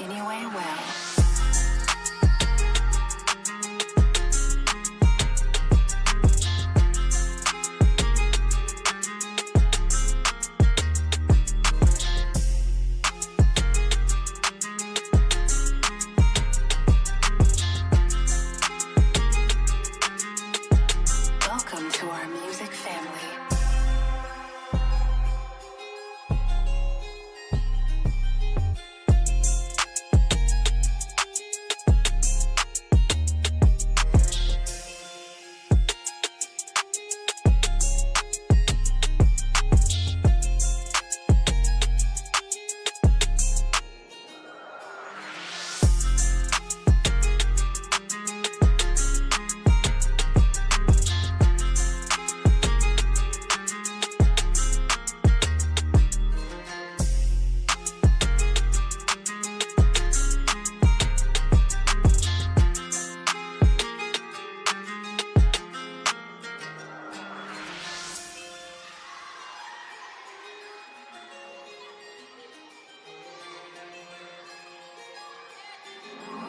Anyway Well. Welcome to our music family.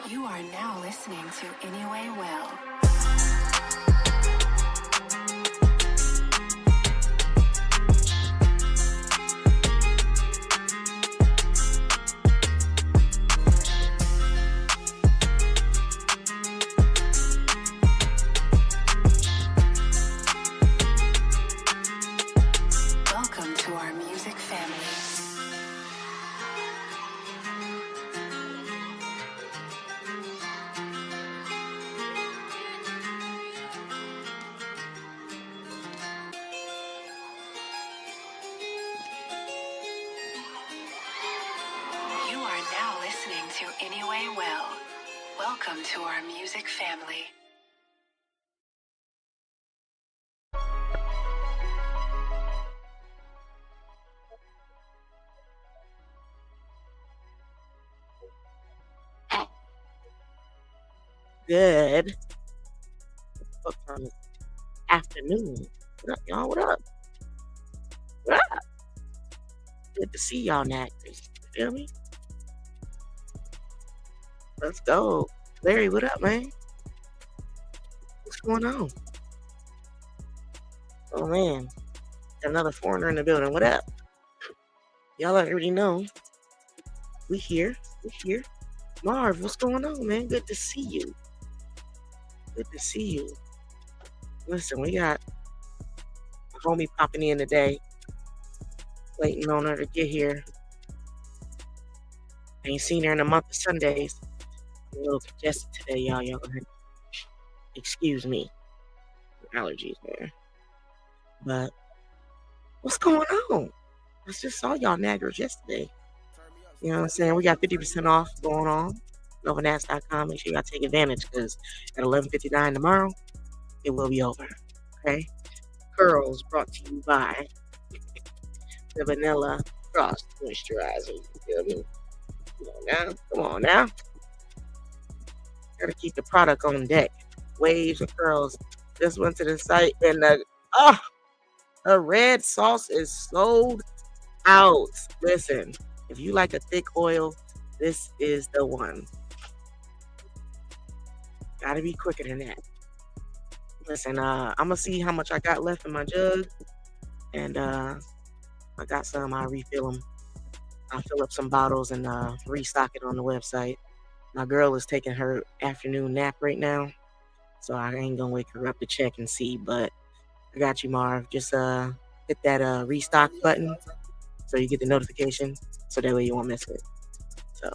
You are now listening to Anyway Well. Welcome to our music family. You are now listening to Anyway Well. Welcome to our music family. Good afternoon. What up, y'all? What up? What up? Good to see y'all, Nactors. You feel me? Let's go. Larry, what up, man? What's going on? Oh, man. Got another foreigner in the building. What up? Y'all already know. We here. We here. Marv, what's going on, man? Good to see you. Good to see you. Listen, we got a homie popping in today. Waiting on her to get here. Ain't seen her in a month of Sundays. I'm a little congested today, y'all. Y'all gonna excuse me. Allergies, man. But what's going on? I just saw y'all naggers yesterday. You know what I'm saying? We got 50% off going on. Novonats.com. Make sure y'all take advantage because at 11:59 tomorrow, it will be over. Okay? Curls brought to you by the Vanilla Frost Moisturizer. You feel me? Come on now. Come on now. Gotta keep the product on deck. Waves of curls. Just went to the site and the red sauce is sold out. Listen, if you like a thick oil, this is the one. Gotta be quicker than that. Listen, I'm gonna see how much I got left in my jug, and I got some. I'll refill them. I'll fill up some bottles and restock it on the website. My girl is taking her afternoon nap right now, so I ain't gonna wake her up to check and see. But I got you, Marv. Just hit that restock button so you get the notification, so that way you won't miss it. So,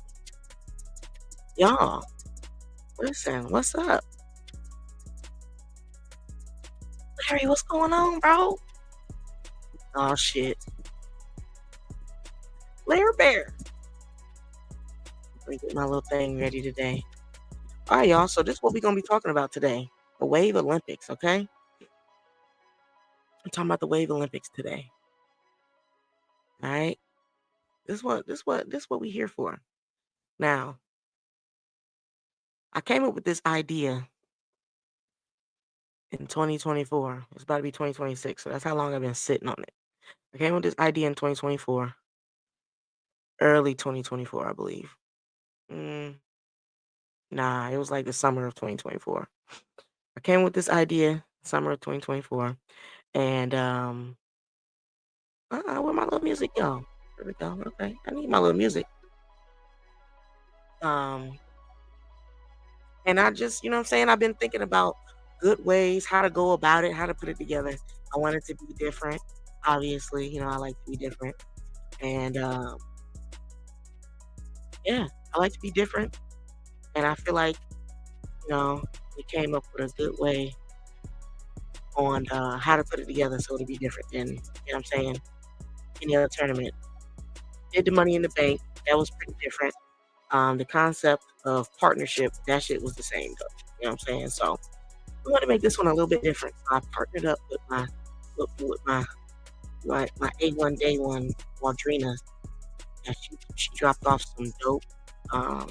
y'all, listen, what's up? Larry, what's going on, bro? Oh, shit. Larry Bear. Let me get my little thing ready today. All right, y'all. So this is what we're going to be talking about today. The Wave Olympics, okay? I'm talking about the Wave Olympics today. All right? This is what we here for. Now, I came up with this idea in 2024. It's about to be 2026, so that's how long I've been sitting on it. I came up with this idea in 2024, early 2024, I believe. Mm, nah, it was like the summer of 2024. I came with this idea summer of 2024, and where my little music go? There we go. Okay, I need my little music. Um, and I just, you know what I'm saying? I've been thinking about good ways, how to go about it, how to put it together. I want it to be different. Obviously, I like to be different. And yeah, I like to be different. And I feel like, you know, we came up with a good way on how to put it together so it'll be different than, what I'm saying, any other tournament. Did the money in the bank. That was pretty different. The concept of partnership, that shit was the same though. You know what I'm saying? So we want to make this one a little bit different. So I partnered up with my A1 day one, Waldrina, and she dropped off um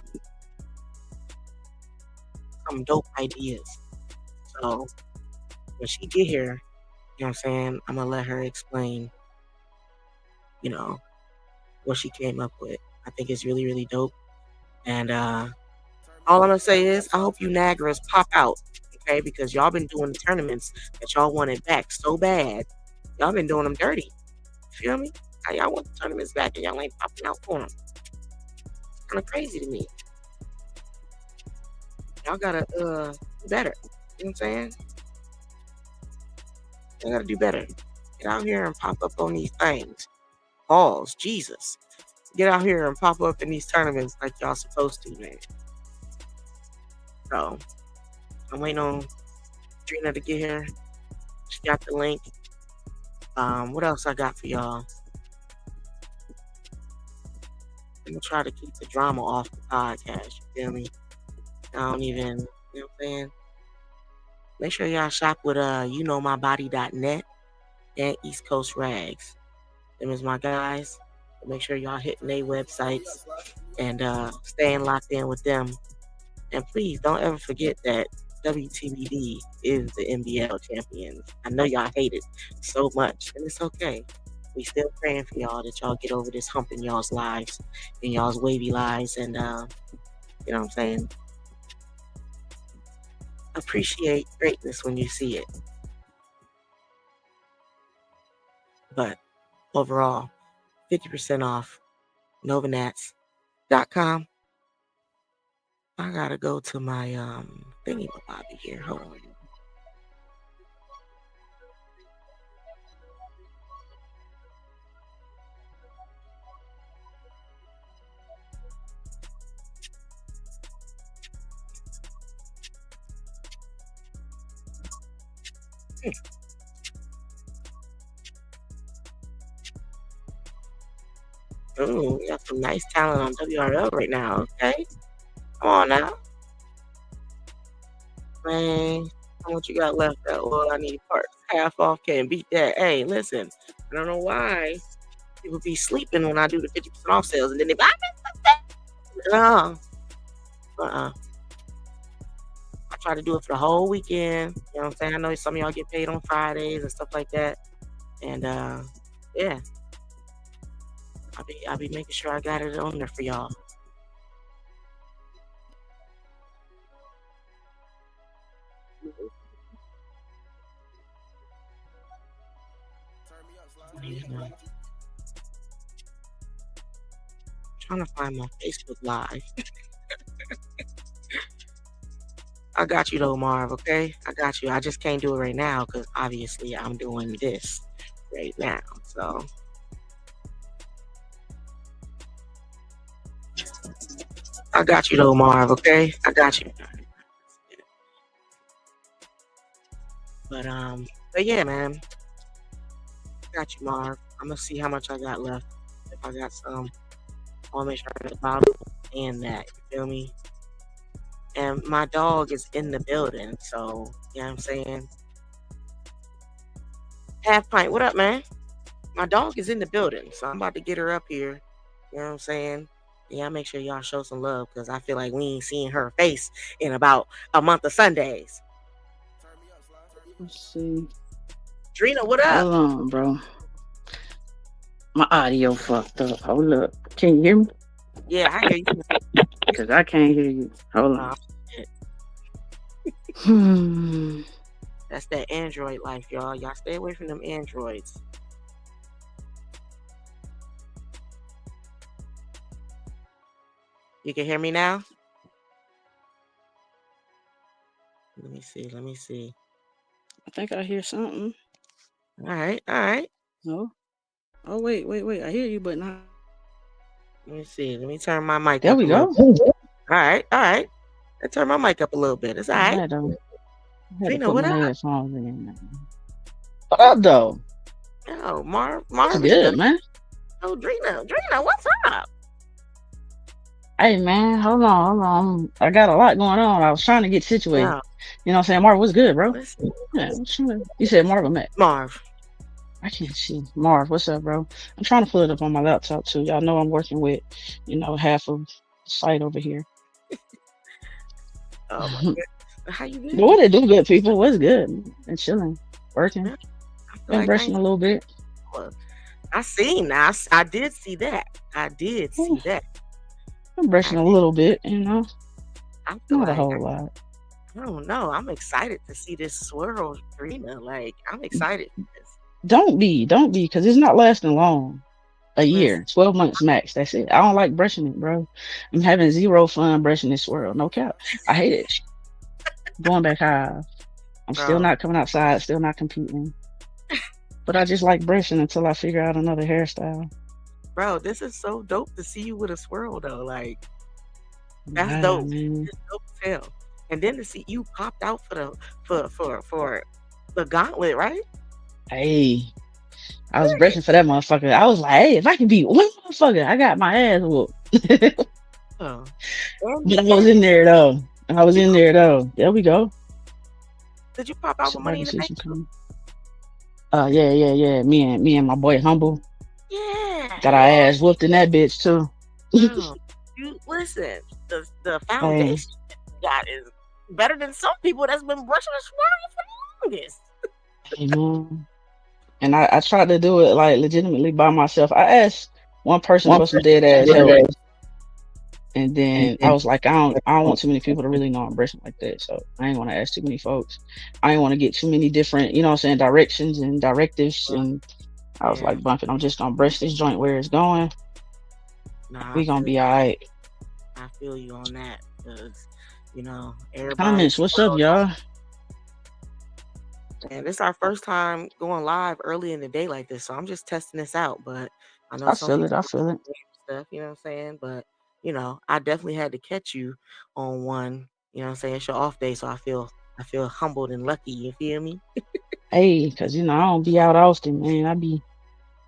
some dope ideas. So when she get here, you know what I'm saying, I'm gonna let her explain, you know, what she came up with. I think it's really, really dope. And all I'm gonna say is I hope you Niagaras pop out, okay? Because y'all been doing the tournaments that y'all wanted back so bad. Y'all been doing them dirty. Feel me? How y'all want the tournaments back and y'all ain't popping out for them? It's kind of crazy to me. Y'all gotta do better. You know what I'm saying? Y'all gotta do better. Get out here and pop up on these things. Balls, Jesus. Get out here and pop up in these tournaments like y'all supposed to, man. So I'm waiting on Trina to get here. She got the link. What else I got for y'all? I'm gonna try to keep the drama off the podcast. You feel me? I don't even, you know what I'm saying? Make sure y'all shop with YouKnowMyBody.net and East Coast Rags. Them is my guys. Make sure y'all hitting their websites and staying locked in with them. And please don't ever forget that WTBD is the NBL champions. I know y'all hate it so much, and it's okay. We still praying for y'all that y'all get over this hump in y'all's lives, in y'all's wavy lives, and you know what I'm saying? Appreciate greatness when you see it. But overall, 50% off Novonats.com. I gotta go to my thingy bobby here. Hold on. Ooh, we got some nice talent on WRL right now. Okay, come on now, man. How much you got left? Well, I need parts. Half off can't beat that. Hey, listen, I don't know why people be sleeping when I do the 50% off sales, and then they buy no. I try to do it for the whole weekend. You know what I'm saying? I know some of y'all get paid on Fridays and stuff like that. And yeah. I'll be making sure I got it on there for y'all. Trying to find my Facebook Live. I got you though, Marv, okay? I got you. I just can't do it right now because obviously I'm doing this right now. So I got you though, Marv, okay? I got you. But yeah, man. Got you, Marv. I'm gonna see how much I got left. If I got some, I'll make sure I got the bottle and that. You feel me? And my dog is in the building, so you know what I'm saying? Half pint, what up, man? My dog is in the building, so I'm about to get her up here. You know what I'm saying? Yeah, make sure y'all show some love because I feel like we ain't seen her face in about a month of Sundays. Let's see. Drina, what up? Hold on, bro. My audio fucked up. Hold up. Can you hear me? Yeah, I hear you. Because I can't hear you. Hold Oh, on. shit. Hmm. That's that Android life, y'all. Y'all stay away from them Androids. You can hear me now? Let me see. Let me see. I think I hear something. All right. All right. No. Oh, wait. I hear you, but not. Let me see. Let me turn my mic There up we a little go. bit. All right. All right. I turn my mic up a little bit. It's all I right. had to Drina, put what my up? headphones in. What up, though? Yo, Marv What's is good, good. man? Oh, Drina, what's up? Hey, man, hold on. I got a lot going on. I was trying to get situated. Yo, You know what I'm saying? Marv, what's good, bro? listen, Yeah, you said Marv, I'm at. Marv. I can't see. Marv, what's up, bro? I'm trying to pull it up on my laptop, too. Y'all know I'm working with, half of the site over here. Oh my goodness, how you But been? what it do, good people? What's good? Been chilling, working, Yeah, I feel been like I brushing ain't. a little bit. I seen that. I did see that. I did see Ooh, that. I'm brushing I a did. little bit, I feel not a like whole lot. I don't know. I'm excited to see this swirl, Drina. Like I'm excited for this. Don't be, because it's not lasting long. A year, Listen, 12 months max. That's it. I don't like brushing it, bro. I'm having zero fun brushing this swirl. No cap. I hate it. Going back high. I'm still bro, not coming outside, still not competing. But I just like brushing until I figure out another hairstyle. this is so dope to see you with a swirl though. Like that's Nah, dope. man. It's dope as hell. And then to see you popped out for the gauntlet, right? Hey, I was brushing for that motherfucker. I was like, hey, if I can beat one motherfucker, I got my ass whooped. Oh. But I was in there though. There we go. Did you pop out with Somebody Money can in the see Bank? some coming. Yeah. Me and my boy Humble got our Yeah. ass whooped in that bitch too. Bro, you listen. The Hey, foundation that you got is better than some people that's been brushing and swirling for the longest. hey, man. And I tried to do it like legitimately by myself. I asked one person for some dead ass help. And then I was like, I don't want too many people to really know I'm brushing like that. So I ain't want to ask too many folks. I ain't want to get too many different, directions and directives. And I was Yeah. like, Bumpin', I'm just gonna brush this joint where it's going. Nah, We gonna be all right. I feel you on that because everybody. Comments, what's up, y'all? And this is our first time going live early in the day like this, so I'm just testing this out. But I know I some feel it. people I feel it. stuff, you know what I'm saying? But I definitely had to catch you on one, it's your off day, so I feel humbled and lucky, you feel me? Hey, cause I don't be out often, man.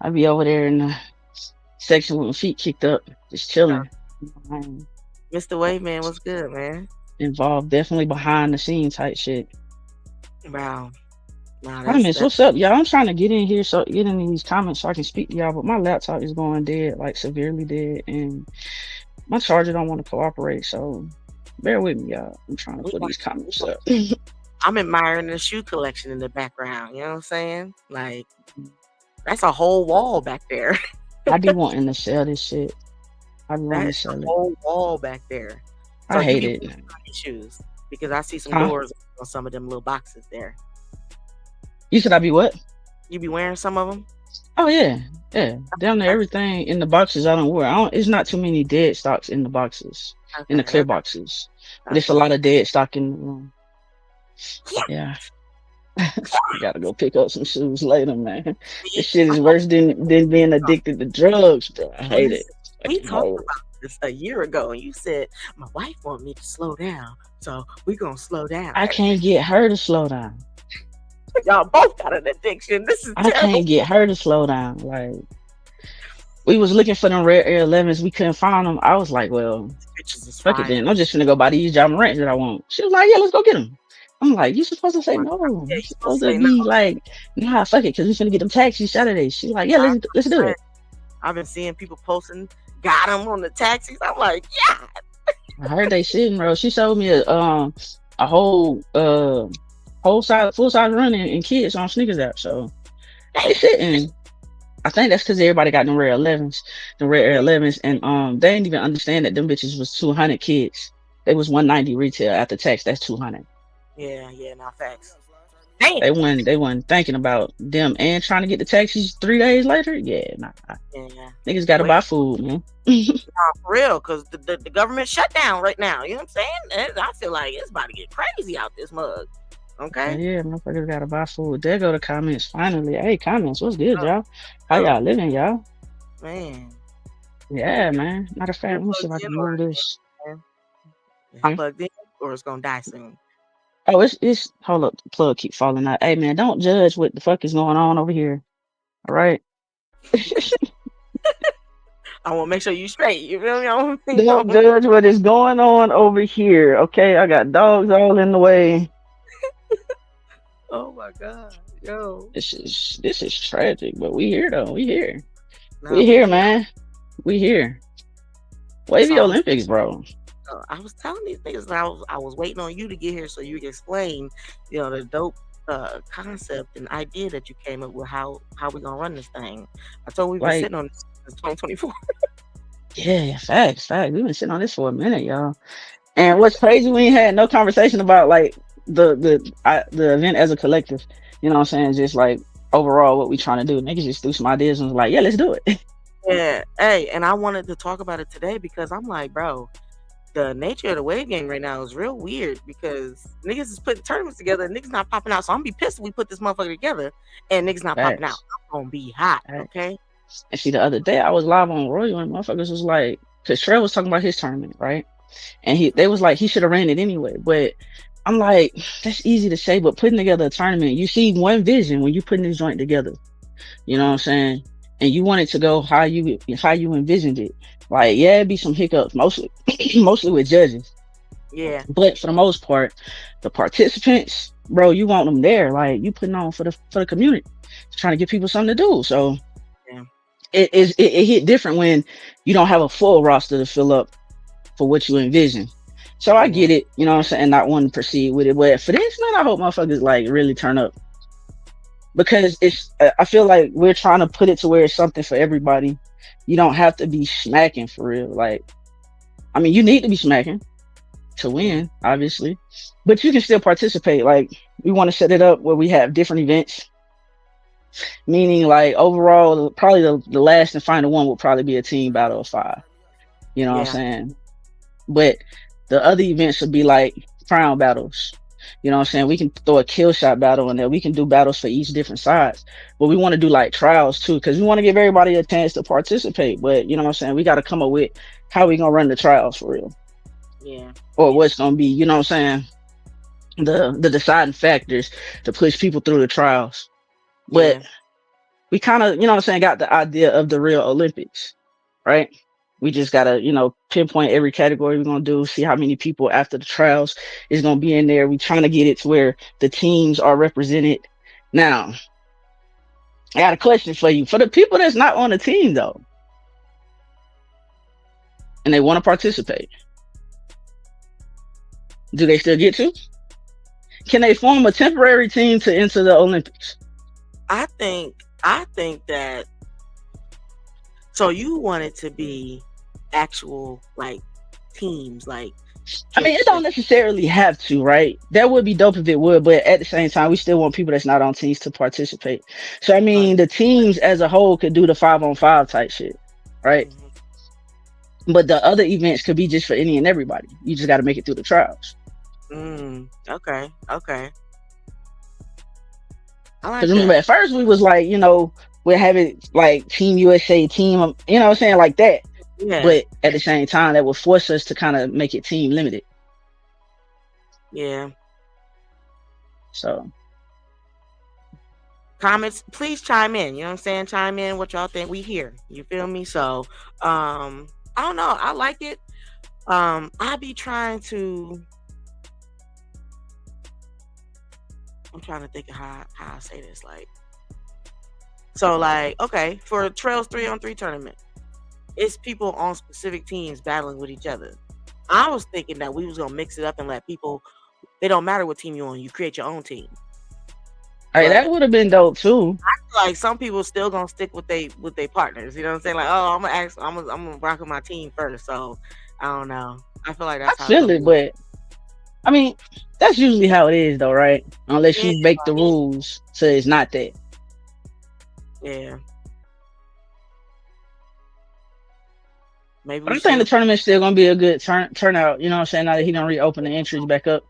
I be over there in the section with my feet kicked up, just chilling. I ain't Mr. Wave Man, what's good, man? involved, definitely behind the scenes type shit. Wow. Nah, Comments, what's up, y'all? I'm trying to get in here, get in these comments so I can speak to y'all, but my laptop is going dead, like severely dead, and my charger don't want to cooperate. So bear with me, y'all. I'm trying to put these comments up. I'm admiring the shoe collection in the background, you know what I'm saying? Like that's a whole wall back there. I be wanting to sell this shit. I be wanting to That's sell a it. whole wall back there. I hate you it. be shoes because I see some Huh? doors on some of them little boxes there. You said I be what? You be wearing some of them? Oh yeah. Down there, everything in the boxes I don't wear. It's not too many dead stocks in the boxes, in the clear boxes. But it's a lot of dead stock in the room. Yeah. I gotta go pick up some shoes later, man. This shit is worse than being addicted to drugs, bro. I hate it. We talked about this a year ago, and you said my wife want me to slow down, so we gonna slow down. I can't get her to slow down. Y'all both got an addiction. This is I terrible. can't get her to slow down. Like we was looking for them Rare Air 11s, we couldn't find them. I was like, well, fuck it then. I'm just gonna go buy these Ja Morant that I want. She was like, yeah, let's go get them. I'm like, you supposed to say no. You're supposed to be like, nah, fuck it, because we finna get them taxis Saturday. She's like, yeah, let's do it. I've been seeing people posting, got them on the taxis. I'm like, yeah. I heard they sitting, bro. She showed me a whole full size run and kids on sneakers app. So they sitting. I think that's because everybody got them rare 11s, the rare 11s, and they didn't even understand that them bitches was 200 kids. They was 190 retail after tax. That's 200. Yeah, not facts. They Damn. wasn't thinking about them and trying to get the taxis 3 days later. Yeah, nah. Yeah. Niggas got to Wait. buy food, man. Nah, for real, because the government shut down right now. You know what I'm saying? And I feel like it's about to get crazy out this mug. Okay. Yeah, motherfuckers got to buy food. There go the comments. Finally, hey, comments, what's good, y'all? How Oh. y'all living, y'all? Man. Yeah, man. Matter of fact, let me see if I can move this. Plugged in, or it's gonna die soon. Oh, it's hold up, the plug keep falling out. Hey man, don't judge what the fuck is going on over here. All right. I want to make sure you straight. You feel me? Don't judge what is going on over here. Okay, I got dogs all in the way. Oh my god, yo. This is tragic, but we here though. We here. Nah, we here, man. We here. Wavy Olympics, bro. I was telling these niggas that I was waiting on you to get here so you could explain, the dope concept and idea that you came up with how we gonna run this thing. I told we've been sitting on this since 2024. Yeah, facts. We've been sitting on this for a minute, y'all. And what's crazy, we ain't had no conversation about like the event as a collective. You know what I'm saying? Just like overall what we trying to do. Niggas just threw some ideas and was like, yeah, let's do it. Yeah. Hey, and I wanted to talk about it today because I'm like, bro, the nature of the wave game right now is real weird because niggas is putting tournaments together and niggas not popping out. So I'm gonna be pissed if we put this motherfucker together and niggas not popping out. I'm gonna be hot, okay? And see, the other day I was live on Royal and motherfuckers was like, because Trey was talking about his tournament, right? And they was like, he should have ran it anyway. But I'm like, that's easy to say, but putting together a tournament, you see one vision when you putting this joint together. You know what I'm saying? And you want it to go how you envisioned it. Like, yeah, it'd be some hiccups, mostly with judges. Yeah. But for the most part, the participants, bro, you want them there. Like, you putting on for the community, trying to get people something to do. So yeah. it hit different when you don't have a full roster to fill up for what you envision. So I get it, you know what I'm saying, not wanting to proceed with it. But for this, man, I hope motherfuckers like really turn up. Because I feel like we're trying to put it to where it's something for everybody. You don't have to be smacking for real. Like, I mean, you need to be smacking to win, obviously, but you can still participate. Like, we want to set it up where we have different events, meaning like overall, probably the last and final one will probably be a team battle of 5. You know what I'm saying? But the other events should be like crown battles. You know what I'm saying? We can throw a kill shot battle in there. We can do battles for each different sides. But we want to do like trials too, because we want to give everybody a chance to participate. But you know what I'm saying? We got to come up with how we gonna run the trials for real. Yeah. Or what's gonna be, you know what I'm saying? The deciding factors to push people through the trials. But we kind of, you know what I'm saying, got the idea of the real Olympics, right? We just gotta, pinpoint every category we're gonna do, see how many people after the trials is gonna be in there. We trying to get it to where the teams are represented. Now, I got a question for you. For the people that's not on the team though, and they want to participate, do they still get to? Can they form a temporary team to enter the Olympics? I think that. So you want it to be actual like teams, like. I mean, it don't necessarily have to, right? That would be dope if it would, but at the same time, we still want people that's not on teams to participate. So I mean, the teams as a whole could do the 5-on-5 type shit, right? Mm-hmm. But the other events could be just for any and everybody. You just got to make it through the trials. Okay. Because remember, at first we was like, we're having like Team USA, team, you know what I'm saying, like that. Yeah. But at the same time, that would force us to kind of make it team limited. Yeah. So. Comments, please chime in. You know what I'm saying? Chime in what y'all think. We here. You feel me? So, I don't know. I like it. I be trying to. I'm trying to think of how I say this. Like, so like, okay, for Trails 3-on-3 tournament, it's people on specific teams battling with each other. I was thinking that we was gonna mix it up and let people. It don't matter what team you're on. You create your own team. Hey, that would have been dope too. I like some people still gonna stick with their partners. You know what I'm saying? Like, oh, I'm gonna rock with my team first. So I don't know. I feel like I that's how feel some it, people. but I mean, that's usually how it is, though, right? Unless Yeah, you make the rules so it's not that. yeah. Maybe But we I think the should. tournament's still gonna be a good turnout. You know what I'm saying? Now that he don't reopen the entries back up,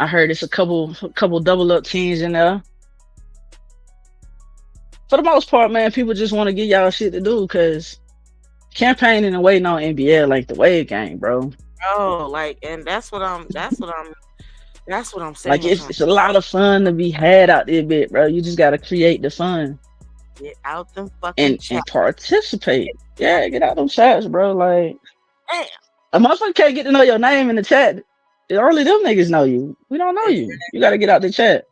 I heard it's a couple double up teams in there. For the most part, man, people just want to give y'all shit to do because campaigning and waiting on NBL like the wave game, bro. Oh, like, and that's what I'm Like saying. it's a lot of fun to be had out there, bit, bro. You just gotta create the fun Get out them fucking and participate. Yeah, get out them chats, bro. Like Damn. a motherfucker can't get to know your name in the chat. Only them niggas know you. We don't know you. You gotta get out the chat.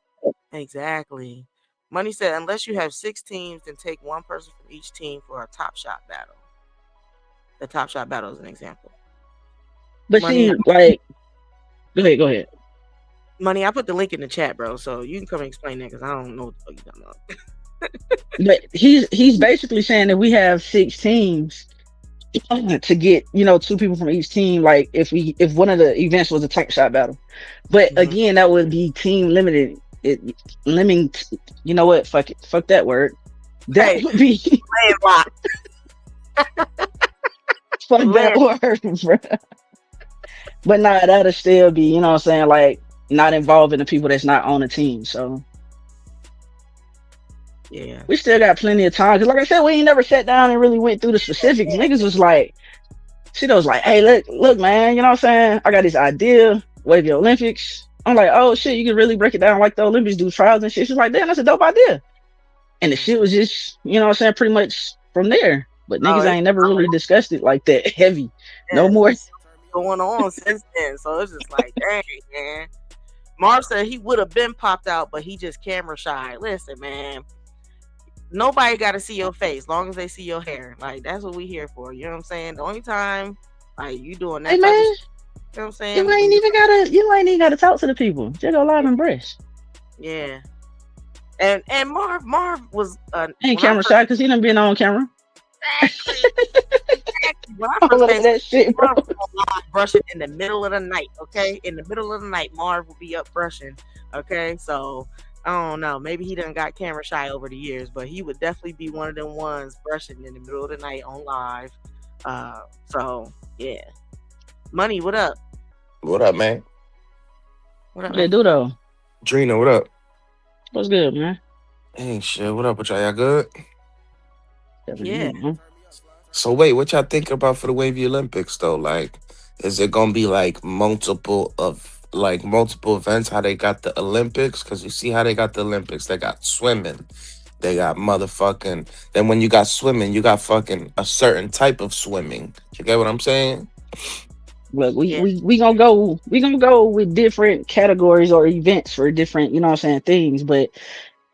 Exactly. Money said, unless you have 6 teams, then take one person from each team for a top shot battle. The top shot battle is an example. But Money, see, like, go ahead. Money, I put the link in the chat, bro. So you can come and explain that because I don't know what the fuck you talking about. But he's basically saying that we have 6 teams to get 2 people from each team. Like if one of the events was a top shot battle, but again that would be team limited. Limiting. You know what? Fuck it. Fuck that word. That would be rock. Fuck that word, bro. But nah, that'll still be, you know what I'm saying, like not involving the people that's not on the team. So yeah, we still got plenty of time. Cause like I said, we ain't never sat down and really went through the specifics. Niggas was like, shit was like, hey, look, man, you know what I'm saying? I got this idea, Wave the Olympics. I'm like, oh shit, you can really break it down like the Olympics do trials and shit. She's like, damn, that's a dope idea. And the shit was just, you know what I'm saying, pretty much from there. But niggas ain't never really discussed it like that heavy. No more going on since then. So it's just like, dang, man. Marv said he would have been popped out, but he just camera shy. Listen, man. Nobody got to see your face, long as they see your hair. Like that's what we here for. You know what I'm saying? The only time, like you doing that, hey, type man, of shit, you know what I'm saying? You ain't even gotta talk to the people. Just go live and brush. Yeah. And Marv was ain't camera shy because he done been on camera. When I first met that shit, Marv was brushing in the middle of the night. Okay, in the middle of the night, Marv will be up brushing. Okay, so I don't know. Maybe he done got camera shy over the years, but he would definitely be one of them ones brushing in the middle of the night on live. So yeah. Money, what up? What up, man? What up, They do though. Drina, what up? What's good, man? Hey, shit, what up with y'all? Y'all good? Yeah. So wait, what y'all thinking about for the Wavy Olympics though? Like, is it gonna be like multiple events? How they got the Olympics? Because you see how they got the Olympics. They got swimming. They got motherfucking. Then when you got swimming, you got fucking a certain type of swimming. You get what I'm saying? Look, we gonna go with different categories or events for different, you know what I'm saying, things, but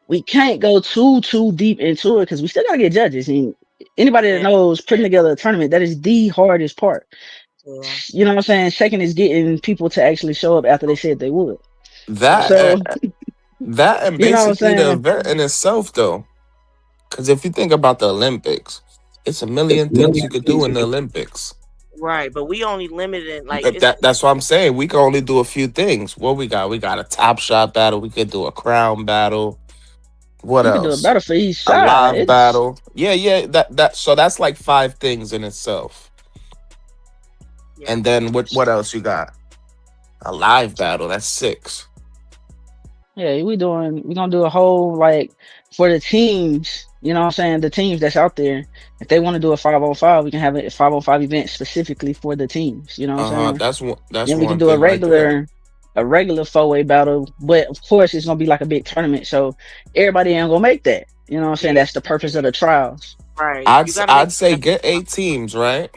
we can't go too deep into it because we still gotta get judges. And anybody that knows putting together a tournament, that is the hardest part. Yeah. You know what I'm saying? Second is getting people to actually show up after they said they would. That and you know what I'm basically the saying? event in itself though. Because if you think about the Olympics, it's a million things you could do in the Olympics. Right, but we only limited like that's what I'm saying. We can only do a few things. What we got? We got a top shot battle. We could do a crown battle. What else? We could do a battle for each a side. live battle. Yeah. So that's like 5 things in itself. Yeah. And then what else you got? A live battle. That's 6. Yeah, we're gonna do a whole like for the teams. You know what I'm saying? The teams that's out there, if they want to do a 505, we can have a 505 event specifically for the teams. You know what I'm saying? That's then we can do a regular 4-way battle, but of course it's gonna be like a big tournament, so everybody ain't gonna make that. You know what I'm saying? That's the purpose of the trials. Right. I'd say get 8 teams, right?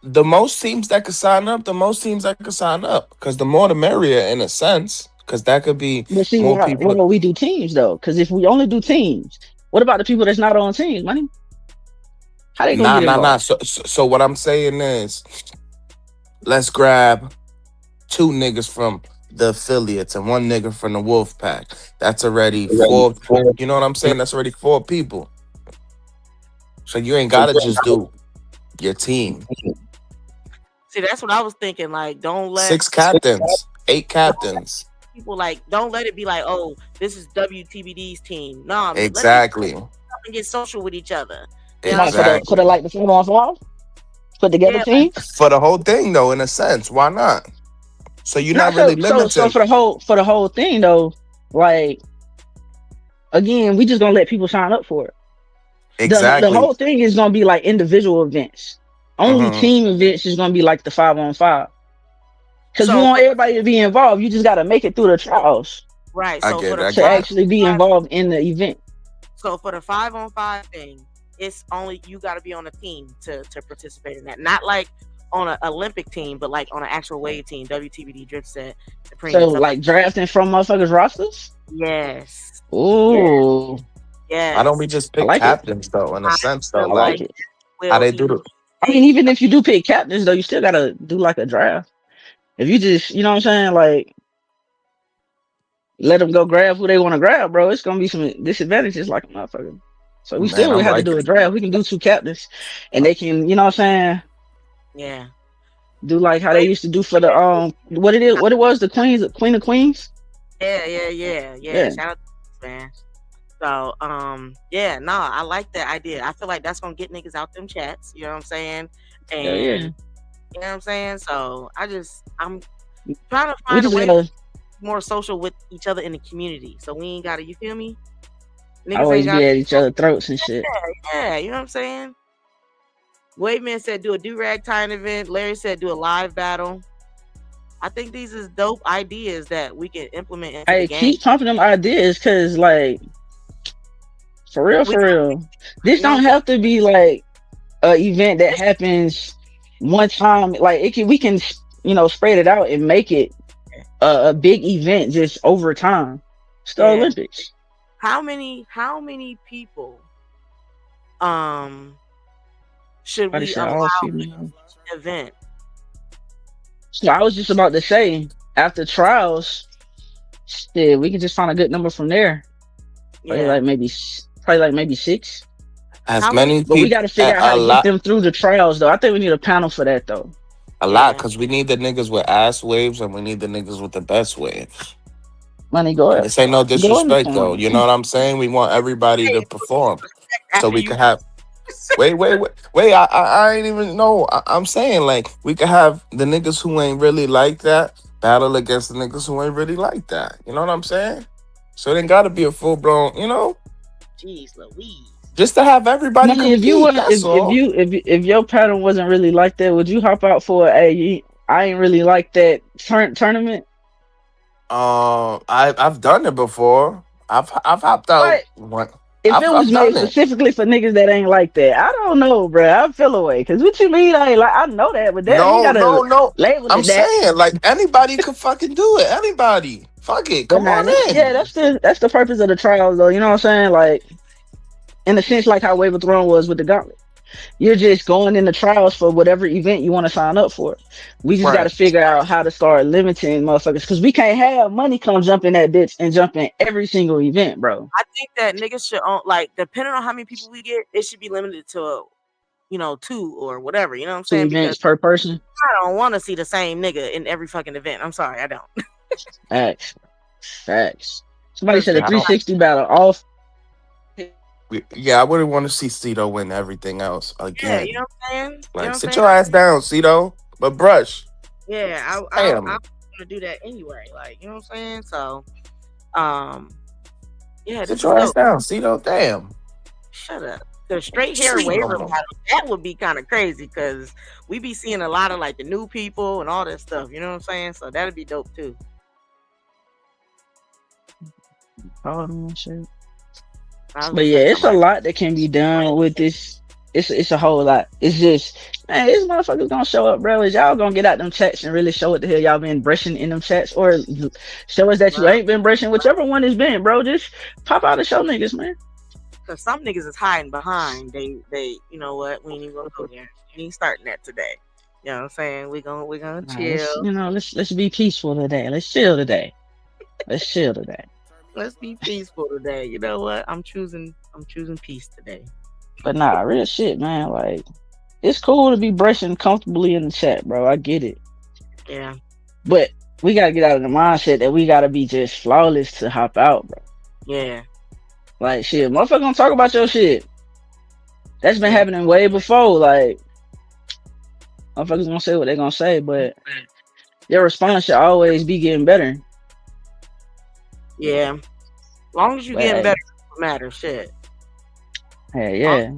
The most teams that could sign up, because the more the merrier in a sense. Because that could be more people. Well, we do teams though. Because if we only do teams, what about the people that's not on teams, money? How they gonna get involved? So what I'm saying is, let's grab 2 niggas from the affiliates and one nigga from the Wolf Pack. That's already four. You know what I'm saying? That's already 4 people. So you ain't gotta just do your team. See, that's what I was thinking. Like, don't let 6 captains, 8 captains. people don't let it be like, oh, this is WTBD's team. No, Exactly. let them get social with each other. Exactly. For the like the 5-on-5 put together team. For the whole thing, though, in a sense, why not? So you're not really limited. So for the whole thing though, like again, we just gonna let people sign up for it. Exactly. The whole thing is gonna be like individual events. Only team events is gonna be like the 5-on-5. Because we want everybody to be involved. You just gotta make it through the trials. Right. I So get for it, the I to get it. actually be involved in the event. So for the 5-on-5 thing, it's only you got to be on a team to participate in that. Not like on an Olympic team, but like on an actual wave team. WTBD, Dripset, Supreme. So stuff like drafting from motherfuckers rosters. Yes. Ooh. Yes. Why don't we just pick like it. captains though? In a sense, though, I like it. how they do the. I mean, even if you do pick captains though, you still gotta do like a draft. If you just, you know what I'm saying, like let them go grab who they want to grab, bro, it's gonna be some disadvantages like a motherfucker. So we still would have to do a draft. We can do 2 captains, and they can, you know what I'm saying, Yeah. do like how they used to do for the what it was, the Queen of Queens. Yeah. Shout out to man. So yeah, no, I like that idea. I feel like that's gonna get niggas out them chats, you know what I'm saying? And you know what I'm saying? So I'm trying to find a way to be more social with each other in the community. So we ain't gotta, you feel me? Niggas always be at each other's throats and shit. Yeah, you know what I'm saying? Waveman said do a do-rag tying event. Larry said do a live battle. I think these is dope ideas that we can implement into the game. Keep pumping them ideas, cause like for real. This don't have to be like an event that happens one time. Like we can spread it out and make it a big event just over time. It's the Olympics. How many people should we allow event? So I was just about to say, after trials, shit, we can just find a good number from there. Probably like maybe 6. As many people, but we got to figure out how to get them through the trials, though. I think we need a panel for that, though. A lot, because we need the niggas with ass waves and we need the niggas with the best waves. Money, go ahead. This ain't no disrespect, though. You know what I'm saying? We want everybody to perform, so we can have. Wait! I ain't even know. I'm saying like we could have the niggas who ain't really like that battle against the niggas who ain't really like that. You know what I'm saying? So it ain't got to be a full blown. You know. Jeez Louise. Just to have everybody compete. If your pattern wasn't really like that, would you hop out for I ain't really like that tournament? I've done it before. I've hopped out. If it was made specifically for niggas that ain't like that, I don't know, bro. I feel away. Cause what you mean? I know that, but that no. Label I'm saying like anybody could fucking do it. Anybody, fuck it, come on in. Yeah, that's the purpose of the trials, though. You know what I'm saying? Like, in a sense, like how Wave of Throne was with the Gauntlet. You're just going in the trials for whatever event you want to sign up for. We just got to figure out how to start limiting motherfuckers, because we can't have money come jump in that bitch and jump in every single event, bro. I think that niggas should depending on how many people we get, it should be limited to 2 or whatever. You know what I'm saying? 2 events per person. I don't want to see the same nigga in every fucking event. I'm sorry, I don't. Facts. Somebody said a 360 battle off. Yeah, I wouldn't want to see Cito win everything else again. Yeah, you know what I'm saying? Like, sit your ass down, Cito, but brush. Yeah, I'm gonna do that anyway. Like, you know what I'm saying? So, yeah, sit your ass down, Cito. Damn. Shut up. The straight hair waiver battle, that would be kind of crazy, because we be seeing a lot of like the new people and all that stuff. You know what I'm saying? So that'd be dope too. Shit. But yeah, it's a lot that can be done with this. It's a whole lot. It's just, man, these motherfuckers gonna show up, bro. Is y'all gonna get out them chats and really show what the hell y'all been brushing in them chats, or show us that you ain't been brushing, whichever one it's been, bro. Just pop out and show niggas, man. Cause some niggas is hiding behind. They, you know what? We ain't even gonna go there. We ain't starting that today. You know what I'm saying? We're gonna Nah, chill. let's be peaceful today. Let's chill today. Let's chill today. Let's be peaceful today. You know what? I'm choosing peace today. But nah, real shit, man. Like, it's cool to be brushing comfortably in the chat, bro. I get it. Yeah. But we gotta get out of the mindset that we gotta be just flawless to hop out, bro. Yeah. Like, shit, motherfucker gonna talk about your shit. That's been Yeah. happening way before. Like, motherfuckers gonna say what they gonna say, but your response should always be getting better. Yeah. Long as you But, getting hey, better, it matters. Shit. hey, yeah.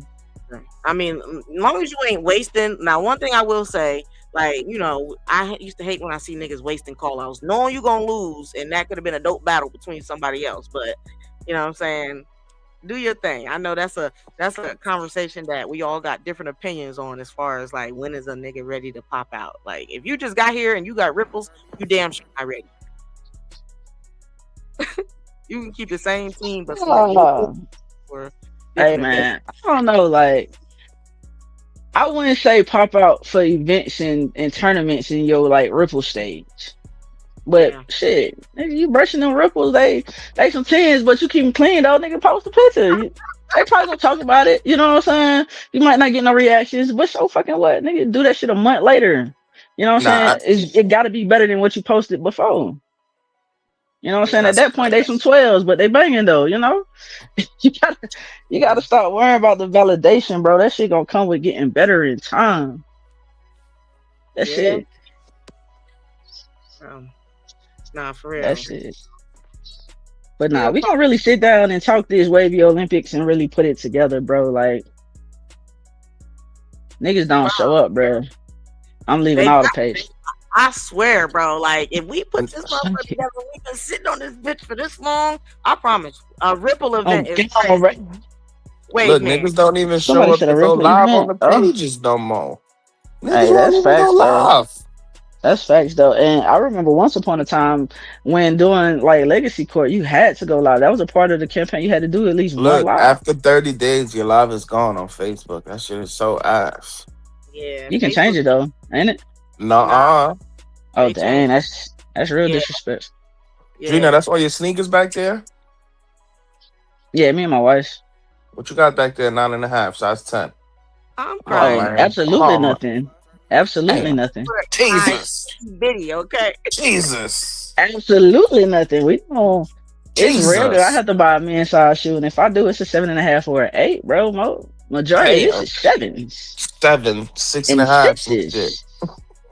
I mean, as long as you ain't wasting. Now, one thing I will say, like, you know, I used to hate when I see niggas wasting call outs, knowing you gonna lose, and that could have been a dope battle between somebody else. But you know what I'm saying? Do your thing. I know that's a conversation that we all got different opinions on as far as like when is a nigga ready to pop out. Like if you just got here and you got ripples, you damn sure not ready. You can keep the same team, but select for Hey, different events. man, I don't know. Like, I wouldn't say pop out for events and tournaments in your like ripple stage. But Yeah. shit, nigga, you brushing them ripples, they some tens, but you keep them clean, though. Nigga, post a picture. They probably gonna talk about it. You know what I'm saying? You might not get no reactions, but so fucking what? Nigga, do that shit a month later. You know what I'm Nah, saying? It gotta be better than what you posted before. You know what I'm saying? At that's that point, they some 12s, but they banging though. You know, you gotta stop worrying about the validation, bro. That shit gonna come with getting better in time. That Yeah. shit. Nah, for real. That shit. But nah, we gonna really sit down and talk this Wavy Olympics and really put it together, bro. Like, niggas don't show up, bro. I'm leaving They all the got- page. I swear, bro. Like if we put this motherfucker together, we've been sitting on this bitch for this long. I promise. A Ripple event is God, right. Wait, look, man. niggas don't even show Somebody up said to a go Ripple live on event. the pages no more. Niggas Hey, don't that's even facts, go though. live. That's facts, though. And I remember once upon a time when doing like Legacy Court, you had to go live. That was a part of the campaign. You had to do at least one Look, live. after 30 days, your live is gone on Facebook. That shit is so ass. Yeah. You can change it though, ain't it? Nuh-uh. Oh They dang, changed that's real Yeah. disrespect. Yeah. Gina, that's all your sneakers back there? Yeah, me and my wife. What you got back there? 9.5, size 10. I'm Oh, crying. man. absolutely Oh, man. nothing. Absolutely Damn. nothing. Jesus. Bitty, okay. Jesus. Absolutely nothing. We don't. It's rare that I Jesus. have to buy a men's size shoe, and if I do, it's a 7.5 or an 8, bro. Majority of Damn. this is 7s 7, and 6.5, some shit. 6s.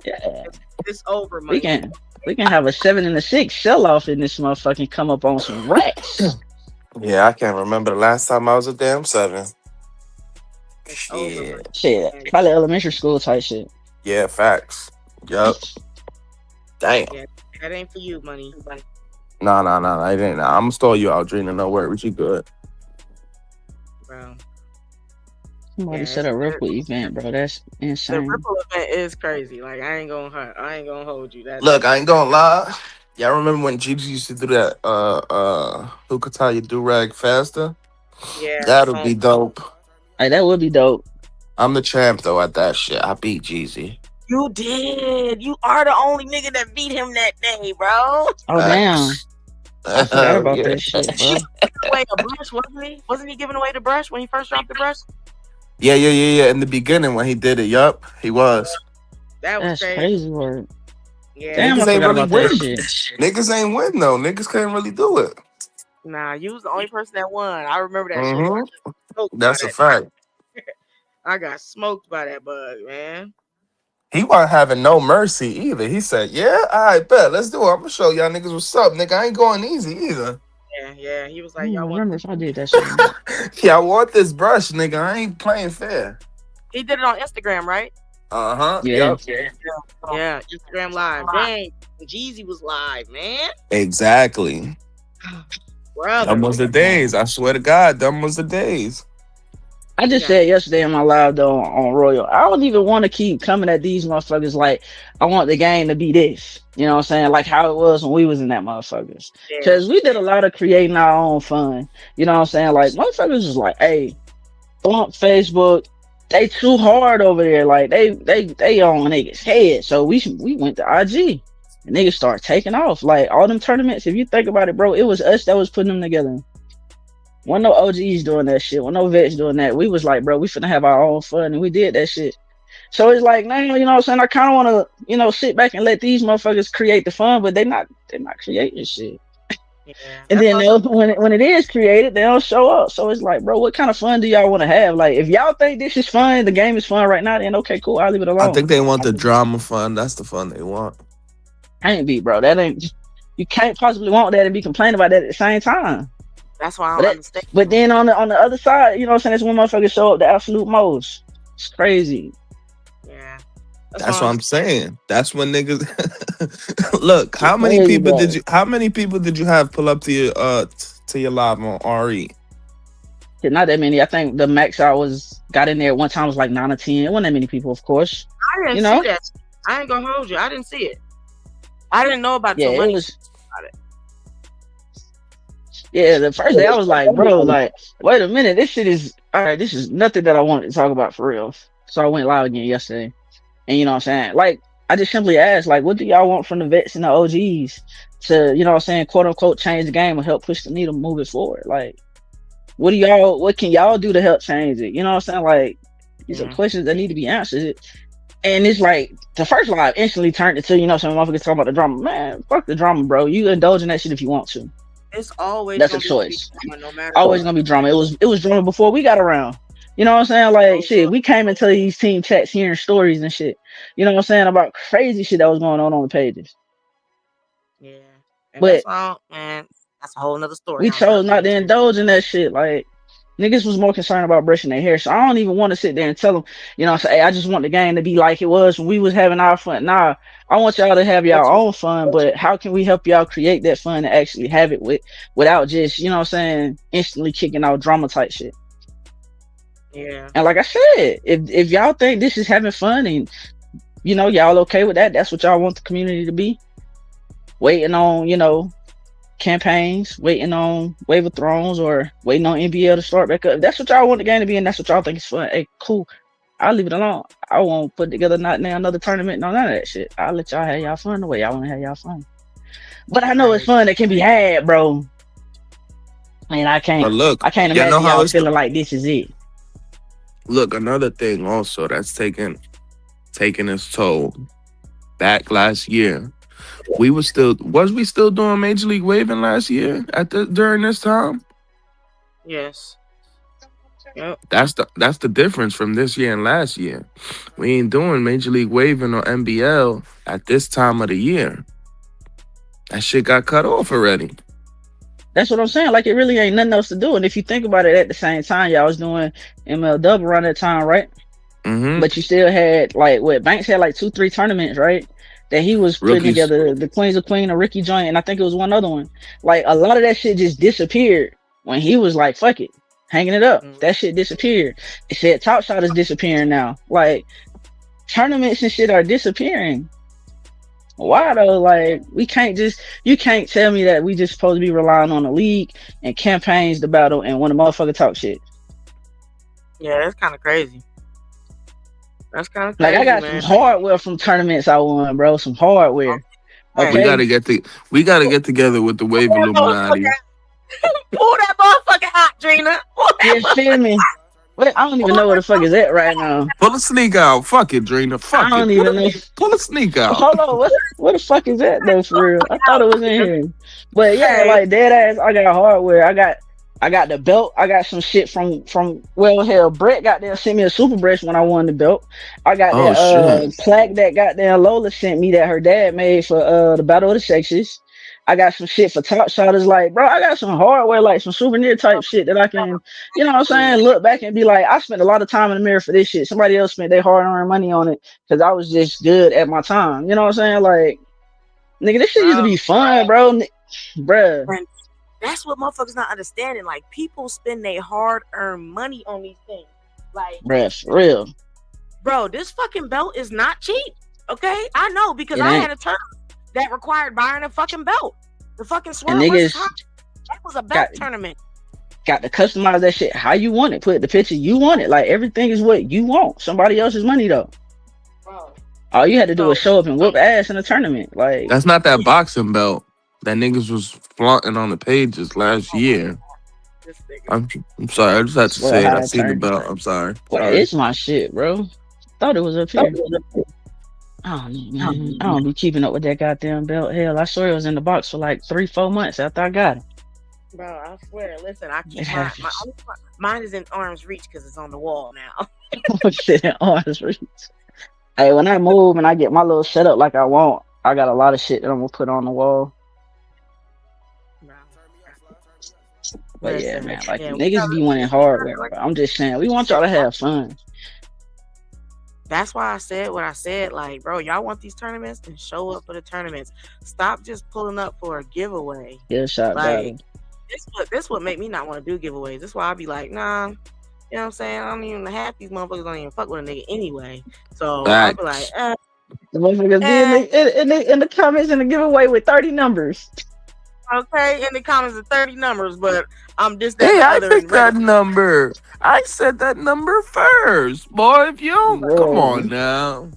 Yeah, It's over, we man. can have a 7 and a 6 sell off in this motherfucking come up on some racks. Yeah, I can't remember the last time I was a damn 7. It's over, Shit. man. Shit, probably elementary school type shit. Yeah, facts. Yup. Damn. That ain't for you, money. No, I didn't. I'm gonna stall you out, Drina. No worries. You good. Bro. Somebody Yeah, said a Ripple event, bro. That's The insane. Ripple event is crazy. Like I ain't gonna hold you. That Look, I ain't gonna lie. Y'all remember when Jeeps used to do that? Who could tie your do rag faster? yeah. That'll be dope. Hey, that would be dope. I'm the champ though at that shit. I beat Jeezy. You did. You are the only nigga that beat him that day, bro. Oh damn. I forgot about Yeah. that shit, bro. Giving away a brush, wasn't he? Wasn't he giving away the brush when he first dropped the brush? Yeah. In the beginning when he did it, yup, he was. That was That's crazy. crazy word. Yeah. Damn, I Niggas ain't forgot really about that win. shit. Niggas ain't win though. Niggas couldn't really do it. Nah, you was the only person that won. I remember that shit. Mhm. I got smoked That's by a fact. I got smoked by that bug, man. He wasn't having no mercy either. He said, "Yeah, all right, bet. Let's do it. I'm gonna show y'all niggas what's up, nigga. I ain't going easy either. Yeah. He was I like, don't y'all want. remember if I did that shit. Yeah, I want this brush, nigga. I ain't playing fair." He did it on Instagram, right? Uh-huh. Yeah. Yep. Yeah, Instagram live. Dang, Jeezy was live, man. Exactly. Brother. Them was the days. I swear to God, them was the days. I just said yesterday in my live though on Royal, I don't even want to keep coming at these motherfuckers like I want the game to be this. You know what I'm saying? Like how it was when we was in that motherfuckers. Yeah. Because we did a lot of creating our own fun. You know what I'm saying? Like motherfuckers was like, hey, bump Facebook, they too hard over there. Like they on niggas head. So we went to IG. And niggas start taking off. Like all them tournaments, if you think about it, bro, it was us that was putting them together. Wasn't no OGs doing that shit. Wasn't no vets doing that. We was like, bro, we finna have our own fun, and we did that shit. So it's like, now, you know what I'm saying? I kind of want to, you know, sit back and let these motherfuckers create the fun, but they're not creating shit. Yeah. And then when it is created, they don't show up. So it's like, bro, what kind of fun do y'all want to have? Like, if y'all think this is fun, the game is fun right now, then okay, cool, I'll leave it alone. I think they want the drama fun. That's the fun they want. Can't be, bro. That ain't. You can't possibly want that and be complaining about that at the same time. That's why I don't understand. But then on the other side, you know what I'm saying? That's when motherfuckers show up the absolute most. It's crazy. Yeah. That's what I'm saying. That's when niggas look. How many people did you have pull up to your live on RE? Not that many. I think the max I got in there one time was like 9 or 10. It wasn't that many people, of course. I didn't see that. I ain't gonna hold you. I didn't see it. I didn't know about it. About it. Yeah, the first day I was like, bro, like, wait a minute, this shit is all right. This is nothing that I wanted to talk about for real. So I went live again yesterday, and you know what I'm saying? Like, I just simply asked, like, what do y'all want from the vets and the OGs to, you know what I'm saying, quote unquote, change the game or help push the needle, move it forward? Like, what can y'all do to help change it? You know what I'm saying? Like, these are questions that need to be answered. And it's like the first live instantly turned into, you know, some motherfuckers talking about the drama. Man, fuck the drama, bro. You indulge in that shit if you want to. It's always that's a choice. Drama, no matter always gonna be drama. It was drama before we got around. You know what I'm saying? Like shit, we came into these team chats hearing stories and shit. You know what I'm saying, about crazy shit that was going on the pages. Yeah, and but man, that's a whole nother story. We chose not to indulge in that shit. Like, niggas was more concerned about brushing their hair. So I don't even want to sit there and tell them, you know, say, hey, I just want the game to be like it was when we was having our fun. Nah, I want y'all to have y'all own fun, but how can we help y'all create that fun and actually have it without just, you know what I'm saying, instantly kicking out drama type shit. Yeah. And like I said, if y'all think this is having fun and, you know, y'all okay with that, that's what y'all want the community to be. Waiting on, you know, campaigns, waiting on Wave of Thrones or waiting on NBL to start back up. If that's what y'all want the game to be and that's what y'all think is fun, hey, cool. I'll leave it alone. I won't put together another tournament, none of that shit. I'll let y'all have y'all fun the way y'all want to have y'all fun. But I know it's fun that can be had, bro. And I can't imagine y'all feeling like this is it. Look, another thing also that's taking its toll. Back last year, was we still doing Major League Waving last year during this time? Yes. Yep. That's the difference from this year and last year. We ain't doing Major League Waving or NBL at this time of the year. That shit got cut off already. That's what I'm saying. Like, it really ain't nothing else to do. And if you think about it, at the same time, y'all was doing MLW around that time, right? Mm-hmm. But you still had, like, Banks had like 2-3 tournaments, right? That he was putting together, the Queens of Queen, a Ricky joint, and I think it was one other one. Like, a lot of that shit just disappeared when he was like, fuck it, hanging it up. Mm-hmm. That shit disappeared. It said Top Shot is disappearing now. Like, tournaments and shit are disappearing. Why though? Like, you can't tell me that we just supposed to be relying on the league and campaigns to battle and when the motherfucker talk shit. Yeah, that's kind of crazy. That's kind of crazy. Like, I got some hardware from tournaments I won, bro. Some hardware. Okay. We gotta get together with the Wave Illuminati. Pull that motherfucker out, Drina. You feel me? I don't even know where the fuck is at right now. Pull a sneak out. Fuck it, Drina. Fuck it. I don't even know. Pull a sneak out. Hold on. Where the fuck is that though, for real? I thought it was in here. But yeah, like, dead ass, I got hardware. I got the belt. I got some shit from Brett got there, sent me a super brush when I won the belt. I got that plaque that goddamn Lola sent me that her dad made for the Battle of the Sexes. I got some shit for Top Shotters. Like, bro, I got some hardware, like some souvenir type shit that I can, you know what I'm saying, look back and be like, I spent a lot of time in the mirror for this shit. Somebody else spent their hard-earned money on it because I was just good at my time. You know what I'm saying? Like, nigga, this shit used to be fun, bro. Bruh. That's what motherfuckers not understanding. Like, people spend their hard-earned money on these things. Like, bruh, for real. Bro, this fucking belt is not cheap. Okay? I know because I had a tournament that required buying a fucking belt. The fucking Swirl that was a belt tournament. got to customize that shit how you want it. Put the picture you want it. Like everything is what you want. Somebody else's money though. Bro, All you had to do so was show up and whoop ass in a tournament. Like That's not that boxing belt that niggas was flaunting on the pages last year. this nigga. I'm sorry. I just had to swear say it. how I I seen the turned. belt. I'm sorry. Boy, Sorry. it's my shit, bro. Thought it was up here. I don't know, man. I don't be keeping up with that goddamn belt. Hell, I swear it was in the box for like 3-4 months after I got it. Bro, I swear. Listen, I It keep happens. mine is in arm's reach because it's on the wall now. Shit in arms reach. Hey, when I move and I get my little setup like I want, I got a lot of shit that I'm gonna put on the wall. Bro. But yeah, Listen, man, like yeah, niggas be winning hardware. Bro. I'm just saying, we want y'all to have fun. that's why I said what I said. Like, bro, y'all want these tournaments, then show up for the tournaments. Stop just pulling up for a giveaway. Headshot shot Like, battle. this what make me not want to do giveaways. That's why I be like, nah. You know what I'm saying? I don't even half these motherfuckers don't even fuck with a nigga anyway. So I be like, The motherfuckers be in the comments in the giveaway with 30 numbers. okay, in the comments of 30 numbers, but I'm just that Hey, I other picked that regular- number. I said that number first. Boy, if you don't, come Bro. on now.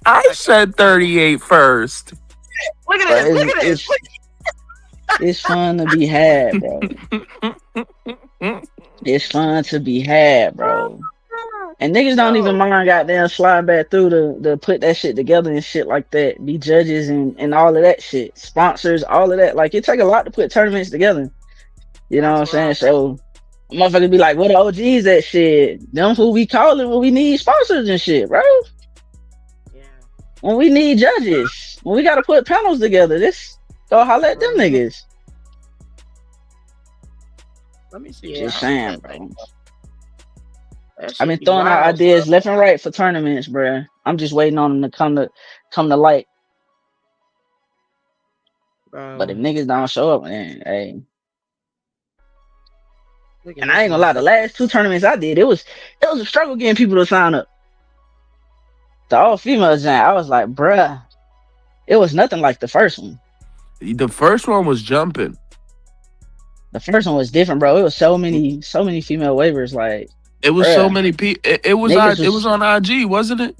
I said 38 first. Look at Bro, this, look at this. It's fun to be had, bro. It's fun to be had, bro. And niggas don't even mind goddamn sliding back through to put that shit together and shit like that. Be judges and all of that shit. Sponsors, all of that. Like, it take a lot to put tournaments together. You know what I'm saying? So, motherfuckers be like, what the OGs that shit? Them who we calling when we need sponsors and shit, bro. Yeah. When we need judges. When we gotta put panels together. This go holler at them niggas. Let me see. Just saying, bro. That I've been shit be throwing out wild, ideas left and right for tournaments, bruh. I'm just waiting on them to come to light. bro. But if niggas don't show up, man, hey. Look at And this I ain't gonna lie, the last 2 tournaments I did, it was a struggle getting people to sign up. The all female giant, I was like, bruh, it was nothing like the first one. The first one was jumping. The first one was different, bro. It was so many female waivers, like. It was so Bruh. many people. It was on IG, wasn't it?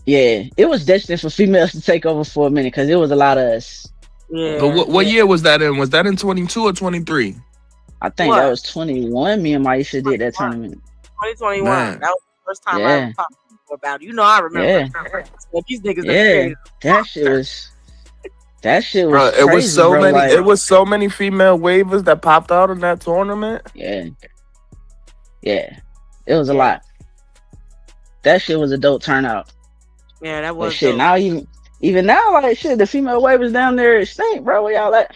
Yeah, it was destined for females to take over for a minute because it was a lot of us. Yeah. But what year was that in? Was that in 22 or 23? I think What? that was 21. Me and Maisha did that 21. tournament. 2021. Man. That was the first time I Yeah. ever talked to people about it. You know, I remember. So these niggas Yeah, that shit was Bro, crazy, it was so bro. many. Like, It was so many female waivers that popped out in that tournament. yeah, it was a lot. That shit was a dope turnout. Yeah, that But was shit, dope. now even now, like shit, the female waivers down there extinct, bro. Where y'all at?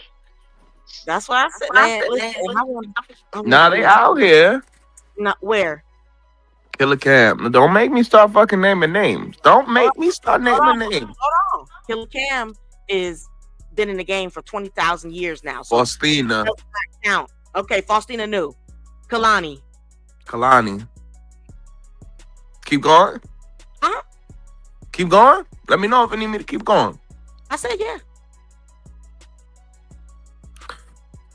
That's why I said, man, listen, I want Nah, they out here. not where. Killer Cam. Don't make me start fucking naming names. Don't make me start naming names. Hold on. Killer Cam is been in the game for 20,000 years now. So Faustina. count. Okay, Faustina knew. Kalani. Kalani. Keep going. Uh-huh. Keep going. Let me know if you need me to keep going. I said yeah.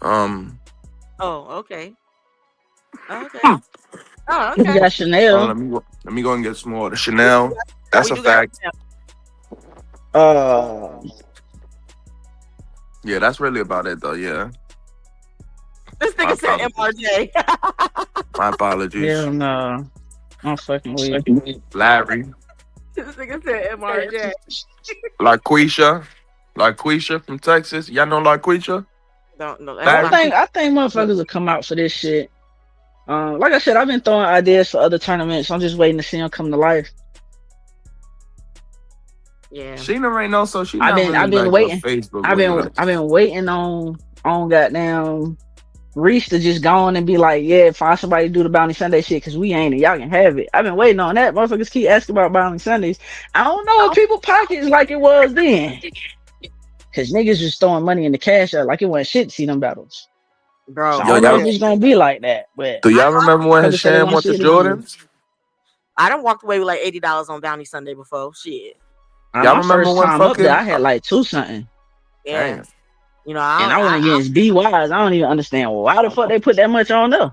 Um. Oh, okay. Okay. Hmm. Oh, You okay. got Chanel. Let me go and get some more. The Chanel. That's a We do got- fact. Yeah, that's really about it though. Yeah. This nigga said MRJ. My apologies. Hell no. I'm fucking weak. Larry. This nigga said MRJ. LaQuisha from Texas. Y'all know LaQuisha? Don't know. I think motherfuckers will come out for this shit. Like I said, I've been throwing ideas for other tournaments. I'm just waiting to see them come to life. Yeah. Sheena Reno, so she. I've been waiting. Facebook. I've been waiting on goddamn Reese to just go on and be like, yeah, find somebody to do the Bounty Sunday shit because we ain't it. Y'all can have it. I've been waiting on that. Motherfuckers keep asking about Bounty Sundays. I don't know if people pockets like it was then. Because niggas just throwing money in the cash out like it wasn't shit to see them battles. Bro. So I don't know if it's gonna be like that. But Do y'all remember when Motherfuckers say they Hasham wanna went to see it again. Jordans? I done walked away with like $80 on Bounty Sunday before. Shit. Y'all my remember first when time up there, I fucking- had like 2 something. Yeah. Damn. You know, And I went against B Wise. I don't even understand why the fuck they put that much on there.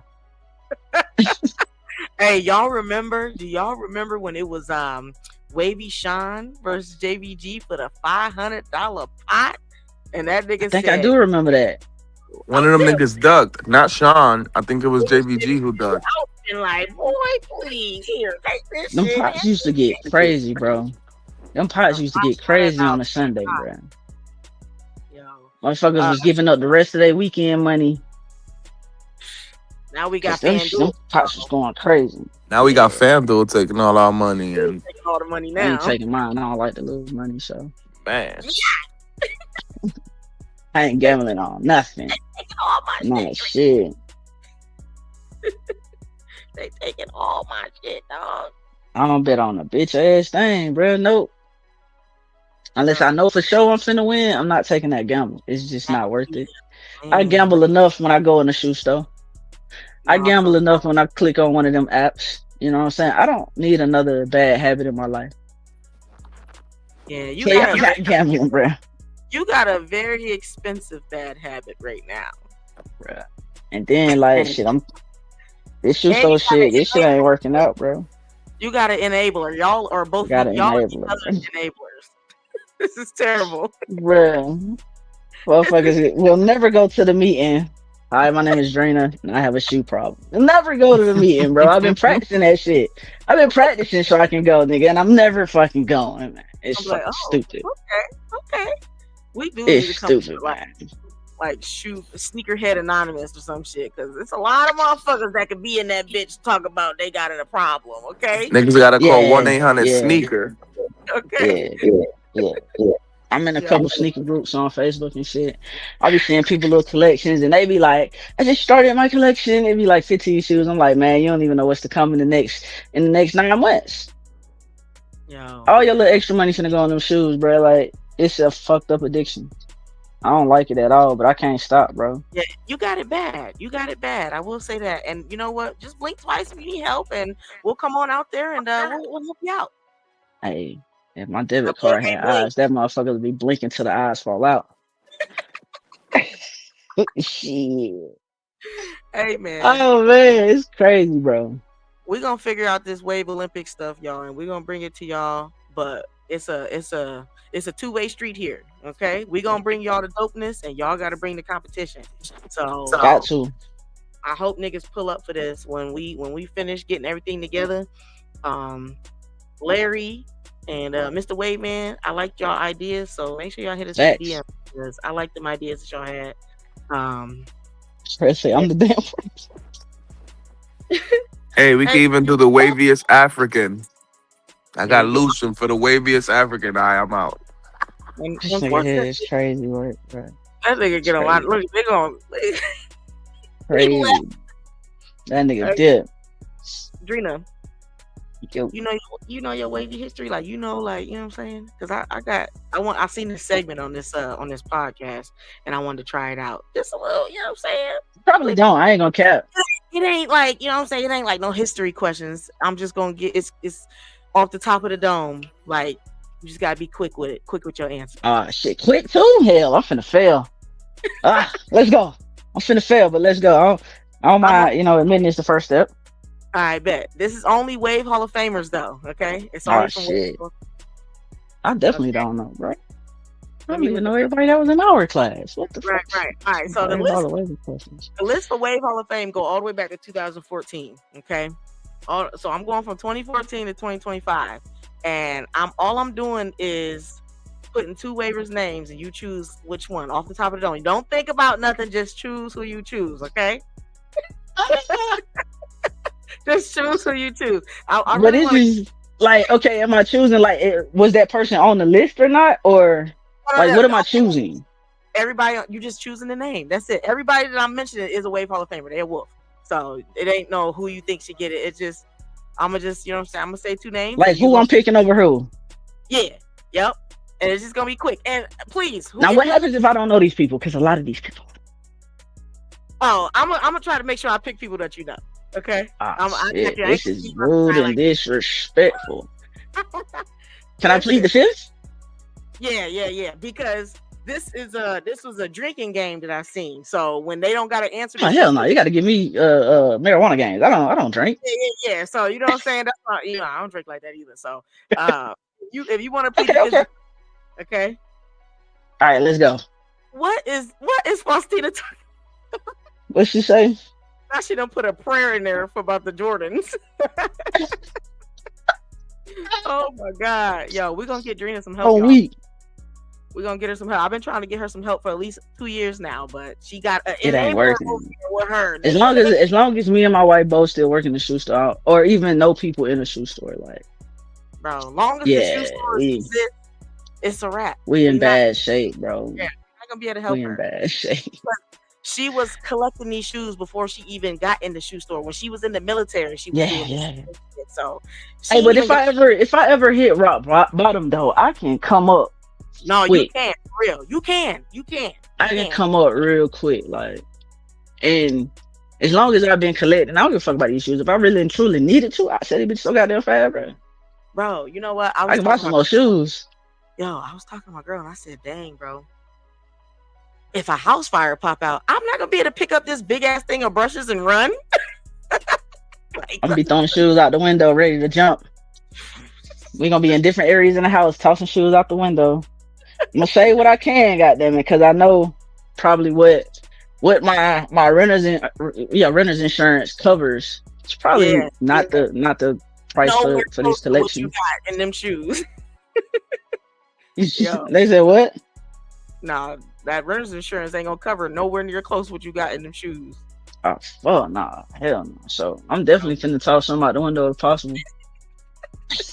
Hey, y'all remember? Do y'all remember when it was Wavy Sean versus JVG for the $500 pot? And that I nigga think I said, do remember that. One of them niggas ducked, not Sean. I think it was JVG who ducked. and like, boy, please, here, take this Them shit. pots used to get crazy, bro. Them pots used to get crazy on a Sunday, bro. Yo, Motherfuckers was giving up the rest of their weekend money. now we got Them FanDuel. pots was going crazy. Now we got FanDuel taking all our money and Taking all the money I ain't now. taking mine. I don't like to lose money, so man. I ain't gambling on nothing. Taking all my No shit. shit. They taking all my shit, dog. I don't bet on a bitch ass thing, bro. Nope. Unless I know for sure I'm finna win, I'm not taking that gamble. It's just not worth it. I gamble enough when I go in the shoe store. I gamble enough when I click on one of them apps. You know what I'm saying? I don't need another bad habit in my life. Yeah, you got gambling, bro. You got a very expensive bad habit right now. Bruh. And then like shit, this shoe store shit. This shit ain't working out, bro. You got an enabler. Y'all are both Got an y'all are enabler. enablers. This is terrible. Bruh. Motherfuckers will never go to the meeting. Hi, my name is Drina, and I have a shoe problem. They'll never go to the meeting, bro. I've been practicing that shit. I've been practicing so I can go, nigga, and I'm never fucking going, man. It's I'm like, fucking oh, stupid. Okay. We do need It's to come stupid, to man. like shoot Sneakerhead Anonymous or some shit, because it's a lot of motherfuckers that could be in that bitch talk about they got a problem. Okay. Niggas gotta call Yeah, 1-800 yeah. sneaker. Okay. Yeah. I'm in a couple sneaker groups on Facebook and shit. I'll be seeing people little collections, and they be like, "I just started my collection." It'd be like 15 shoes. I'm like, man, you don't even know what's to come in the next 9 months. Yo. All your little extra money finna go on them shoes, bro. Like, it's a fucked up addiction. I don't like it at all, but I can't stop, bro. Yeah, you got it bad. I will say that. And you know what? Just blink twice if you need help, and we'll come on out there and we'll help you out. Hey, if my debit card had eyes, that motherfucker would be blinking till the eyes fall out. Shit. Hey man. Oh man, it's crazy, bro. We're gonna figure out this Wave Olympic stuff, y'all, and we're gonna bring it to y'all. But it's a two-way street here. Okay, we're gonna bring y'all the dopeness, and y'all gotta bring the competition. So Got to. I hope niggas pull up for this when we finish getting everything together. Larry and Mr. Wave Man, I like y'all ideas, so make sure y'all hit us with DM, because I like them ideas that y'all had. Say I'm the damn first. Hey, we can even do the waviest African. I got Lucian for the waviest African. I'm out. And This nigga here is crazy work, bro. that nigga get a lot. Look, they gonna Crazy. That nigga dip. Drina, Yo, you know your wavy history, like you know what I'm saying? Because I've seen this segment on this podcast, and I wanted to try it out just a little. You know what I'm saying? probably don't. I ain't gonna cap. It ain't like, you know what I'm saying? It ain't like no history questions. I'm just gonna get it's off the top of the dome. Like, you just gotta be quick with it. Quick with your answer. Shit, quick too. Hell, I'm finna fail. Let's go. I'm finna fail, but let's go. I don't mind, admitting it's the first step. I bet. This is only Wave Hall of Famers though. Okay, it's only from shit. I definitely don't know, bro. I don't even know everybody that was in our class. What the fuck? Right. All right. So the list for Wave Hall of Fame go all the way back to 2014. Okay. So I'm going from 2014 to 2025, and all I'm doing is putting two waivers names, and you choose which one off the top of the dome. You don't think about nothing. Just choose who you choose. Okay. Just choose who you choose. I but it's just like, okay, am I choosing was that person on the list or not, or what am I choosing? Everybody, you just choosing the name. That's it. Everybody that I'm mentioning is a Wave Hall of Famer. They're Wolf. So it ain't no who you think should get it. It's just I'm gonna you know what I'm saying? I'm gonna say two names. Like who I'm picking over who? Yeah. Yep. And it's just gonna be quick. And please. Now what happens if I don't know these people? Because a lot of these people. Oh, I'm gonna try to make sure I pick people that you know. Okay. This is rude and disrespectful. Can I plead the fifth? Yeah. Because this was a drinking game that I've seen. So when they don't got to answer Oh this hell no! question, You got to give me marijuana games. I don't drink. yeah. So you know what I'm saying? That's not, I don't drink like that either. So if you want to plead Okay, the okay. fifth, okay. All right, let's go. What is Faustina talking? What's she say? Now she done put a prayer in there for about the Jordans. Oh my God, yo, we're gonna get Drina some help. Oh, y'all. week. We're gonna get her some help. I've been trying to get her some help for at least 2 years now, but she got an It ain't enabler working. over here with her. As long as me and my wife both still work in the shoe store, or even know people in the shoe store, like Bro, long as the yeah, shoe stores we exist, it's a wrap. we in We not- bad shape, bro. Yeah, I'm not gonna be able to help We in her. bad shape. She was collecting these shoes before she even got in the shoe store. When she was in the military, she was Yeah, doing yeah. this. So, Hey, she but even if I ever hit rock bottom though, I can come up. no, you quick. can't. For real, you can. I can come up real quick, like, and as long as I've been collecting, I don't give a fuck about these shoes. If I really and truly needed to, I said it be so goddamn fast, bro. Bro, you know what? I can buy some more shoes. I was talking to my girl and I said, dang, bro. If a house fire pop out, I'm not gonna be able to pick up this big ass thing of brushes and run. Like, I'm gonna be throwing shoes out the window, ready to jump. We gonna be in different areas in the house, tossing shoes out the window. I'm gonna say what I can, goddamn it, because I know probably what my renter's insurance covers. It's probably not the price nowhere for close these to what you collections. got in them shoes. They said what? Nah, that renter's insurance ain't gonna cover nowhere near close what you got in them shoes. Oh fuck, nah, hell no. So I'm definitely finna toss some out the window if possible.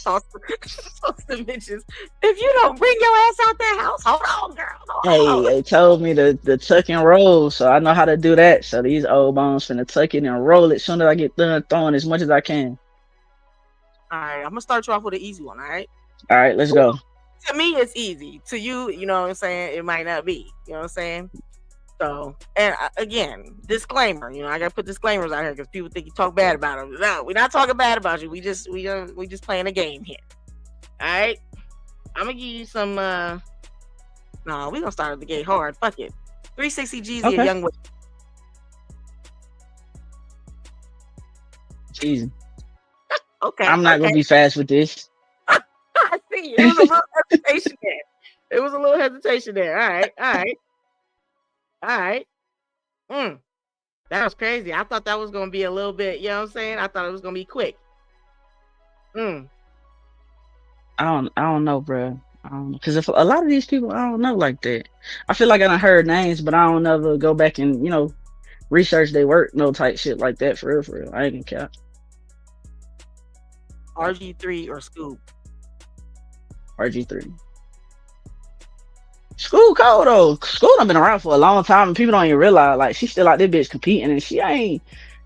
Toss the bitches. If you don't bring your ass out that house, hold on, girl. Hold on. Hey, they told me to tuck and roll, so I know how to do that. So these old bones finna tuck it and roll it soon as I get done throwing as much as I can. All right, I'm gonna start you off with an easy one. All right. All right, let's go. To me, it's easy. To you, you know what I'm saying, it might not be. You know what I'm saying? So, and again, disclaimer. I gotta put disclaimers out here because people think you talk bad about them. No, we're not talking bad about you. We just playing a game here. All right. I'm gonna give you some. No, we gonna start at the gate hard. Fuck it. 360 G's Okay. a young way. Easy. Okay. I'm not gonna be fast with this. I see. There was a little hesitation there. All right. That was crazy. I thought that was gonna be a little bit. You know what I'm saying? I thought it was gonna be quick. I don't know, bro. I don't know, because if a lot of these people, I don't know like that. I feel like I done heard names, but I don't ever go back and research their work, no type shit like that for real. I ain't gonna cap. RG3 or Scoop? RG3. School cold though. School done been around for a long time and people don't even realize like she's still out there bitch competing and she ain't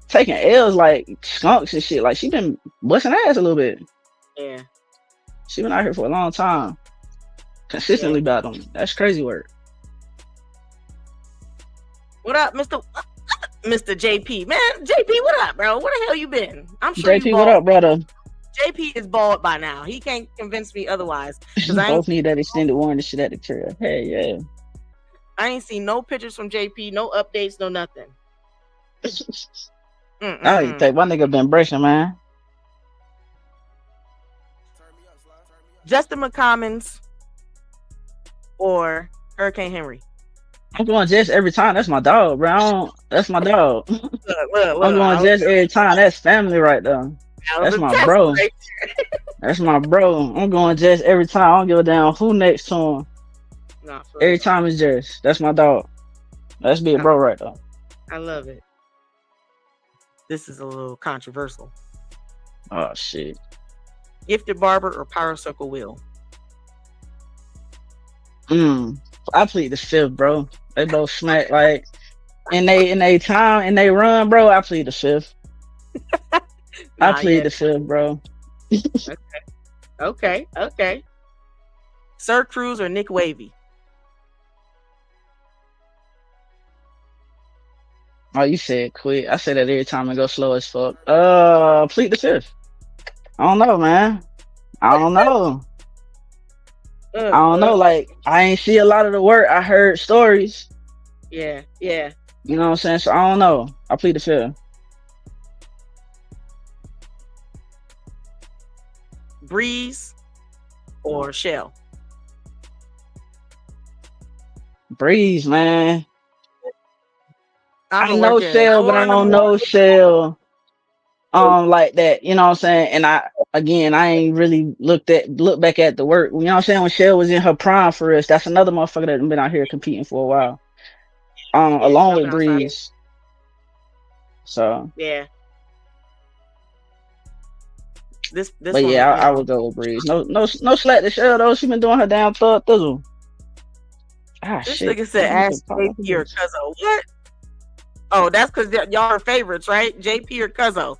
taking L's like skunks and shit. Like she been busting ass a little bit. Yeah. She been out here for a long time. Consistently battling. That's crazy work. What up, Mr. JP? Man, JP, what up, bro? Where the hell you been? I'm sure JP, what up, brother? JP is bald by now. He can't convince me otherwise. Both need that extended warranty shit at the crib. Hey, yeah. I ain't seen no pictures from JP, no updates, no nothing. I ain't think my nigga been brushing, man. Justin McCommons or Hurricane Henry? I'm going Jess every time. That's my dog, bro. That's my dog. Look, I'm going Jess every time. That's family right there. That's my bro. That's my bro. I'm going Jess every time. I don't give a damn who next to him. Nah, every time it's Jess. That's my dog. That's be a bro right there. I love it. This is a little controversial. Oh shit. Gifted Barber or Power Circle Will? I plead the fifth, bro. They both smack like in they time and they run, bro. I plead the fifth. I plead the fifth, bro. Okay. Sir Cruz or Nick Wavy? Oh, you said quit. I say that every time I go slow as fuck. Plead the fifth. I don't know, man. I don't know. I don't know. Like I ain't see a lot of the work. I heard stories. Yeah. You know what I'm saying? So I don't know. I plead the fifth. Breeze or Shell? Breeze, man. I've I been know working Shell, but 4 I in the don't morning. know Shell like that. You know what I'm saying? And I ain't really look back at the work. You know what I'm saying? When Shell was in her prime for us, that's another motherfucker that been out here competing for a while. Yeah, Along jumping with outside. Breeze. So Yeah. This but one, yeah, you I know, would go with Breeze. No slack to Shell though. She been doing her damn thizzle. Ah this shit. nigga said ask JP or Cuzzo. What? Oh, that's because y'all are favorites, right? JP or Cuzzo.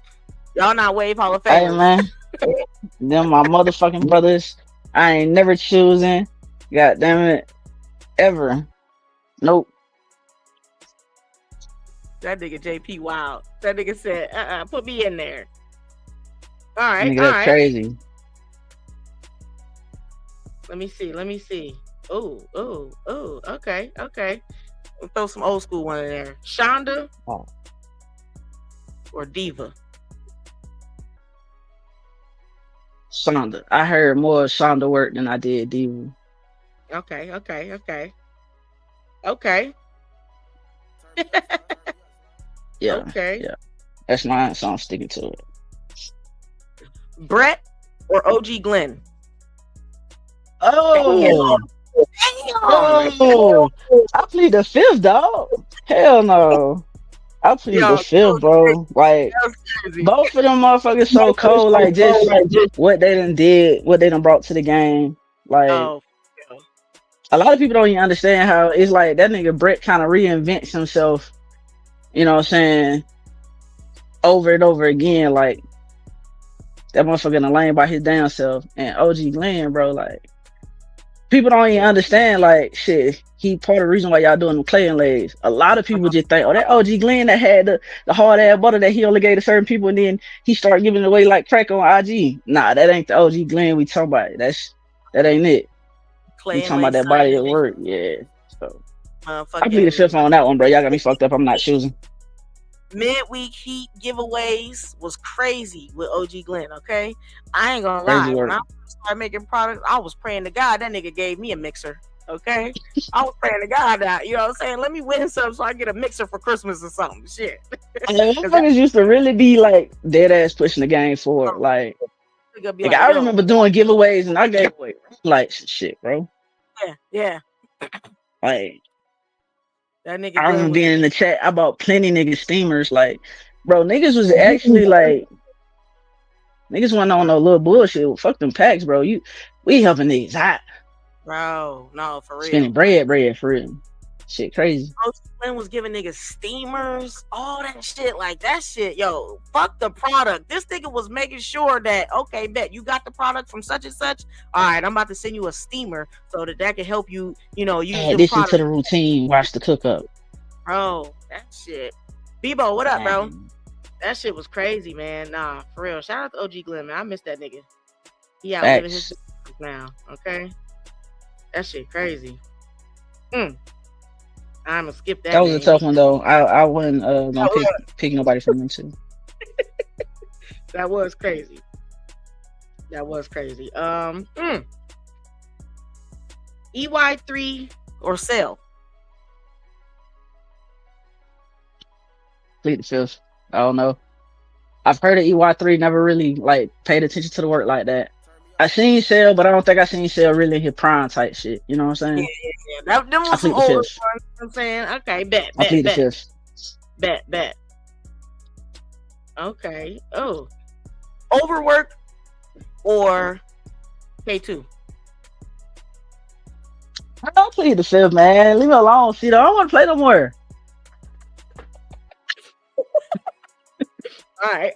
Y'all not Wave Hall of Hey Famers. man. Them my motherfucking brothers. I ain't never choosing. God damn it. Ever. Nope. That nigga JP wild. That nigga said, put me in there. All right, Nigga, all that's right. crazy. Let me see. Oh, okay. We'll throw some old school one in there. Shonda or Diva? Shonda. I heard more Shonda work than I did Diva. Okay. Yeah. Okay. Yeah. That's mine, so I'm sticking to it. Brett or OG Glenn? Oh, I plead the fifth, dog. Hell no. I plead the fifth, bro. Like both of them motherfuckers so cold. Like just what they done did, what they done brought to the game. Like a lot of people don't even understand how it's like that nigga Brett kind of reinvents himself. You know what I'm saying? Over and over again, like that motherfucker in the lane by his damn self. And OG Glenn, bro, like people don't even understand, like shit. He part of the reason why y'all doing the playing legs. A lot of people just think, oh, that OG Glenn that had the hard ass butter that he only gave to certain people, and then he started giving it away like crack on IG. Nah, that ain't the OG Glenn we talking about. That ain't it. We talking about that body of work, yeah. So I plead the fifth on that one, bro. Y'all got me fucked up. I'm not choosing. Midweek heat giveaways was crazy with OG Glenn. Okay, I ain't gonna Crazy lie. work. When I started making products, I was praying to God that nigga gave me a mixer. Okay, I was praying to God that, you know what I'm saying, let me win some so I get a mixer for Christmas or something. Shit. Motherfuckers used to really be like dead ass pushing the game forward. Like I remember doing giveaways and I gave away lights and shit, bro. Yeah. Like that nigga. I remember being in the chat. I bought plenty niggas steamers. Like, bro, niggas was actually like, niggas wasn't on no little bullshit. Fuck them packs, bro. We helping niggas out. Bro, no, for real. Spending bread for real. Shit crazy. Glenn was giving niggas steamers, all that shit. Like that shit, yo, fuck the product. This nigga was making sure that, okay, bet you got the product from such and such. All right, I'm about to send you a steamer so that can help you, you know, use the addition to the routine, watch the cook up. Bro, that shit. Bebo, what up, bro? That shit was crazy, man. Nah, for real. Shout out to OG Glenn, man. I miss that nigga. He out living his now, okay? That shit crazy. I'm gonna skip that. That was a tough one though. I wasn't gonna pick nobody from them too. That was crazy. EY3 or Cell? Plead the fifth. I don't know. I've heard of EY3, never really like paid attention to the work like that. I seen Cell, but I don't think I seen Cell really hit prime type shit. You know what I'm saying? Yeah. Them was some older ones. You know what I'm saying? Okay, bet. Bet. Okay. Oh. Overwork or K2? I don't plead the fifth, man. Leave me alone. See, I don't want to play no more. All right.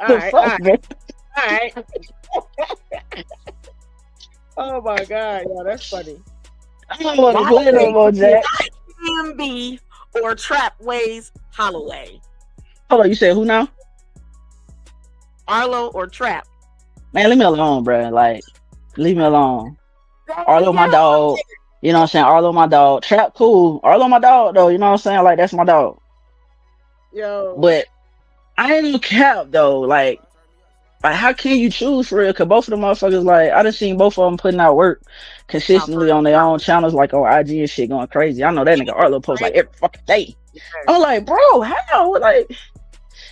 Oh my god, yo, that's funny. I don't want to play no more, Jack. DMB or Trapways Holloway? Hold on, you said who now? Arlo or Trap? Man, leave me alone, bro. Like, leave me alone. Arlo my dog. You know what I'm saying? Arlo my dog. Trap cool. Arlo my dog though. You know what I'm saying? Like that's my dog. Yo. But I ain't no cap though. Like how can you choose for real? Cause both of them motherfuckers, like I done seen both of them putting out work consistently on their own channels, like on IG and shit, going crazy. I know that nigga Arlo post like every fucking day. I'm like, bro, how? Like,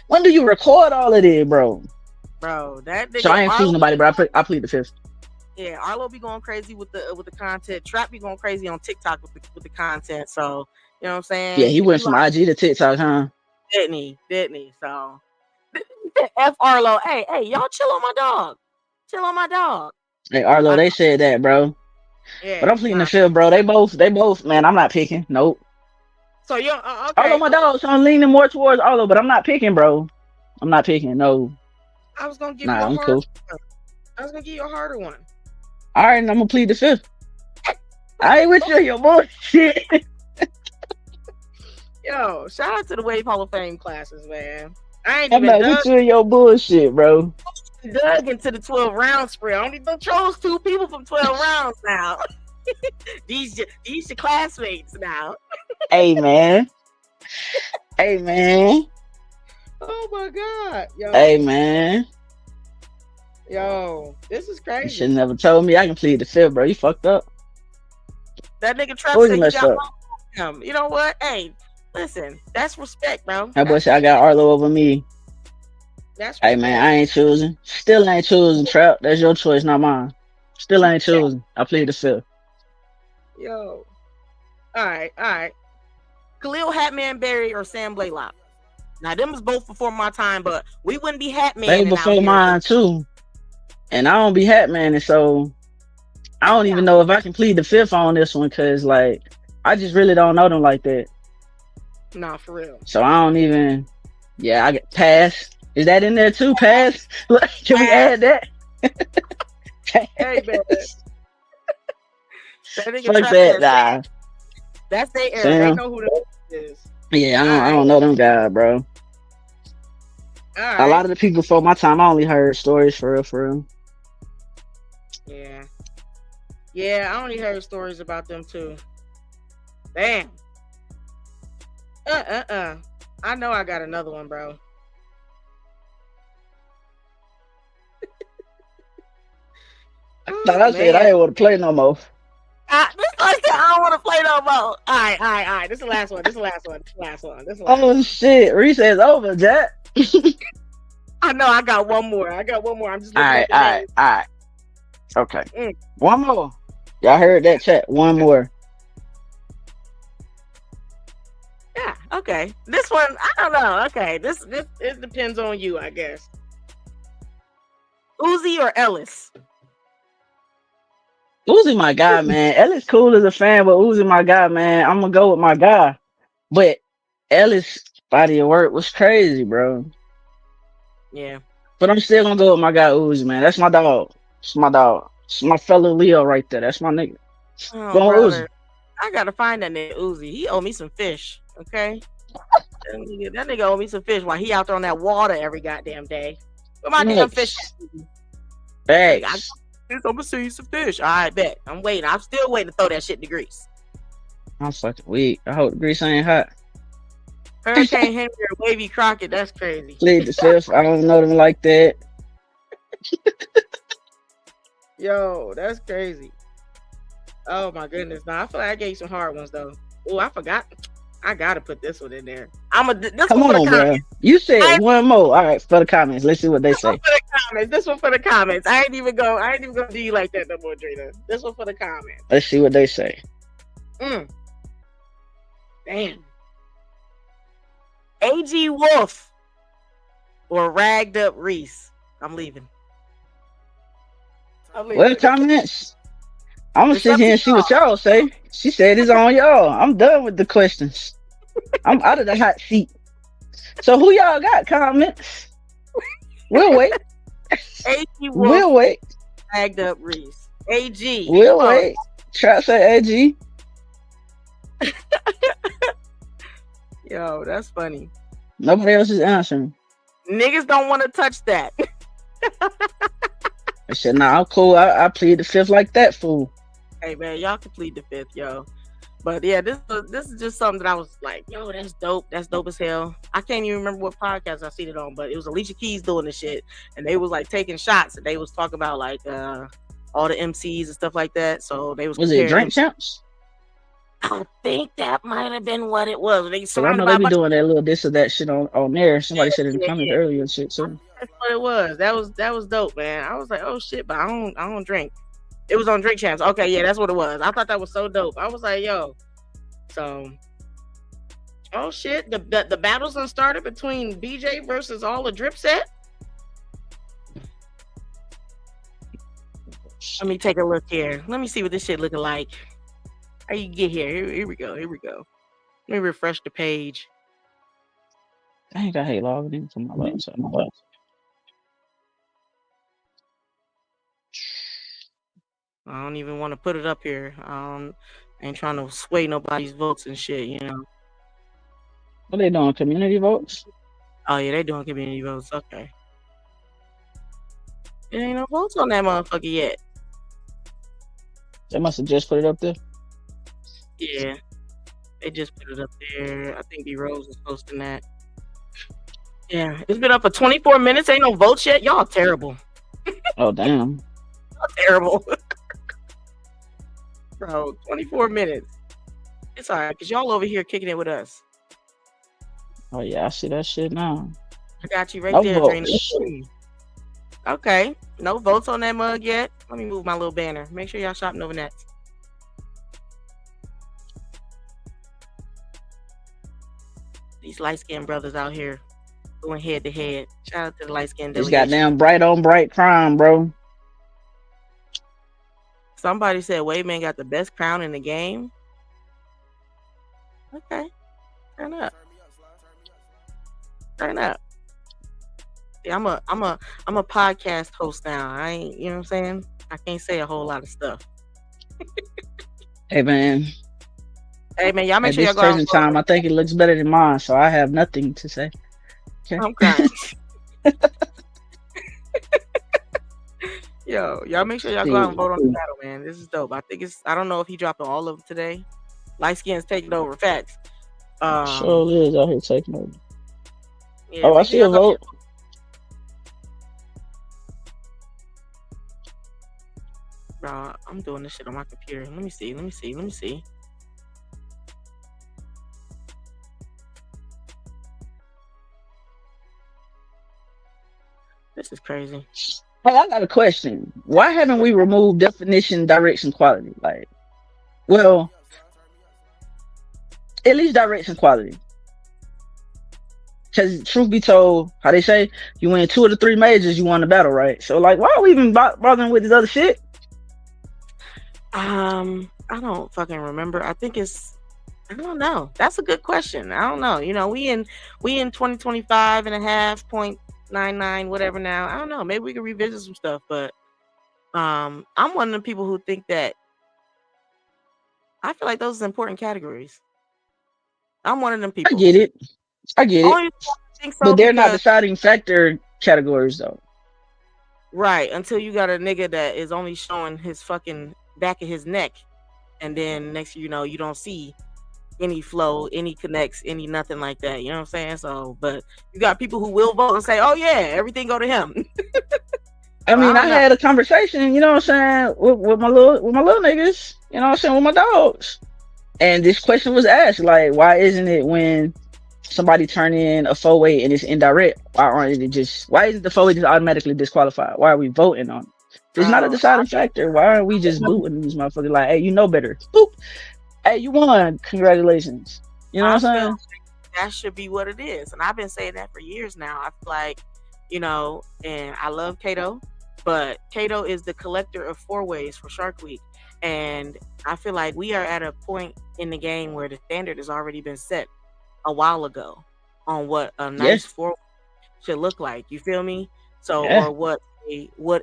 when do you record all of this, bro? Bro, that nigga. So I ain't choosing nobody, but I plead the fifth. Yeah, Arlo be going crazy with the content. Trap be going crazy on TikTok with the content. So you know what I'm saying? Yeah, he went from IG to TikTok, huh? Didn't he? So F Arlo. Hey, y'all chill on my dog. Chill on my dog. Hey, Arlo, they said that, bro. Yeah, but I'm pleading the fifth, bro. They both, man. I'm not picking. Nope. So you're okay. Arlo, my dog. So I'm leaning more towards Arlo, but I'm not picking, bro. I'm not picking. No. I was gonna give you a harder cool. one. I was gonna give you a harder one. All right, and I'm gonna plead the fifth. I ain't with you, your bullshit. Yo, shout out to the Wave Hall of Fame classes, man. I'm not with you, your bullshit, bro. Dug into the 12 round spread. I only done chose 2 people from 12 rounds now. these your classmates now. Hey man. Hey man. Oh my god. Yo. Hey man. Yo, this is crazy. You should never told me I can plead the fifth, bro. You fucked up. That nigga Trap said you got him. You know what? Hey, listen, that's respect, bro. That boy said I got Arlo over me. That's hey man, I ain't choosing. Still ain't choosing, Trap. That's your choice, not mine. Still ain't choosing. I plead the fifth. Yo. Alright. Khalil Hatman Berry or Sam Blaylock. Now them was both before my time, but we wouldn't be Hatman. They before mine too. And I don't be Hatman, so I don't even know if I can plead the fifth on this one, cause like I just really don't know them like that. Nah, for real. So I don't even. Yeah, I get pass. Is that in there too? Pass. Can we add that? Hey man. Fuck that, nah. That's their era. They know who that is. Yeah, I don't know them guys, bro. Right. A lot of the people before my time, I only heard stories for real. Yeah, I only heard stories about them too. Damn. I know I got another one, bro. I said I ain't want to play no more. I don't want to play no more. All right. This is the last one. Oh shit! Recess over, Jack. I know. I got one more. I'm just looking all right. Okay. One more. Y'all heard that chat? One more. Yeah. Okay. This one, I don't know. Okay. This it depends on you, I guess. Uzi or Ellis? Uzi my guy, man. Ellis cool as a fan, but Uzi my guy, man. I'm gonna go with my guy. But Ellis' body of work was crazy, bro. Yeah. But I'm still gonna go with my guy Uzi, man. That's my dog. It's my dog. It's my fellow Leo right there. That's my nigga. Go Uzi. I gotta find that nigga Uzi. He owe me some fish, okay? that nigga owe me some fish while he out there on that water every goddamn day. Where my damn fish? Thanks. I'm gonna see you some fish. All right, bet. I'm waiting. I'm still waiting to throw that shit in the grease. I'm fucking weak. I hope the grease ain't hot. Hurricane Henry or Wavy Crockett. That's crazy. Plead the fifth. I don't know them like that. Yo, that's crazy. Oh my goodness. Now I feel like I gave you some hard ones though. Oh, I forgot. I gotta put this one in there. Come on, bro. You said one more. All right, for the comments. Let's see what they say. This one for the comments. I ain't even gonna do you like that no more, Drina. This one for the comments. Let's see what they say. Damn. AG Wolf or Ragged Up Reese. I'm leaving. Well, comments. I'm gonna sit here and see what y'all say. She said it's on y'all. I'm done with the questions. I'm out of the hot seat. So who y'all got? Comments. We'll wait. AG Wolf. We'll wait. Ragged Up Reese. AG. We'll wait. Try to say AG. Yo, that's funny. Nobody else is answering. Niggas don't want to touch that. I said, nah, I'm cool. I plead the fifth like that fool. Hey man, y'all can plead the fifth, yo. But yeah, this is just something that I was like, yo, that's dope. That's dope as hell. I can't even remember what podcast I seen it on, but it was Alicia Keys doing this shit, and they was like taking shots, and they was talking about like all the MCs and stuff like that. So they was it Drink Champs? I think that might have been what it was. They So I know they be doing that little this or that shit on there. Somebody said in the comments earlier and shit. So that's what it was. That was dope, man. I was like, oh shit, but I don't drink. It was on Drink Champs. Okay, yeah, that's what it was. I thought that was so dope. I was like, yo. So, oh shit, the battles done started between BJ versus all the Drip Set. Let me take a look here. Let me see what this shit looking like. How you get here? Here we go. Here we go. Let me refresh the page. I think I hate logging in from my laptop. I don't even want to put it up here. Ain't trying to sway nobody's votes and shit, you know. What they doing? Community votes? Oh yeah, they doing community votes. Okay. There ain't no votes on that motherfucker yet. They must have just put it up there. Yeah, they just put it up there. I think D Rose was posting that. Yeah, it's been up for 24 minutes. Ain't no votes yet. Y'all terrible. Oh damn. Y'all terrible. Bro, 24 minutes. It's all right, because y'all over here kicking it with us. Oh, yeah, I see that shit now. I got you right No there, votes. Drain. Okay, no votes on that mug yet. Let me move my little banner. Make sure y'all shop Nova Nets. These light-skinned brothers out here going head-to-head. Shout out to the light-skinned This delegation. goddamn bright on bright crime, bro. Somebody said Wayman got the best crown in the game. Okay. Turn up. Turn up. Yeah, I'm a podcast host now. I ain't, you know what I'm saying? I can't say a whole lot of stuff. Hey man. Hey man, y'all make At sure this y'all go out present and time, I think it looks better than mine, so I have nothing to say. Okay. I'm crying. Yo, y'all make sure y'all go out and vote on the battle, man. This is dope. I think I don't know if he dropped on all of them today. Light Skin's taking over. Facts. Sure is out here taking over. Yeah, Oh, I make sure see a y'all go- vote. Bro, I'm doing this shit on my computer. Let me see. This is crazy. Hey, I got a question. Why haven't we removed definition, direction, quality? Like, well, at least direction, quality. Because truth be told, how they say, you win 2 of the 3 majors, you won the battle, right? So, like, why are we even bothering with this other shit? I don't fucking remember. I think I don't know. That's a good question. I don't know. You know, we in 2025 and a half, 0.99, whatever now. I don't know. Maybe we can revisit some stuff, but I'm one of the people who think that I feel like those are important categories. I'm one of them people. I get it. Only reason I think so But they're not because- deciding factor categories, though. Right, until you got a nigga that is only showing his fucking back of his neck, and then next you know, you don't see any flow, any connects, any nothing like that. You know what I'm saying? So, but you got people who will vote and say, "Oh yeah, everything go to him." I mean, I I don't know. had a conversation, you know what I'm saying, with my little niggas, you know what I'm saying, with my dogs. And this question was asked, like, why isn't it when somebody turn in a 4-way and it's indirect, why isn't the 4-way just automatically disqualified? Why are we voting on it? It's not a deciding factor. Why aren't we just booting these motherfuckers like, hey, you know better. Boop. Hey, you won. Congratulations. You know what I'm saying? That should be what it is. And I've been saying that for years now. I feel like, you know, and I love Kato, but Kato is the collector of 4-ways for Shark Week. And I feel like we are at a point in the game where the standard has already been set a while ago on what a nice 4-way should look like. You feel me? So, or what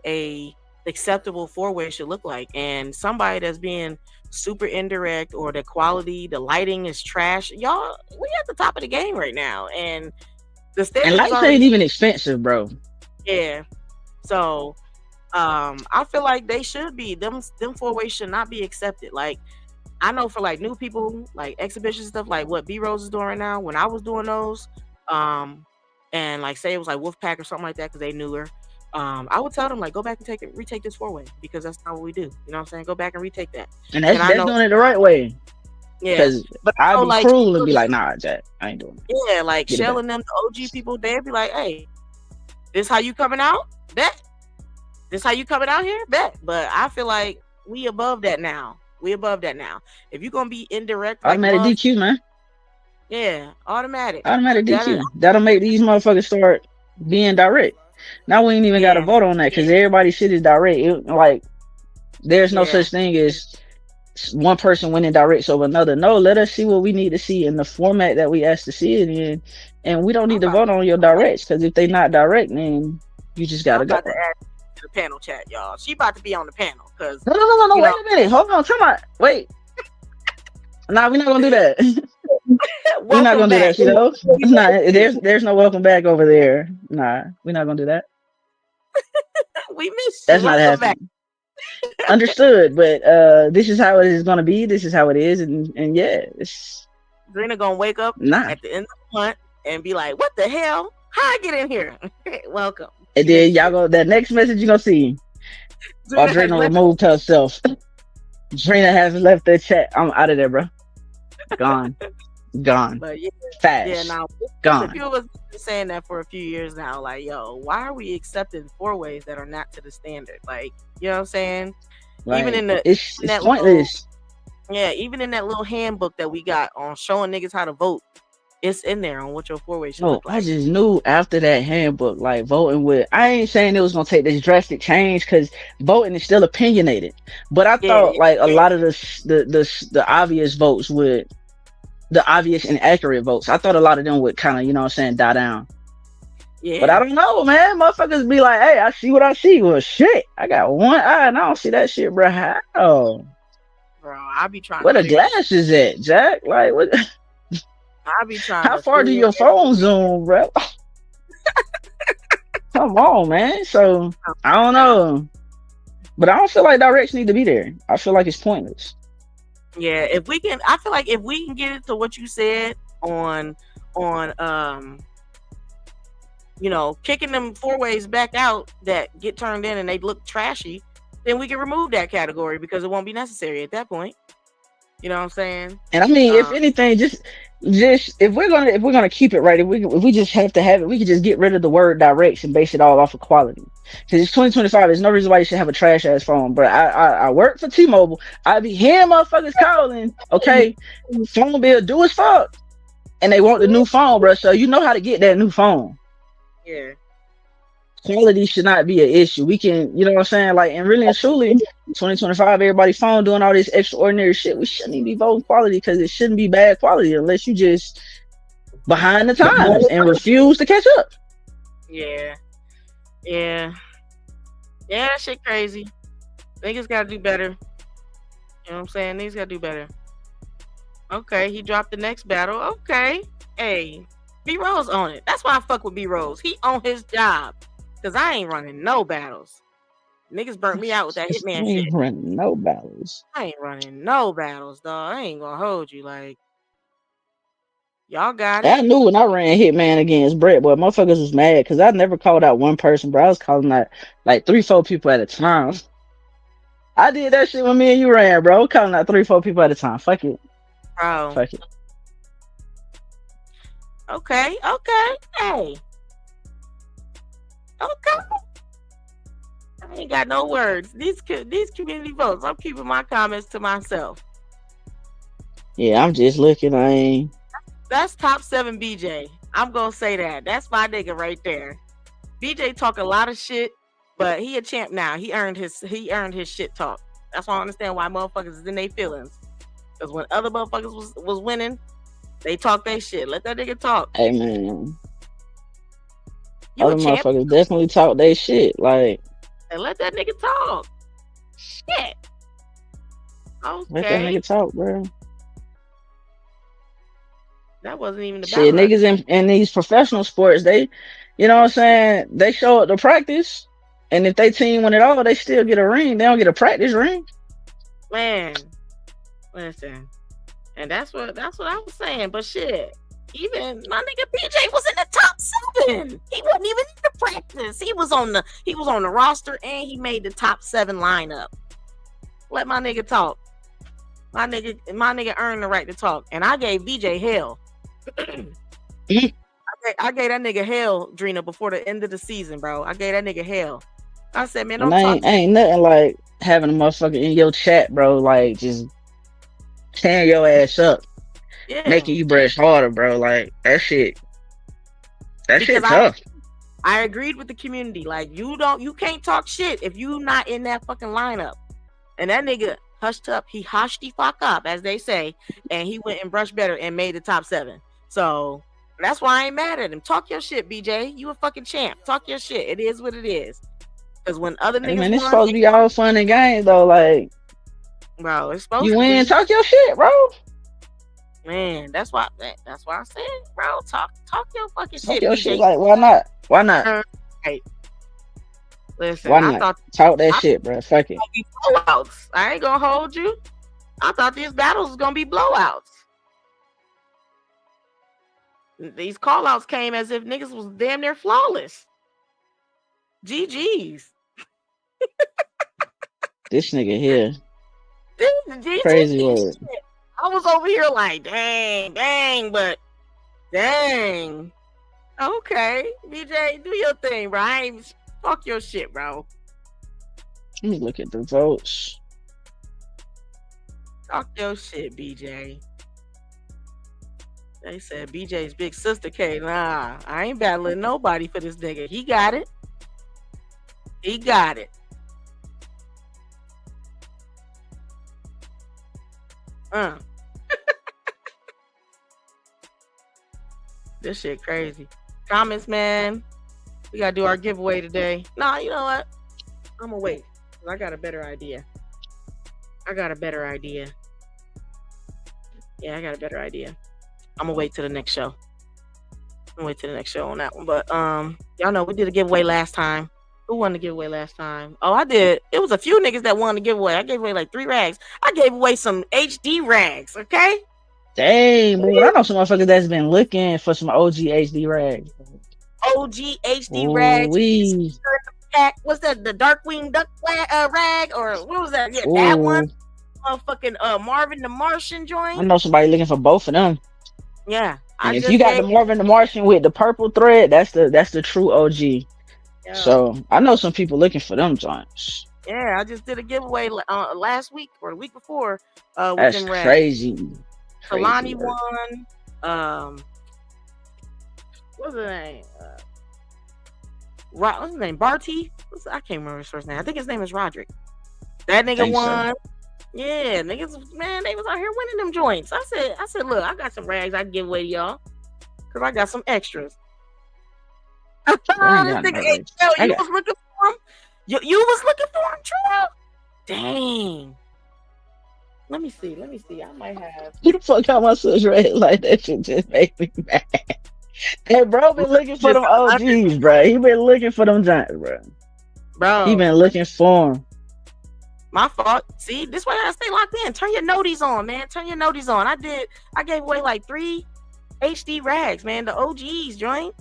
a acceptable 4-way should look like. And somebody that's being super indirect, or the quality, the lighting is trash. Y'all, we at the top of the game right now, and the standard. And lights ain't even expensive, bro. Yeah. So I feel like they should be them four ways should not be accepted. Like I know for like new people, like exhibition stuff, like what B Rose is doing right now. When I was doing those, and like say it was like Wolfpack or something like that because they knew her. I would tell them like go back and retake this 4-way because that's not what we do. You know what I'm saying? Go back and retake that. And And I that's know, doing it the right way. yeah, Because but I I'd know be like cruel and be like, nah, Jack, I ain't doing it. yeah, like Get it Shell back. and them, the OG people, they'd be like, hey, this how you coming out? Bet. This how you coming out here? Bet. But I feel like we above that now. We above that now. If you're gonna be indirect like Automatic mug, DQ, man. yeah, automatic. Automatic That DQ. That'll make these motherfuckers start being direct. Now we ain't even got to yeah, vote on that because everybody's shit is direct. Like, there's no yeah. such thing as one person winning directs over another. No, let us see what we need to see in the format that we asked to see it in. And we don't I'm need to about vote on your directs because if they not direct, then you just I'm gotta go. about to add to the panel chat, y'all. She about to be on the panel because No, you wait know a minute. Hold on. Come on. Wait. Nah, we're not gonna do that. We're not welcome gonna do back. that, you know? Nah, there's no welcome back over there. Nah, we're not gonna do that. We missed you. That's not Welcome back. happening. Understood, but this is how it is gonna be. This is how it is, and yeah, it's Drina gonna wake up nah. at the end of the month and be like, "What the hell? How I get in here?" Welcome. And We then missed y'all you. go that next message you gonna see. Drina has Audrina left. removed herself. Drina has left the chat. I'm out of there, bro. Gone. But yeah, Fast. now Gone. people have been saying that for a few years now. Like, yo, why are we accepting 4-ways that are not to the standard? Like, you know what I'm saying? Like, Even in the it's that pointless. yeah, even in that little handbook that we got on showing niggas how to vote, it's in there on what your 4-way should No, look I like. just knew after that handbook, like voting with. I ain't saying it was gonna take this drastic change because voting is still opinionated. But I Yeah, thought like a lot of the obvious votes would, the obvious and accurate votes. I thought a lot of them would kind of, you know what I'm saying, die down. yeah. But I don't know, man. Motherfuckers be like, hey, I see what I see. Well, shit, I got one eye and I don't see that shit, bro. How? Bro, I be trying Where to the figure shit. glasses at, Jack? Like, what? I be trying How to far do figure your phone zoom, bro? Come on, man. So I don't know, but I don't feel like directs need to be there. I feel like it's pointless. Yeah, if we can, I feel like if we can get it to what you said on you know, kicking them 4-ways back out that get turned in and they look trashy, then we can remove that category because it won't be necessary at that point. You know what I'm saying? And I mean, if anything, just if we're gonna keep it right, if we just have to have it, we could just get rid of the word directs and base it all off of quality. Because it's 2025, there's no reason why you should have a trash ass phone. But I work for T-Mobile. I be hearing motherfuckers calling, okay, phone bill due as fuck, and they want the new phone, bro. So you know how to get that new phone. Yeah. Quality should not be an issue. We can, you know what I'm saying? Like, and really and truly, 2025, everybody's phone doing all this extraordinary shit. We shouldn't even be voting quality because it shouldn't be bad quality unless you just behind the times and refuse to catch up. Yeah. Yeah. Yeah, that shit crazy. Niggas gotta do better. You know what I'm saying? Niggas gotta do better. Okay, he dropped the next battle. Okay. Hey, B Rose on it. That's why I fuck with B Rose. He on his job. Cause I ain't running no battles. Niggas burnt me out with that Hitman shit. Ain't running no battles. I ain't running no battles, dog. I ain't gonna hold you. Like, y'all got it. I knew when I ran Hitman against Brett, boy, motherfuckers was mad because I never called out one person, bro. I was calling out like 3-4 people at a time. I did that shit when me and you ran, bro. Calling out 3-4 people at a time. Fuck it. Bro. Fuck it. Okay. Hey. Okay. I ain't got no words. These community votes. I'm keeping my comments to myself. Yeah, I'm just looking. I ain't. That's top 7 BJ. I'm gonna say that. That's my nigga right there. BJ talk a lot of shit, but he a champ now. He earned his shit talk. That's why I understand why motherfuckers is in their feelings. Because when other motherfuckers was winning, they talk their shit. Let that nigga talk. Hey man. You Other a champ? motherfuckers definitely talk their shit. Like, And let that nigga talk. Shit. let that Okay. nigga talk, bro. That wasn't even the Shit, battle. niggas in these professional sports, they, you know what I'm saying? They show up to practice And if they team win it all, they still get a ring. They don't get a practice ring. Man, listen, and that's what I was saying. But shit, even my nigga PJ was in the top 7. He wasn't even in the practice. He was on the roster and he made the top 7 lineup. Let my nigga talk. My nigga earned the right to talk, and I gave VJ hell. I gave that nigga hell, Drina, before the end of the season, bro. I gave that nigga hell. I said, man, don't talk. Ain't nothing like having a motherfucker in your chat, bro. Like just tearing your ass up, making you brush harder, bro. Like that shit. That shit tough. I agreed with the community. Like you can't talk shit if you not in that fucking lineup. And that nigga hushed up. He hushed the fuck up, as they say, and he went and brushed better and made the top 7. So that's why I ain't mad at him. Talk your shit, BJ. You a fucking champ. Talk your shit. It is what it is. Because when other niggas, man, it's supposed to be all fun and games though. Like, bro, it's supposed you to win, be. talk your shit, bro. Man, that's why I said, bro, talk your fucking Talk shit. your BJ. shit. Like, why not? Why not? Hey, listen, why not? Talk that shit, bro. Fuck it. Blowouts. I ain't gonna hold you. I thought these battles was gonna be blowouts. These call-outs came as if niggas was damn near flawless. GG's. This nigga here. This Crazy word. I was over here like, dang, but dang. Okay, BJ, do your thing, bro. I ain't talk your shit, bro. Let me look at the votes. Talk your shit, BJ. They said BJ's big sister K. Nah, I ain't battling nobody for this nigga. He got it. He got it. This shit crazy. Comments, man. We gotta do our giveaway today. Nah, you know what? I'm gonna wait. I got a better idea. Yeah, I got a better idea. I'm gonna wait till the next show. On that one. But y'all know we did a giveaway last time. Who won the giveaway last time? Oh, I did. It was a few niggas that won the giveaway. I gave away like 3 rags. I gave away some HD rags, okay? Dang, bro. I know some motherfuckers that's been looking for some OG HD rags. OG HD rags. What's that? The Darkwing Duck rag? Or what was that? Yeah, that one. Motherfucking Marvin the Martian joint. I know somebody looking for both of them. Yeah. And if you got the Marvin the Martian with the purple thread, that's the true OG. Yeah. So I know some people looking for them joints. Yeah, I just did a giveaway last week or the week before. That's crazy. Kalani won. What's his name? What's his name? Barty? I can't remember his first name. I think his name is Roderick. That nigga won. So. Yeah, niggas, man, they was out here winning them joints. I said, look, I got some rags I can give away to y'all because I got some extras. You was looking for him? You was looking for him, True? Dang. Let me see. I might have. Who the fuck got my such red like that? Shit just made me mad. Hey, bro, been looking for them OGs, bro. He been looking for them giants, bro. He been looking for them. My fault. See, this way I stay locked in. Turn your noties on, man. I gave away like 3 HD rags, man. The OGs joint.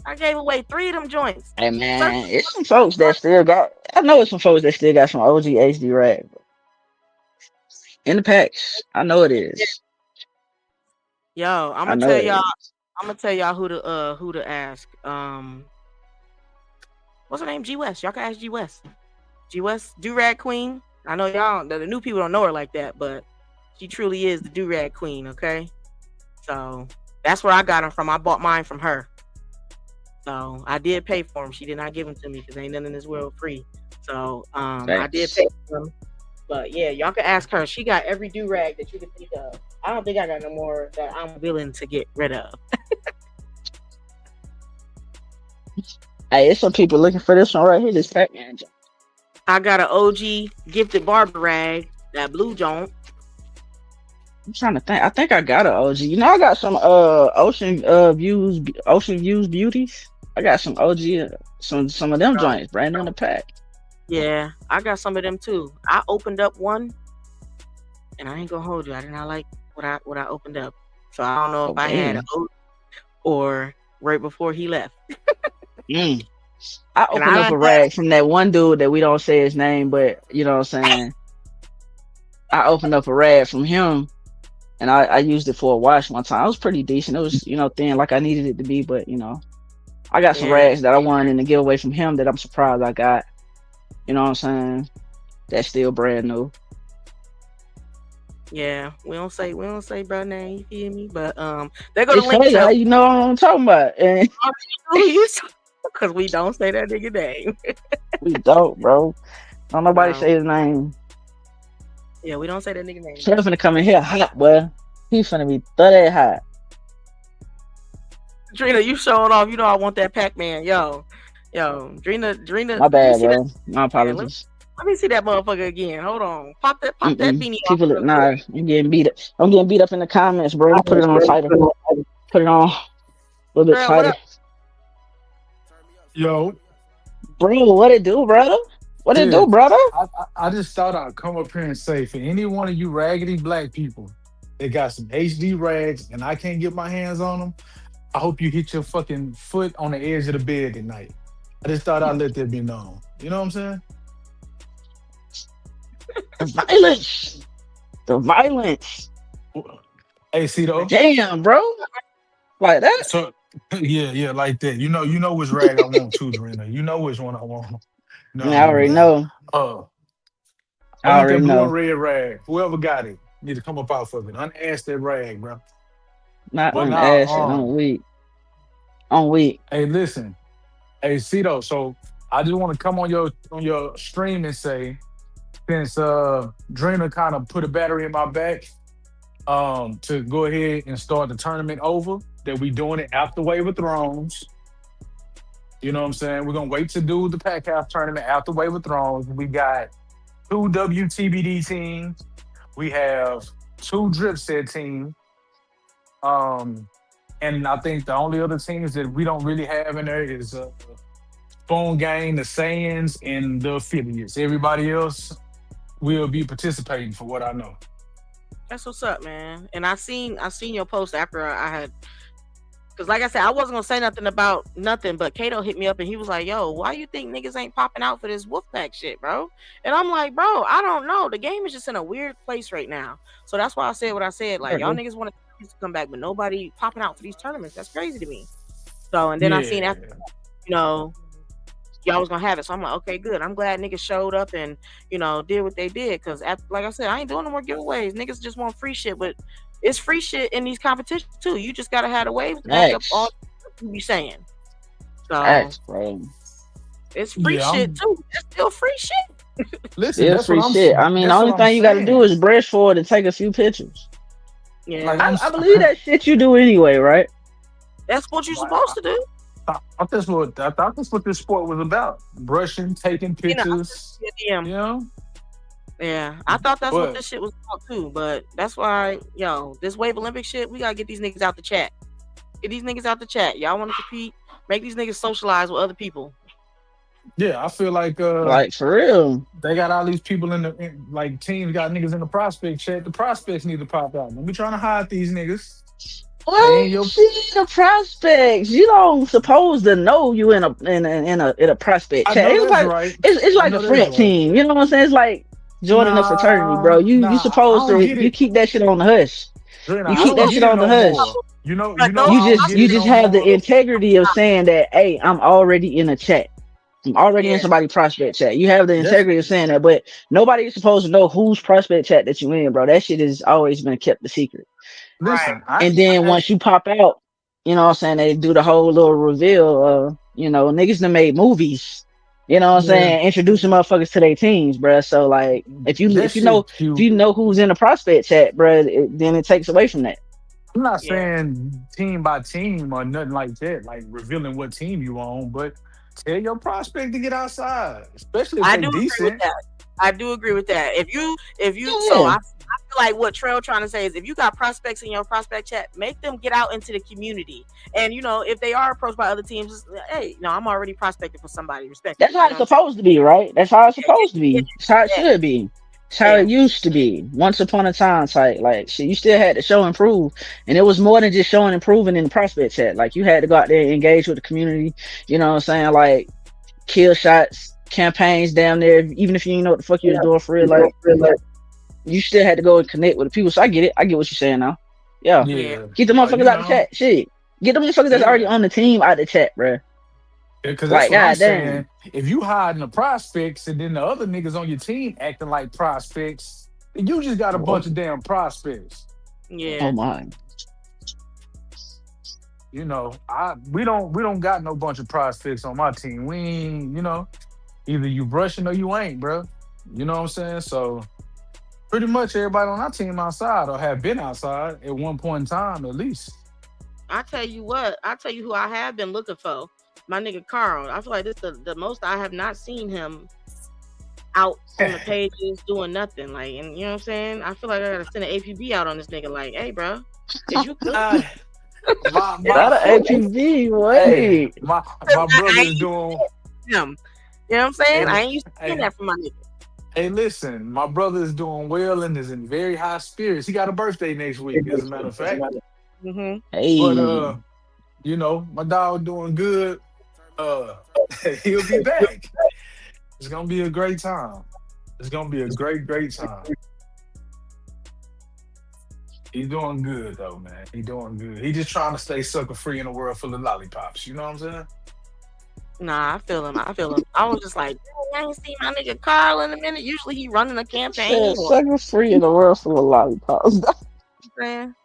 I gave away 3 of them joints. Hey, man, it's some folks that still got. I know it's some folks that still got some OG HD rags, bro. In the packs. I know it is. Yo, I'm gonna tell y'all who to ask. What's her name? G West. Y'all can ask G West. G West, Do-Rag Queen. I know y'all, the new people don't know her like that, but she truly is the Do-Rag Queen, okay? So that's where I got them from. I bought mine from her. So I did pay for them. She did not give them to me because ain't nothing in this world free. So I did pay for them. But yeah, y'all can ask her. She got every do-rag that you can think of. I don't think I got no more that I'm willing to get rid of. Hey, there's some people looking for this one right here. This Pac-Man joint. I got an OG gifted barber rag, that blue joint. I'm trying to think. I think I got an OG. You know, I got some Ocean Views beauties. I got some OG some of them Bro. joints, brand new in the pack. Yeah, I got some of them too. I opened up one, and I ain't gonna hold you. I did not like what I opened up. So I don't know Oh if I had a damn. or right before he left. Mm. I And opened I up a done rag from that one dude that we don't say his name, but you know what I'm saying. I opened up a rag from him, and I used it for a wash one time. It was pretty decent. It was thin like I needed it to be, but I got some yeah, rags that I won in the giveaway from him that I'm surprised I got. You know what I'm saying? That's still brand new. yeah. We don't say bro name. You feel me? But they go to It's link crazy how to you know what I'm talking about, and because we don't say that nigga name. we don't, bro. Don't nobody No, say his name. yeah, we don't say that nigga name. Chef finna come in here hot, boy. He finna be 30 hot. Drina, you showing off. You know I want that Pac-Man. Yo, Drina. My Let me bad, see that. bro. My Man. apologies. Let me see that motherfucker again. Hold on. Pop that beanie off People, real nah, quick. I'm getting beat up. I'm getting beat up in the comments, bro. Put it on tighter. Put it on a little bit Bro, what tighter. up? Yo, Bro, what it do, brother? What it do, shit. brother? I just thought I'd come up here and say for any one of you raggedy black people that got some HD rags and I can't get my hands on them, I hope you hit your fucking foot on the edge of the bed at night. I just thought I'd let that be known. You know what I'm saying? The violence. The violence. Hey, Cito. Damn, bro. Like that? So yeah, like that. You know which rag I want too, Dorena. You know which one I want. You know what I I already mean? know. I I want that already blue and know. red rag. Whoever got it need to come up out for it. Unass that rag, bro. Not But on now, ass and on weak. On weak. hey, listen, hey, Cito. So I just want to come on your stream and say, since Dreamer kind of put a battery in my back, to go ahead and start the tournament over. That we doing it after Wave of Thrones. You know what I'm saying? We're gonna wait to do the Pack House tournament after Wave of Thrones. We got 2 WTBD teams. We have 2 Drip Set teams. And I think the only other teams that we don't really have in there is Phone Gang, the Saiyans, and the affiliates. Everybody else will be participating, for what I know. That's what's up, man. And I seen your post after I had, because like I said, I wasn't gonna say nothing about nothing, but Kato hit me up and he was like, "Yo, why you think niggas ain't popping out for this Wolfpack shit, bro?" And I'm like, "Bro, I don't know. The game is just in a weird place right now." So that's why I said what I said. Like, y'all niggas want to come back, but nobody popping out for these tournaments. That's crazy to me. So, and then I seen Yeah. after, y'all was gonna have it. So I'm like, okay, good. I'm glad niggas showed up and did what they did. Cause like I said, I ain't doing no more giveaways. Niggas just want free shit, but it's free shit in these competitions too. You just gotta have the waves to back up all you be saying. So bro. it's free Yeah, shit too. It's still free shit. listen, Still that's free what I'm shit. I mean, the that's only what I'm thing you gotta do saying. is brush forward and take a few pictures. Yeah, Like I believe that shit you do anyway, right? that's what you're supposed to do. I thought that's what this sport was about. Brushing, taking pictures. Yeah, I thought that's what this shit was about too. But that's why, this Wave Olympic shit, we gotta get these niggas out the chat. Get these niggas out the chat. Y'all want to compete? Make these niggas socialize with other people. Yeah, I feel like for real. They got all these people like teams got niggas in the prospect chat. The prospects need to pop out. Don't be trying to hide these niggas. Well, see the prospects. You don't supposed to know you in a prospect chat. It's like, right. It's like a frat team. You know what I'm saying? It's like joining a fraternity, bro. You supposed to you keep that shit on the hush. You keep that shit on the hush. You just have the integrity of saying that, hey, I'm already in a chat. I'm already in somebody's prospect chat. You have the integrity of saying that, but nobody is supposed to know whose prospect chat that you in, bro. That shit has always been kept a secret. Listen, and then once you pop out, you know what I'm saying, they do the whole little reveal. Niggas done made movies. You know what I'm saying? Introducing motherfuckers to their teams, bro. So like, if you know who's in the prospect chat, bro, then it takes away from that. I'm not saying team by team or nothing like that, like revealing what team you on, but tell your prospect to get outside, especially if they decent. I do agree with that. If you, so I like what Trell trying to say is if you got prospects in your prospect chat, make them get out into the community. And if they are approached by other teams, just, hey, I'm already prospecting for somebody. Respect That's me. how it's supposed to be, right? That's how it's supposed to Yeah, be. It's how it yeah, should be. It's how yeah. it used to be. Once upon a time, like shit, you still had to show and prove, and it was more than just showing and proving in the prospect chat. Like you had to go out there and engage with the community. You know what I'm saying? Like kill shots, campaigns down there. Even if you didn't know what the fuck you was doing for real, like you still had to go and connect with the people. So I get it. I get what you're saying now. Yeah, Yeah. get the motherfuckers out the chat. Shit, get the motherfuckers that's already Yeah. on the team out the chat, bruh. Because Like, that's what I'm goddamn. saying. If you hiding the prospects and then the other niggas on your team acting like prospects, then you just got a bunch of damn prospects. Yeah. Oh my. We don't got no bunch of prospects on my team. We ain't, either you brushing or you ain't, bro. You know what I'm saying? So pretty much everybody on our team outside or have been outside at one point in time at least. I tell you who I have been looking for. My nigga Carl. I feel like this is the most I have not seen him out on the pages doing nothing. Like, and you know what I'm saying? I feel like I gotta send an APB out on this nigga. Like, hey, bro, is you good? Not an APB, wait. My brother is doing him. You know what I'm saying? Hey, I ain't used to seeing that from my nigga. Hey, listen, my brother is doing well and is in very high spirits. He got a birthday next week, as a matter of fact. Mm-hmm. Hey. But my dog doing good. He'll be back. It's gonna be a great time. It's gonna be a great time. He's doing good though, man. He doing good. He just trying to stay sucker free in a world full of lollipops. You know what I'm saying? Nah, I feel him. I was just like, I ain't seen my nigga Carl in a minute. Usually he running a campaign. Shit, sucker free in the world full of lollipops. Man.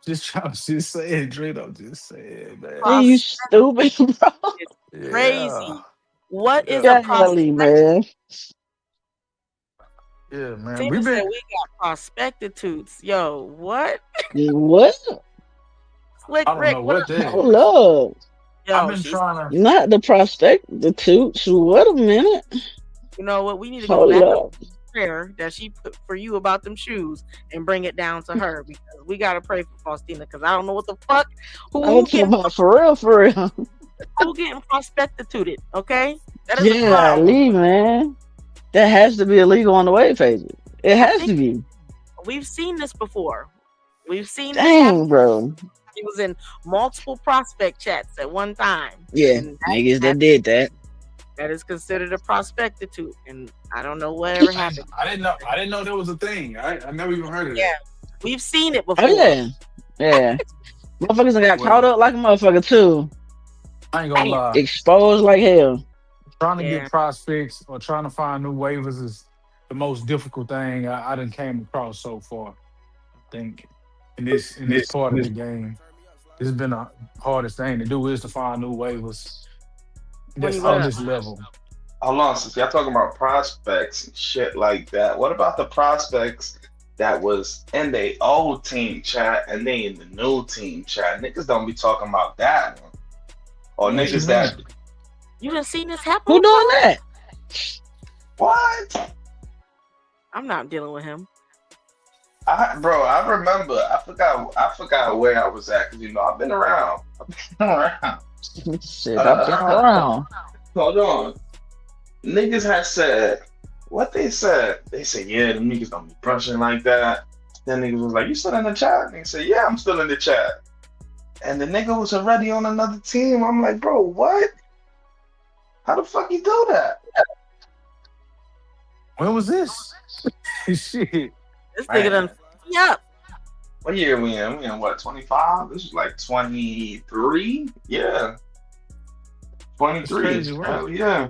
Just trying to just say it, Drito. Just say it, man. Hey, you stupid, bro. It's crazy. Yeah. What is Yeah, a prospect? man. Yeah, man. Tina said we got prospectitudes. Yo, what? What? Slick I don't Rick, know what that is. Hold up. Yo, I've been trying to. Not the prospectitudes. What a minute. You know what? We need to go Hold back up. to the prayer that she put for you about them shoes and bring it down to her because we gotta pray for Faustina because I don't know what the fuck I'm talking about for real. who getting prospectituted. Okay, that is a Yeah, problem. leave, man. That has to be illegal on the web pages. It has to be. We've seen this before. We've seen this Dang, happen. bro. He was in multiple prospect chats at one time. Yeah, And niggas that did that. that is considered a prospectitude, and I don't know whatever happened. I didn't know that was a thing. I never even heard of Yeah, that. we've seen it before. Oh yeah, yeah. Motherfuckers done got caught up like a motherfucker too. I ain't gonna lie. Exposed like hell. Trying to Yeah. get prospects or trying to find new waivers is the most difficult thing I done came across so far. I think in this part of the game, this has been the hardest thing to do is to find new waivers. That's on this level. Hold on, since y'all talking about prospects and shit like that, what about the prospects that was in their old team chat and they in the new team chat? Niggas don't be talking about that one. Or niggas that You done seen this happen? Who doing before? that? what? I'm not dealing with him. I remember. I forgot where I was at because I've been around. Shit, I've been around. Hold on. Niggas had said what they said. They said, yeah, the niggas don't be brushing like that. Then niggas was like, you still in the chat? Niggas said, yeah, I'm still in the chat. And the nigga was already on another team. I'm like, bro, what? How the fuck you do that? When was this? Shit. This nigga done fucked me up. What year we in? We in what, 25? This was like 23? Yeah. 23. crazy, right? Hell yeah.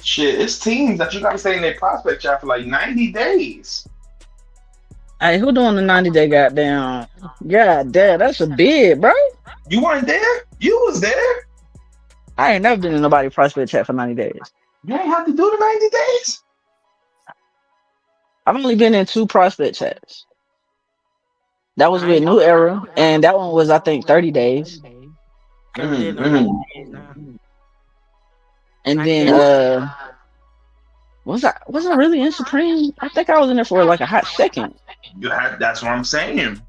Shit, it's teams that you gotta stay in their prospect chat for like 90 days. Hey, who doing the 90-day goddamn? God damn, that's a bid, bro. You weren't there? You was there? I ain't never been in nobody prospect chat for 90 days. You ain't have to do the 90 days? I've only been in 2 prospect chats. That was with New Era, and that one was, I think, 30 days. Never did no Mhm. nah. And then, was I really in Supreme? I think I was in there for like a hot second. You had. That's what I'm saying.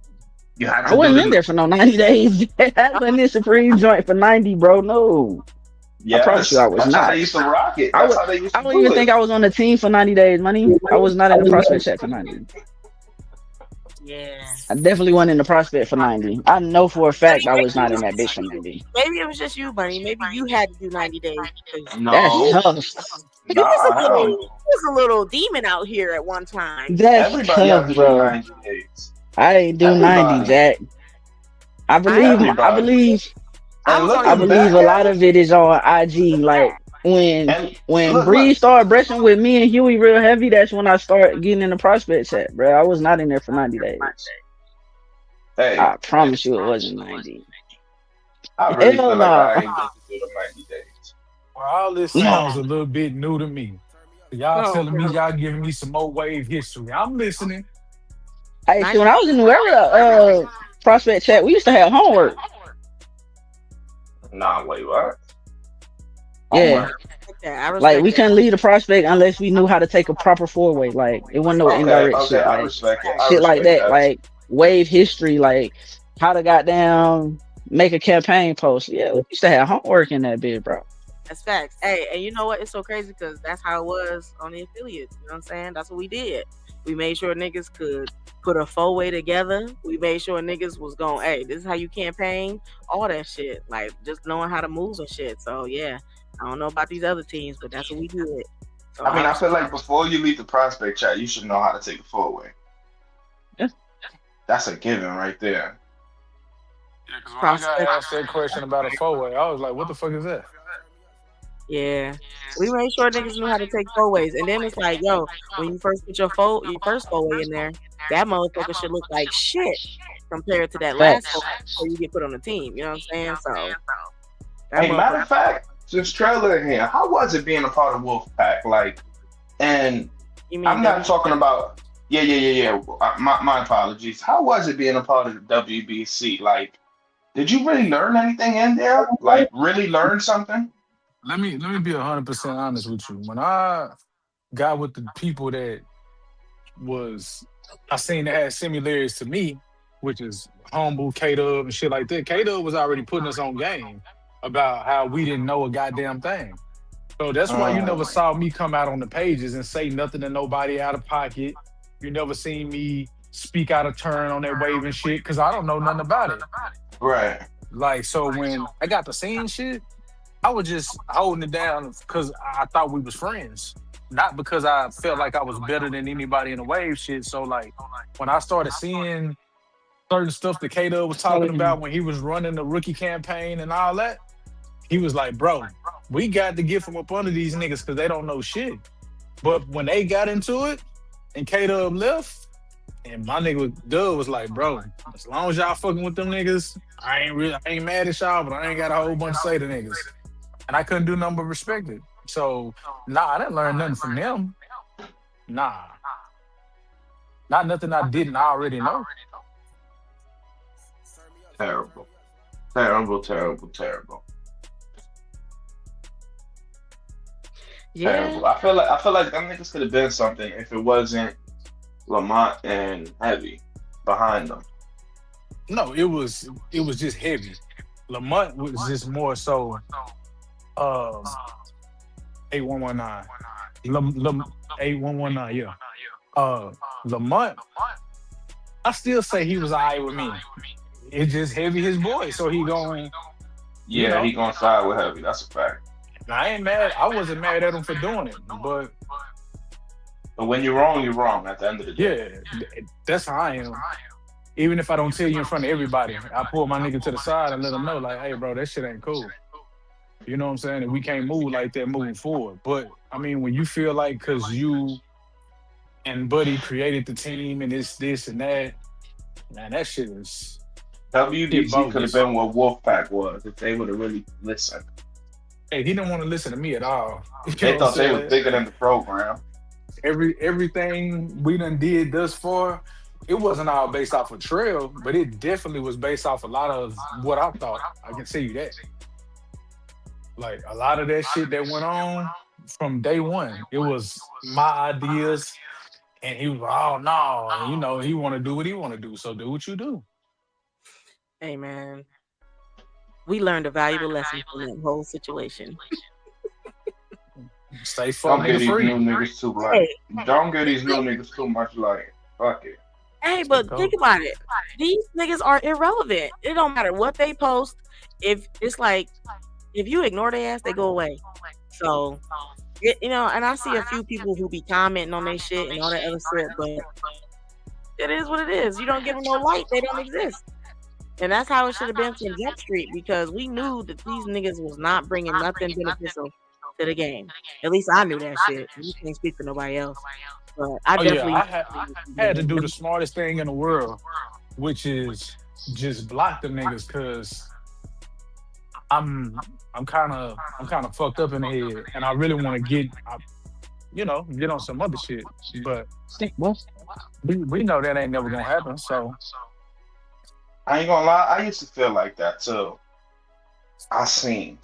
You had I to do wasn't in the. there for no 90 days. I wasn't in Supreme joint for 90, bro. No. I promise you Yes, I was that's how they not. used to rock it. I That's would how they used I to don't do even it. think I was on the team for 90 days, money. I was not in the prospect chat for 90. Yeah. I definitely wasn't in the prospect for 90. I know for a fact I was not in that bitch for 90. Maybe it was just you, Bunny. Maybe you had to do 90 days because That's No, tough. you was nah, hell no. a little demon out here at one time. That's Everybody has tough, to do bro. 90 days. I ain't do 90, Everybody. Jack. I believe Everybody. I And was I only looking believe back a at lot it, of it is on IG. Like and when look, Bree started brushing with me and Huey real heavy, that's when I started getting in the prospect chat, bro. I was not in there for 90 days. hey, I promise you it wasn't 90. I really Hell feel like I no. ain't been to do the 90 days. Well, all this Nah. sounds a little bit new to me. Y'all no. telling me y'all giving me some more wave history. I'm listening. Hey, see, when I was in New Era prospect chat, we used to have homework. Nah, wait, what? Yeah. Homework. I respect Like we that. couldn't lead a prospect unless we knew how to take a proper four-way. Like it wasn't no Okay, indirect okay, shit. I Like respect it. I shit like respect that. that. Like wave history. Like how to goddamn make a campaign post. Yeah, we used to have homework in that bit, bro. That's facts. Hey, and you know what? It's so crazy because that's how it was on the affiliates. You know what I'm saying? That's what we did. We made sure niggas could put a four-way together. We made sure niggas was going, hey, this is how you campaign. All that shit. Like, just knowing how to move and shit. So, yeah. I don't know about these other teams, but that's what we did. So, I mean, I feel like before you leave the prospect chat, you should know how to take a forward. Yeah. That's a given right there. Yeah, because when I got asked that question about a four-way, I was like, what the fuck is that? Yeah, we made sure niggas knew how to take four-ways, and then it's like, yo, when you first put your first four-way in there, that motherfucker should look like shit compared to that last Facts. four-way before you get put on the team. You know what I'm saying? So, Hey, matter of fact, since Trailer in here, how was it being a part of Wolfpack? Like, and you mean I'm not talking about. Yeah. My apologies. How was it being a part of the WBC? Like, did you really learn anything in there? Like, really learn something? Let me be 100% honest with you. When I got with the people that I seen that had similarities to me, which is Humble, K-Dub, and shit like that. K-Dub was already putting us on game about how we didn't know a goddamn thing. So that's why you never saw me come out on the pages and say nothing to nobody out of pocket. You never seen me speak out of turn on that wave and shit, because I don't know nothing about it. Right. Like, so when I got to seeing shit, I was just holding it down because I thought we was friends, not because I felt like I was better than anybody in the wave shit. So like when I started seeing certain stuff that K-Dub was talking about when he was running the rookie campaign and all that, he was like, bro, we got to get from up under these niggas because they don't know shit. But when they got into it and K-Dub left, and my nigga Dub was like, bro, as long as y'all fucking with them niggas, I ain't mad at y'all, but I ain't got a whole bunch to say to niggas. And I couldn't do nothing but respect it. So, nah, I didn't learn nothing from them. Nah. Not nothing I didn't already know. Terrible. Yeah. Terrible. I feel like them niggas could have been something if it wasn't Lamont and Heavy behind them. No, it was just heavy. Lamont was just more so 8119. 8119, yeah. Lamont, I still say he was alright with me. It's just Heavy his boy, so he going. Yeah, he gonna side with Heavy. That's a fact. I ain't mad. I wasn't mad at him for doing it, but when you're wrong, you're wrong. At the end of the day. Yeah, that's how I am. Even if I don't tell you in front of everybody, I pull my nigga to the side and let him know, like, hey, bro, that shit ain't cool. You know what I'm saying? And we can't move like that moving forward. But I mean, when you feel like because you and Buddy created the team and this and that, man, that shit is. WBC could have been what Wolfpack was if they would have really listened. Hey, he didn't want to listen to me at all. They thought they was bigger than the program. Everything we done did thus far, it wasn't all based off of Trail, but it definitely was based off a lot of what I thought. I can tell you that. Like a lot of that shit that went on from day one, it was my ideas And he was like, oh no, and, you know, he want to do what he want to do. So do what you do. Hey man, we learned a valuable lesson from that whole situation. Stay fuck Don't get nigga these free. new niggas too like. Hey, Don't get these new niggas too much like. Fuck it. hey, Let's but go. think about it. These niggas are irrelevant. It don't matter what they post. If it's like, if you ignore their ass, they go away. So, you know, and I see a few people who be commenting on their shit and all that other shit, but it is what it is. You don't give them no light, they don't exist. And that's how it should have been from Jump Street, because we knew that these niggas was not bringing nothing beneficial to the game. At least I knew that shit. You can't speak for nobody else. But I Oh definitely yeah, I had to do the smartest thing in the world, which is just block them niggas, cause I'm kind of fucked up in the head, and I really want to get on some other shit, but What? we know that ain't never gonna happen. So I ain't gonna lie, I used to feel like that too. I seen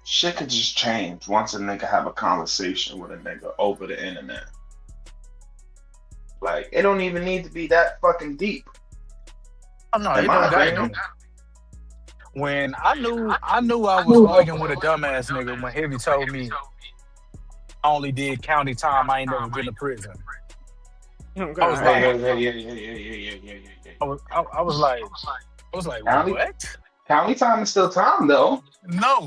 shit could just change once a nigga have a conversation with a nigga over the internet. Like, it don't even need to be that fucking deep. oh no, In it my don't got opinion. to. When I knew I was arguing with a dumbass nigga when Heavy told me I only did county time, I ain't never been to prison. Oh, I was God. like, Yeah. I was like, County? what? County time is still time though. No.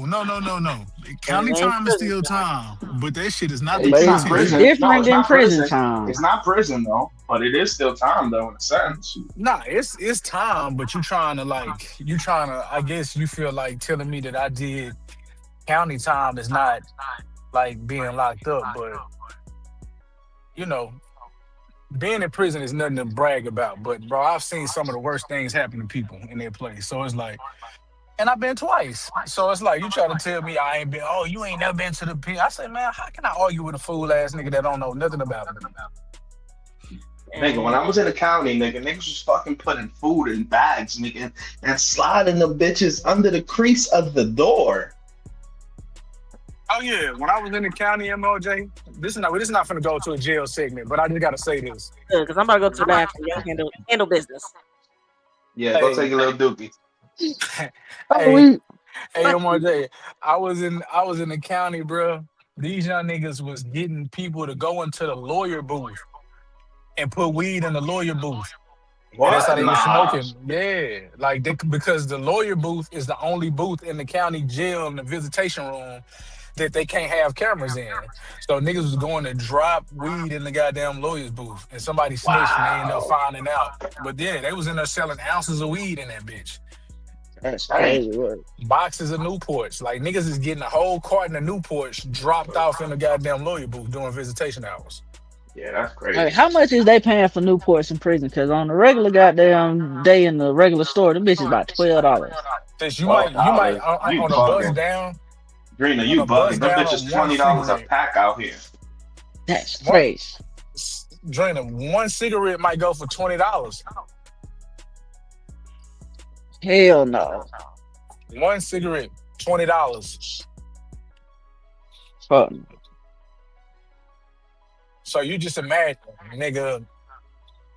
County It ain't time is prison still time. time, but that shit is not It's But the not it's penitentiary. prison. No, different it's than not prison prison. time. It's not prison though, but it is still time though in a sense. Nah, it's time, but I guess you feel like telling me that I did county time is not like being locked up, but you know, being in prison is nothing to brag about. But bro, I've seen some of the worst things happen to people in their place. So it's like, and I've been twice. So it's like you try to tell me I ain't been, oh, you ain't never been to the pen. I say, man, how can I argue with a fool ass nigga that don't know nothing about it? Nigga, when I was in the county, niggas was fucking putting food in bags, nigga, and sliding the bitches under the crease of the door. Oh yeah, when I was in the county, MOJ, this is not finna go to a jail segment, but I just gotta say this. Good, because I'm about to go to the bathroom. Y'all handle business. Yeah, go Hey, take a little dookie. Oh, hey, we hey, MOJ, I was in the county, bro. These young niggas was getting people to go into the lawyer booth and put weed in the lawyer booth. And that's how What? they was Nah. smoking. Yeah, like because the lawyer booth is the only booth in the county jail in the visitation room that they can't have cameras in. So niggas was going to drop weed in the goddamn lawyer's booth, and somebody snitched and they ended up Wow. finding out. But yeah, they was in there selling ounces of weed in that bitch. that's Dang. crazy work. Boxes of Newports. Like niggas is getting a whole carton of Newports dropped off in the goddamn lawyer booth during visitation hours. Yeah, that's Hey, crazy. how much is they paying for Newports in prison? Because on the regular goddamn day in the regular store, the bitch is about $12. Since you might $12. You on a buzz bugging. down, Drina, on you a buzz bugging. Them down bitches on one $20 a cigarette. pack out here. That's One crazy. Drina, one cigarette might go for $20. Hell no. One cigarette, $20. Fuck no. So you just imagine, nigga,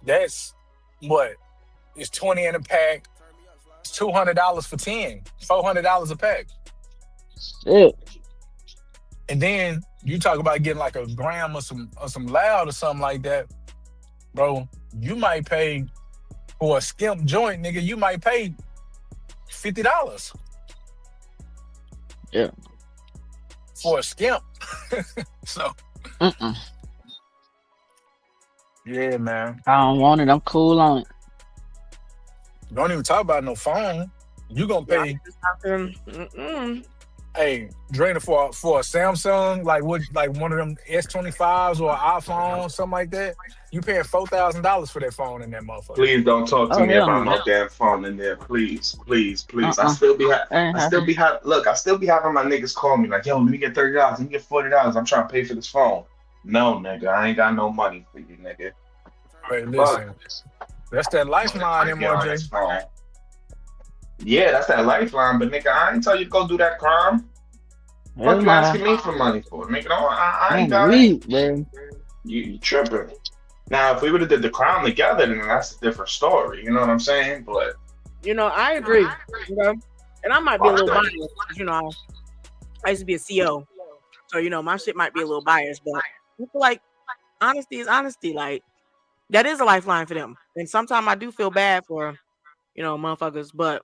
that's what? It's 20 in a pack. It's $200 for 10, $400 a pack. Shit. And then you talk about getting like a gram or some loud or something like that, bro. You might pay for a skimp joint, nigga. You might pay $50 Yeah. for a skimp. So Mm-mm. yeah, man. I don't want it. I'm cool on it. Don't even talk about no phone. You gonna Y'all pay. just have to, Hey, Drina, for a Samsung, like one of them S25s or an iPhone, something like that, you paying $4,000 for that phone in that motherfucker. Please don't talk to Oh me hell about no. no damn phone in there. Please. I Uh-uh. still be Ain't I still happening. be having my niggas call me like, yo, let me get $30, let me get $40. I'm trying to pay for this phone. No, nigga, I ain't got no money for you, nigga. Hey, Fuck. listen, that's that lifeline, Get on this MRJ. phone. Yeah, that's that lifeline, but nigga, I ain't tell you to go do that crime. Hell What you no. asking me for money for? Nigga, no, I ain't I'm got it. weak, bro. You tripping. Now, if we would have did the crime together, then that's a different story. You know what I'm saying? But I agree. And I might be a little biased because I used to be a CO, so my shit might be a little biased, but I feel like honesty is honesty. Like that is a lifeline for them. And sometimes I do feel bad for motherfuckers, but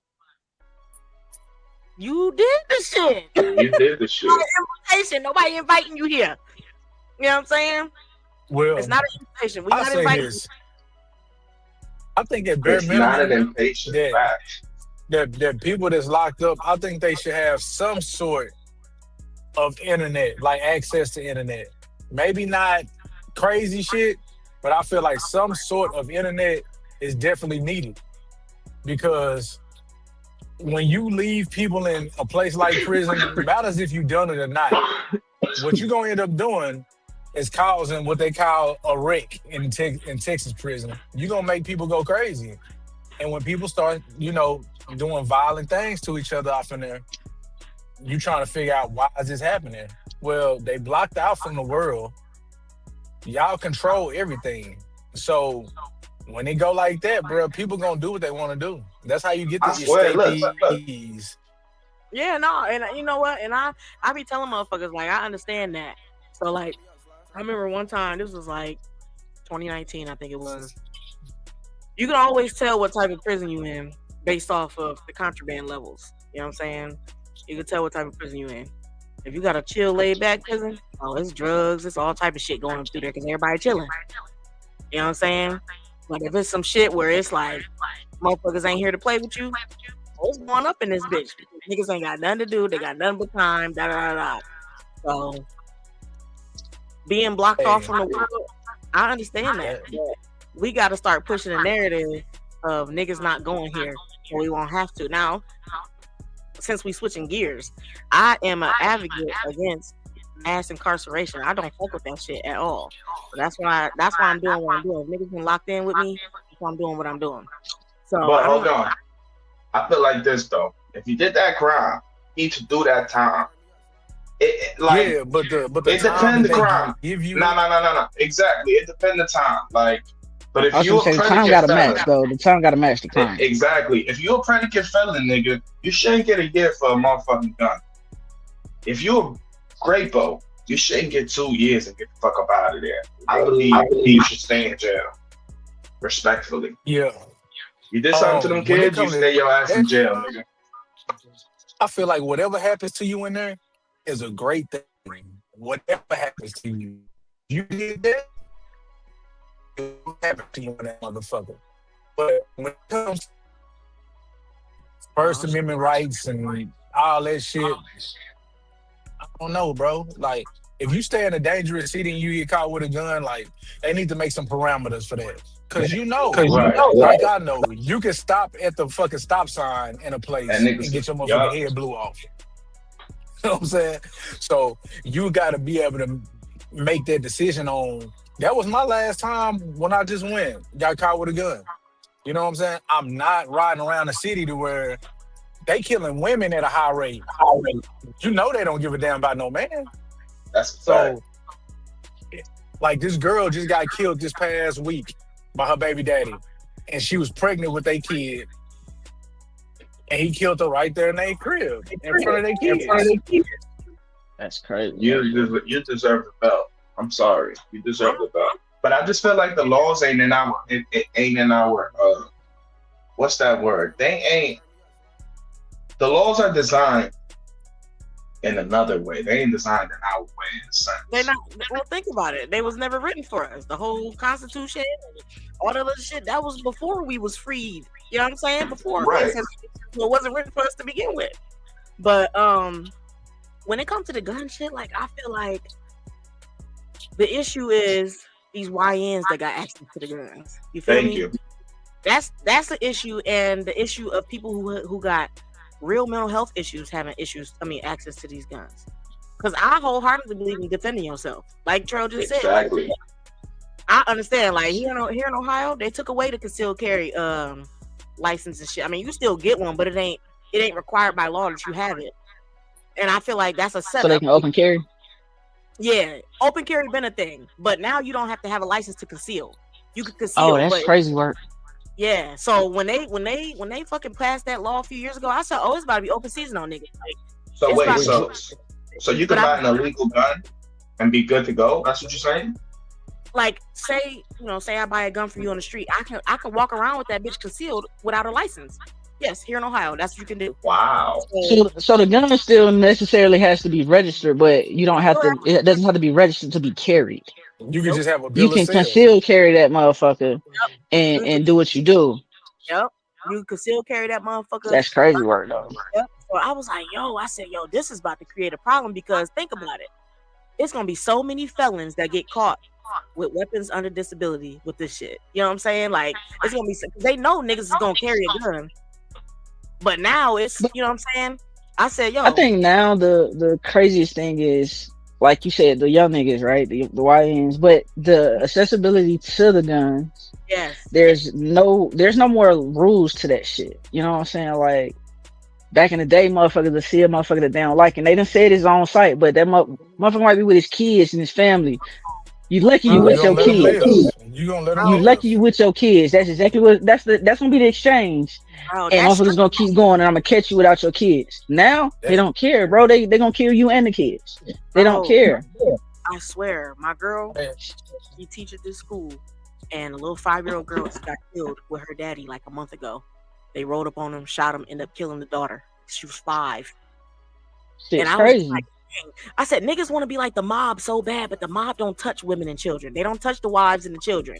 you did the shit. You did the shit. Not an invitation. Nobody inviting you here. You know what I'm saying? Well, It's not an invitation. We I'll not say inviting you. this. I think at bare It's not an minimum impatient that, fact. that people that's locked up, I think they should have some sort of internet, like access to internet. Maybe not crazy shit, but I feel like some sort of internet is definitely needed. Because when you leave people in a place like prison, it matters if you done it or not. What you're gonna end up doing is causing what they call a wreck in Texas prison. You're gonna make people go crazy. And when people start, doing violent things to each other off in there, you trying to figure out why is this happening? Well, they blocked out from the world. Y'all control everything. So when it go like that, bro, people gonna do what they want to do. That's how you get I the swear, look. escapees. Yeah, no, and you know what? And I be telling motherfuckers like I understand that. So like, I remember one time, this was like 2019, I think it was. You can always tell what type of prison you in based off of the contraband levels. You know what I'm saying? You can tell what type of prison you in. If you got a chill, laid back prison, it's drugs, it's all type of shit going through there because everybody chilling. You know what I'm saying? Like if it's some shit where it's like motherfuckers ain't here to play with you, it's going up in this bitch. Niggas ain't got nothing to do, they got nothing but time, da da da da. So being blocked off from the world, I understand that. But we got to start pushing the narrative of niggas not going here, or we won't have to. Now, since we switching gears, I am an advocate against mass incarceration. I don't fuck with that shit at all. So that's why I'm doing what I'm doing. If niggas been locked in with me, that's why I'm doing what I'm doing. So, But hold on. I feel like this though. If you did that crime, you need to do that time. Yeah, but the it time depends the they crime. give you. No. Exactly. It depends the time. Like, but if I was you a gonna say the time predicate got to felon, match though. The time got to match the crime. exactly. If you a predicate felon, nigga, you shouldn't get a year for a motherfucking gun. If you a Grapo, you shouldn't get 2 years and get the fuck up out of there. I believe you should stay in jail. Respectfully. Yeah. You did something to them When it kids, you comes to stay your ass in that, jail, nigga. I feel like whatever happens to you in there is a great thing. Whatever happens to you, you did that, it will happen to you in that motherfucker. But when it comes to First Amendment rights and all that shit, I don't know, bro. Like, if you stay in a dangerous city and you get caught with a gun, like, they need to make some parameters for that. Cause like I know, you can stop at the fucking stop sign in a place and get your motherfucking head blew off. You know what I'm saying? So you gotta be able to make that decision on, that was my last time when I just got caught with a gun. You know what I'm saying? I'm not riding around the city to where they killing women at a high rate. You know they don't give a damn about no man. That's so like this girl just got killed this past week by her baby daddy, and she was pregnant with their kid, and he killed her right there in their crib in front of their kids. That's crazy. You deserve the belt. I'm sorry, you deserve the belt. But I just feel like the laws ain't in our what's that word? The laws are designed in another way. They ain't designed in our way, in a sense. They're not. Well, think about it. They was never written for us. The whole Constitution, all that other shit, that was before we was freed. You know what I'm saying? Before, right. So it wasn't written for us to begin with. But when it comes to the gun shit, like I feel like the issue is these YNs that got access to the guns. You feel me? Thank you. That's the issue, and the issue of people who got real mental health issues having access to these guns. Because I wholeheartedly believe in defending yourself. Like Trell just said. Exactly. I understand. Like here in Ohio, they took away the concealed carry license and shit. I mean, you still get one, but it ain't required by law that you have it. And I feel like that's a setup. So they can open carry? Yeah, open carry been a thing, but now you don't have to have a license to conceal. You could Oh, conceal, that's but crazy work. yeah. So when they fucking passed that law a few years ago, I said, oh, it's about to be open season on niggas. Like So it's wait, about to be. so you But can I buy an illegal gun and be good to go? That's what you're saying? like say say I buy a gun for you on the street. I can walk around with that bitch concealed without a license. Yes, here in Ohio, that's what you can do. Wow. So So the gun still necessarily has to be registered, but you don't have to. It doesn't have to be registered to be carried. You can nope, just have a You bill of can sale. conceal carry that motherfucker you can, and do what you do. yep, you can still carry that motherfucker. That's crazy work though. Yep. So I was like, I said, this is about to create a problem because think about it. It's gonna be so many felons that get caught with weapons under disability with this shit. You know what I'm saying? Like it's gonna be they know niggas is gonna carry a gun, but now it's you know what I'm saying. I said, I think now the craziest thing is, like you said, the young niggas, right? The YNs, but the accessibility to the guns. yes, There's no more rules to that shit. You know what I'm saying? Like back in the day, motherfuckers would see a motherfucker that they don't like, and they done said it's on site, but that motherfucker might be with his kids and his family. You lucky you You with gonna your let them live. kids. You gonna let them You live. lucky you with your kids. That's exactly what that's gonna be the exchange. bro, And that's motherfuckers gonna keep going, and I'm gonna catch you without your kids. Now they don't care, bro. They gonna kill you and the kids. They don't bro. care. I swear, my girl, Man, she teach at this school, and a little 5-year-old girl just got killed with her daddy like a month ago. They rolled up on him, shot him, ended up killing the daughter. She was 5. Shit's And I was crazy. like, dang. I said, niggas want to be like the mob so bad, but the mob don't touch women and children. They don't touch the wives and the children.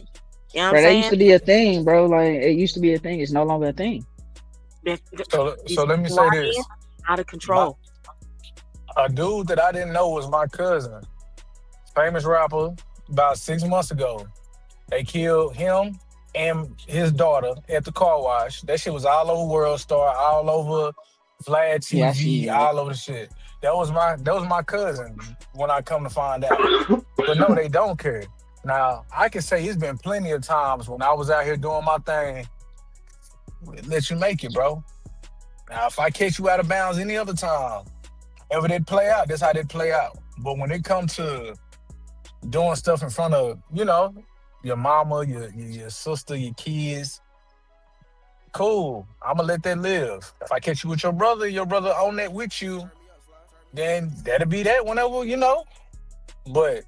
You know what Bro, I'm that used to saying? be a thing, bro. Like it used to be a thing. It's no longer a thing. So These let me say YNs this. out of control. A dude that I didn't know was my cousin, famous rapper, about 6 months ago. They killed him and his daughter at the car wash. That shit was all over World Star, all over Vlad Yeah, I see TV, that. all over the shit. That was my cousin when I come to find out. But no, they don't care. Now, I can say it's been plenty of times when I was out here doing my thing, let you make it, bro. Now, if I catch you out of bounds any other time, ever they play out, that's how they play out. But when it comes to doing stuff in front of, your mama, your sister, your kids, cool. I'ma let that live. If I catch you with your brother on that with you, then that'll be that whenever, But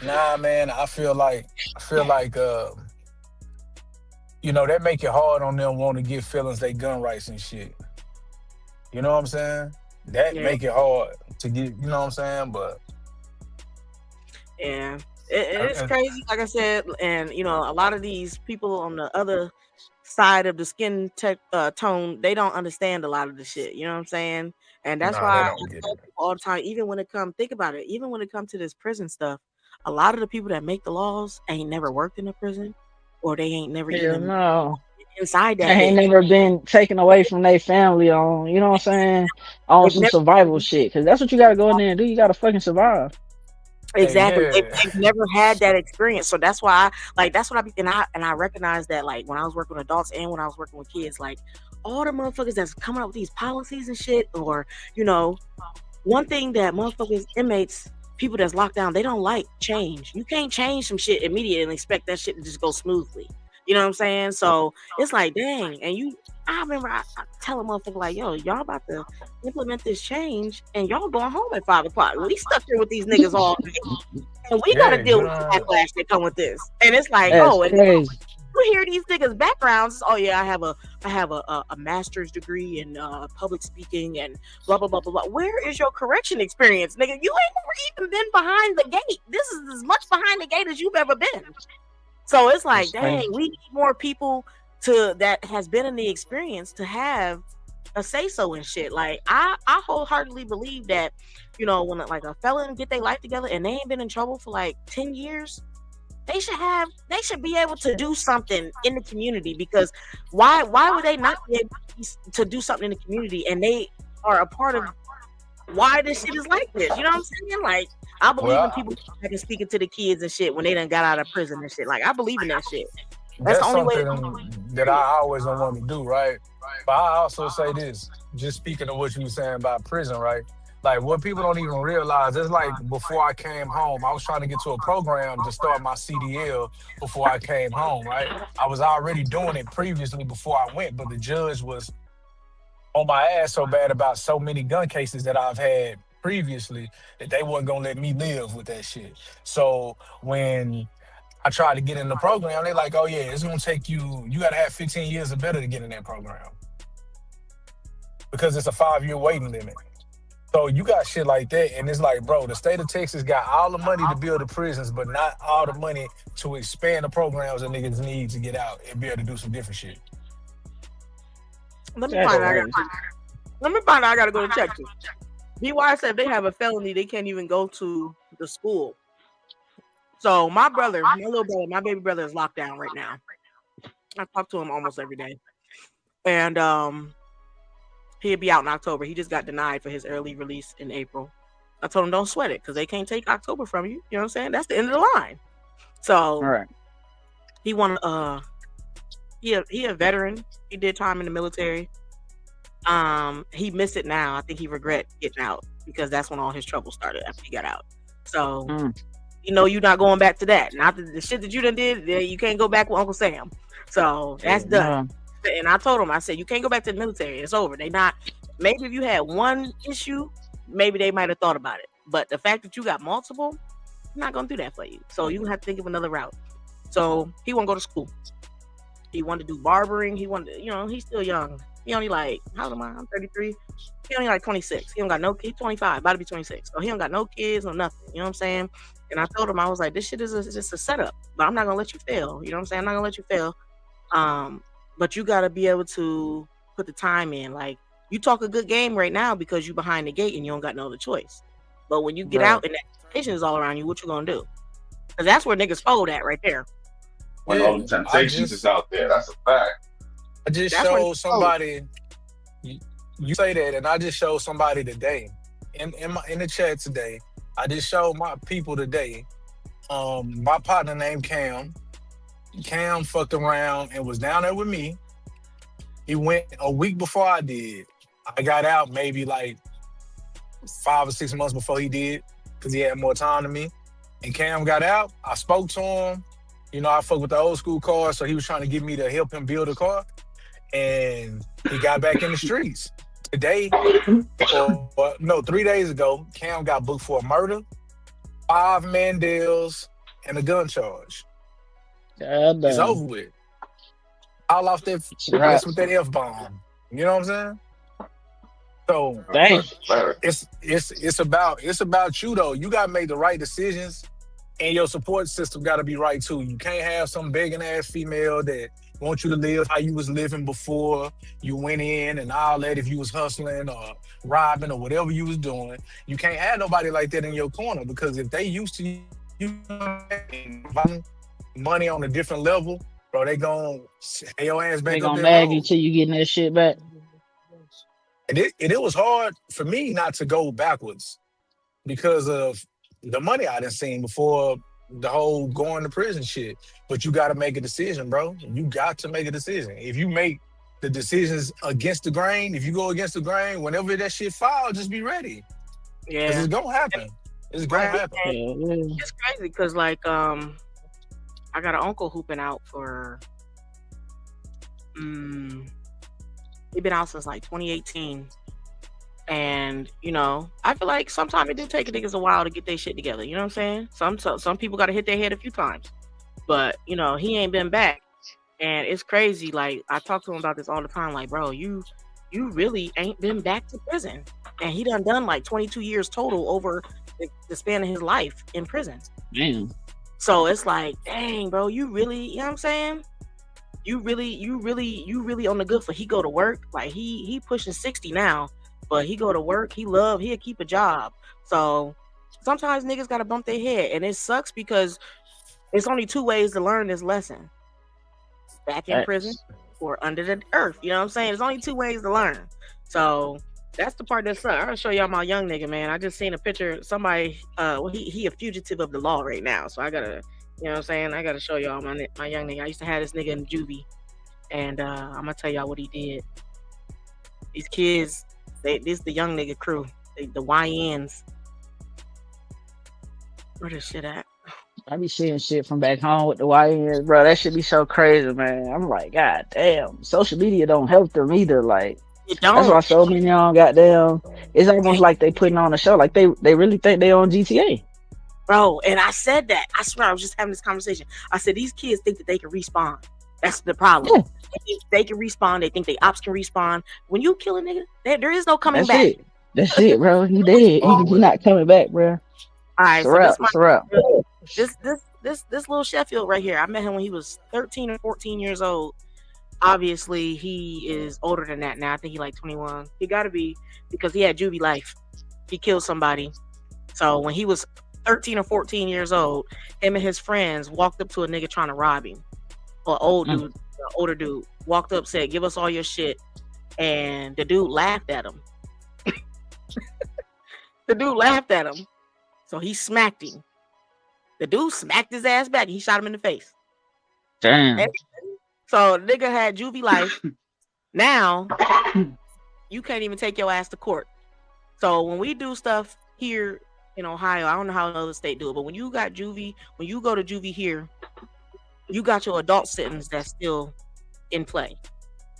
nah, man, I feel like that make it hard on them wanting to get feelings they gun rights and shit. You know what I'm saying? That Yeah. make it hard to get, you know what I'm saying? But Yeah. It's crazy, like I said, and a lot of these people on the other side of the skin tone, they don't understand a lot of the shit. You know what I'm saying? And that's nah, they why I don't get tell it. people all the time, even when it comes, think about it, even when it comes to this prison stuff, a lot of the people that make the laws ain't never worked in a prison, or they ain't never Hell even no. inside They that ain't bitch. never been taken away from their family on, you know what I'm saying? On They've some never survival shit. Cause that's what you gotta go in there and do. You gotta fucking survive. Exactly. Yeah. They've never had that experience. So that's why that's what I recognize that, like, when I was working with adults and when I was working with kids, like, all the motherfuckers that's coming up with these policies and shit, or, one thing that motherfuckers, inmates, people that's locked down, they don't like change. You can't change some shit immediately and expect that shit to just go smoothly. You know what I'm saying? So it's like, dang. And I remember I tell a motherfucker, like, yo, y'all about to implement this change and y'all going home at 5 o'clock. We stuck here with these niggas all day. And we gotta Yeah, deal you with the know. backlash that come with this. And it's like, That's and crazy. you hear these niggas' backgrounds. Oh yeah, I have a master's degree in public speaking and blah blah blah blah blah. Where is your correction experience, nigga? You ain't never even been behind the gate. This is as much behind the gate as you've ever been. So it's like, That's crazy. dang, we need more people that has been in the experience to have a say so and shit. Like I wholeheartedly believe that, when like a felon get their life together and they ain't been in trouble for like 10 years, they should be able to do something in the community, because why would they not be able to do something in the community, and they are a part of why this shit is like this? You know what I'm saying? Like, I believe in people that can speaking to the kids and shit when they done got out of prison and shit. Like, I believe in that shit. That's the only way. Something that I always don't want to do, right? But I also say this, just speaking of what you were saying about prison, right? Like what people don't even realize, it's like before I came home, I was trying to get to a program to start my CDL before I came home, right? I was already doing it previously before I went, but the judge was on my ass so bad about so many gun cases that I've had previously that they wasn't gonna let me live with that shit. So when I tried to get in the program, they like, oh yeah, it's gonna take you gotta have 15 years or better to get in that program because it's a 5-year waiting limit. So you got shit like that, and it's like, bro, the state of Texas got all the money to build the prisons, but not all the money to expand the programs that niggas need to get out and be able to do some different shit. Let me find out. I gotta go to Texas. BY said if they have a felony, they can't even go to the school. So my brother, my little brother, my baby brother is locked down right now. I talk to him almost every day. And he'll be out in October. He just got denied for his early release in April. I told him don't sweat it because they can't take October from you. You know what I'm saying? That's the end of the line. So All right. he want he a veteran. He did time in the military. He missed it now. I think he regret getting out because that's when all his trouble started after he got out. So you know you're not going back to that. Not the shit that you done did, you can't go back with Uncle Sam. So that's done. And I told him, I said, you can't go back to the military. It's over. They not, maybe if you had one issue, maybe they might have thought about it. But the fact that you got multiple, I'm not going to do that for you. So you have to think of another route. So he won't go to school. He wanted to do barbering. He wanted to, you know, he's still young. He only like, how old am I? I'm 33. He only like 26. He don't got no kids, 25, about to be 26. So he don't got no kids or nothing. You know what I'm saying? And I told him, I was like, this shit is just a setup, but I'm not going to let you fail. You know what I'm saying? I'm not going to let you fail. But you got to be able to put the time in. Like, you talk a good game right now because you behind the gate and you don't got no other choice. But when you get out and that temptation is all around you, what you going to do? Because that's where niggas fold at right there. When all the temptations is out there, that's a fact. I just showed somebody, you say that, and I just showed somebody today, in the chat today, I just showed my people today, my partner named Cam. Cam fucked around and was down there with me. He went a week before I did. I got out maybe like 5 or 6 months before he did because he had more time than me. And Cam got out. I spoke to him. You know, I fuck with the old school car, so he was trying to get me to help him build a car. And he got back in the streets. Today, 3 days ago, Cam got booked for a murder, 5 Mandels, and a gun charge. It's over with. All off that with that F-bomb. You know what I'm saying? So it's about you though. You gotta make the right decisions, and your support system gotta be right too. You can't have some begging ass female that want you to live how you was living before you went in and all that. If you was hustling or robbing or whatever you was doing, you can't have nobody like that in your corner because if they used to you money on a different level, bro, they gon' have your ass back. They gonna bag you till you getting that shit back. And it was hard for me not to go backwards because of the money I done seen before the whole going to prison shit. But you got to make a decision, bro. You got to make a decision. If you make the decisions against the grain, if you go against the grain, whenever that shit falls, just be ready. Yeah, it's gonna happen. It's gonna happen. It's crazy because like I got an uncle hooping out for he been out since like 2018. And you know, I feel like sometimes it do take niggas a while to get their shit together. You know what I'm saying? Some people got to hit their head a few times, but you know, he ain't been back, and it's crazy. Like I talk to him about this all the time. Like, bro, you really ain't been back to prison, and he done like 22 years total over the span of his life in prison. Damn. So it's like, dang, bro, you really, you know what I'm saying? You really on the good for. He go to work, like he pushing 60 now. But he go to work, he'll keep a job. So sometimes niggas gotta bump their head. And it sucks because it's only 2 ways to learn this lesson. Back in prison or under the earth. You know what I'm saying? There's only 2 ways to learn. So that's the part that sucks. I'll show y'all my young nigga, man. I just seen a picture. Somebody, he a fugitive of the law right now. So I gotta, you know what I'm saying? I gotta show y'all my young nigga. I used to have this nigga in juvie. And I'm gonna tell y'all what he did. These kids, this the young nigga crew. the YNs. Where this shit at? I be seeing shit from back home with the YNs, bro. That should be so crazy, man. I'm like, God damn, social media don't help them either. Like, It that's why don't, so many on goddamn. It's almost like they putting on a show, like they really think they on GTA. bro. And I said that. I swear, I was just having this conversation. I said these kids think that they can respawn. That's the problem. Yeah, They think they can respawn. They think they ops can respawn. When you kill a nigga, there is no coming that's back. it. That's it, bro. He dead. He Oh, not coming back, bro. All right, It's a so wrap. It's a wrap. this little Sheffield right here. I met him when he was 13 or 14 years old. Obviously, he is older than that now. I think he like 21. He got to be, because he had juvie life. He killed somebody. So when he was 13 or 14 years old, him and his friends walked up to a nigga trying to rob him. Or older dude walked up, said, "Give us all your shit," and the dude laughed at him. The dude laughed at him, so he smacked him. The dude smacked his ass back. And he shot him in the face. Damn. And so nigga had juvie life. Now you can't even take your ass to court. So when we do stuff here in Ohio, I don't know how another state do it, but when you got juvie, when you go to juvie here, you got your adult sentence that's still in play.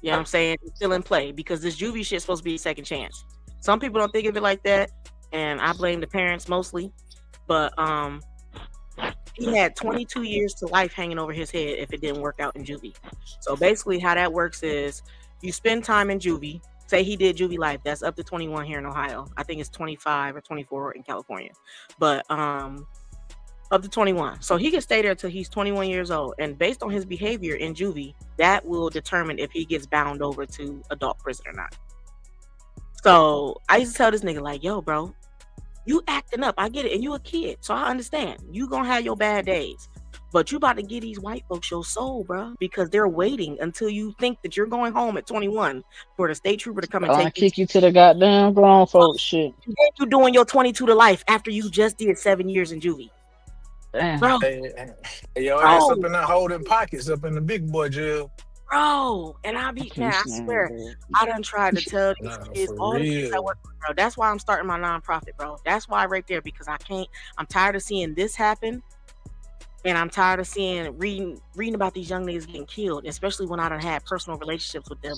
You know what I'm saying? It's still in play because this juvie shit's supposed to be a second chance. Some people don't think of it like that, and I blame the parents mostly. But he had 22 years to life hanging over his head if it didn't work out in juvie. So basically how that works is you spend time in juvie. Say he did juvie life, that's up to 21 here in Ohio. I think it's 25 or 24 in California. But up to 21. So he can stay there till he's 21 years old. And based on his behavior in juvie, that will determine if he gets bound over to adult prison or not. So I used to tell this nigga, like, yo, bro, you acting up. I get it. And you a kid. So I understand. You gonna have your bad days. But you about to give these white folks your soul, bro, because they're waiting until you think that you're going home at 21 for the state trooper to come and I'll take you. kick you to the goddamn grown folks shit. And then you doing your 22 to life after you just did 7 years in juvie. Damn. Bro, Hey, your ass bro, up in there holding pockets up in the big boy jail. bro. And I swear, I done tried to tell these Nah, kids, for all the kids I real. work with, bro. That's why I'm starting my nonprofit, bro. That's why right there, because I'm tired of seeing this happen. And I'm tired of reading about these young niggas getting killed, especially when I done had personal relationships with them,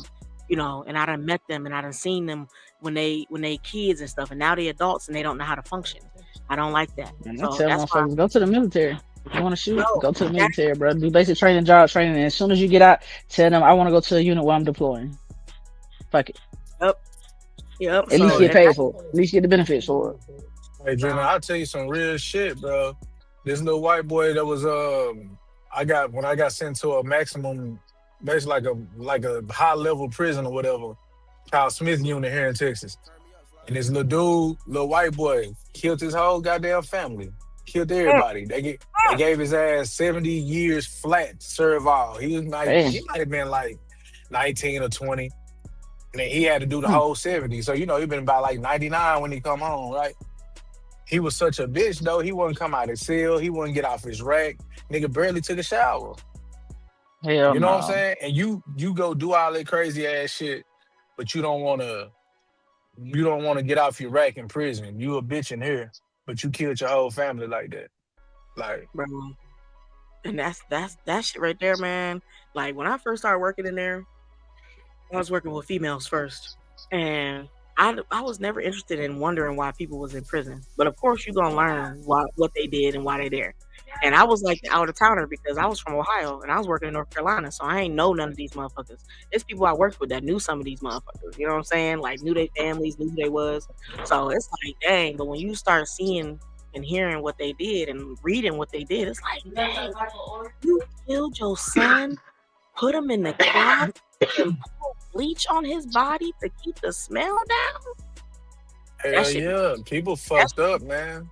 and I done met them and I done seen them when they kids and stuff, and now they adults and they don't know how to function. I don't like that. Man, I So tell that's why, motherfuckers, go to the military. If you want to shoot, bro, go to the that, military, bro. Do basic training, job training, and as soon as you get out, tell them I want to go to a unit where I'm deploying. Fuck it. yep. At least So get and paid for it. At least get the benefits for it. Hey, Dreamer, I'll tell you some real shit, bro. This little white boy that was when I got sent to a maximum, basically like a high level prison or whatever, Kyle Smith unit here in Texas. And this little white boy, killed his whole goddamn family, killed everybody. They gave his ass 70 years flat to serve all. He might have been like 19 or 20, and then he had to do the whole 70. So he been about like 99 when he come home, right? He was such a bitch, though. He wouldn't come out his cell. He wouldn't get off his rack. Nigga barely took a shower. Hell You know what I'm no. saying? And you go do all that crazy ass shit, but you don't want to get off your rack in prison. You a bitch in here, but you killed your whole family like that. Like, bro, and that's that shit right there, man. Like when I first started working in there, I was working with females first, and I was never interested in wondering why people was in prison. But of course, you're gonna learn what they did and why they there. And I was like the out of towner because I was from Ohio and I was working in North Carolina, so I ain't know none of these motherfuckers. It's people I worked with that knew some of these motherfuckers. You know what I'm saying? Like knew their families, knew who they was. So it's like, dang. But when you start seeing and hearing what they did and reading what they did, it's like, dang, you killed your son, put him in the closet, and pour bleach on his body to keep the smell down. hell yeah, people fucked up, man.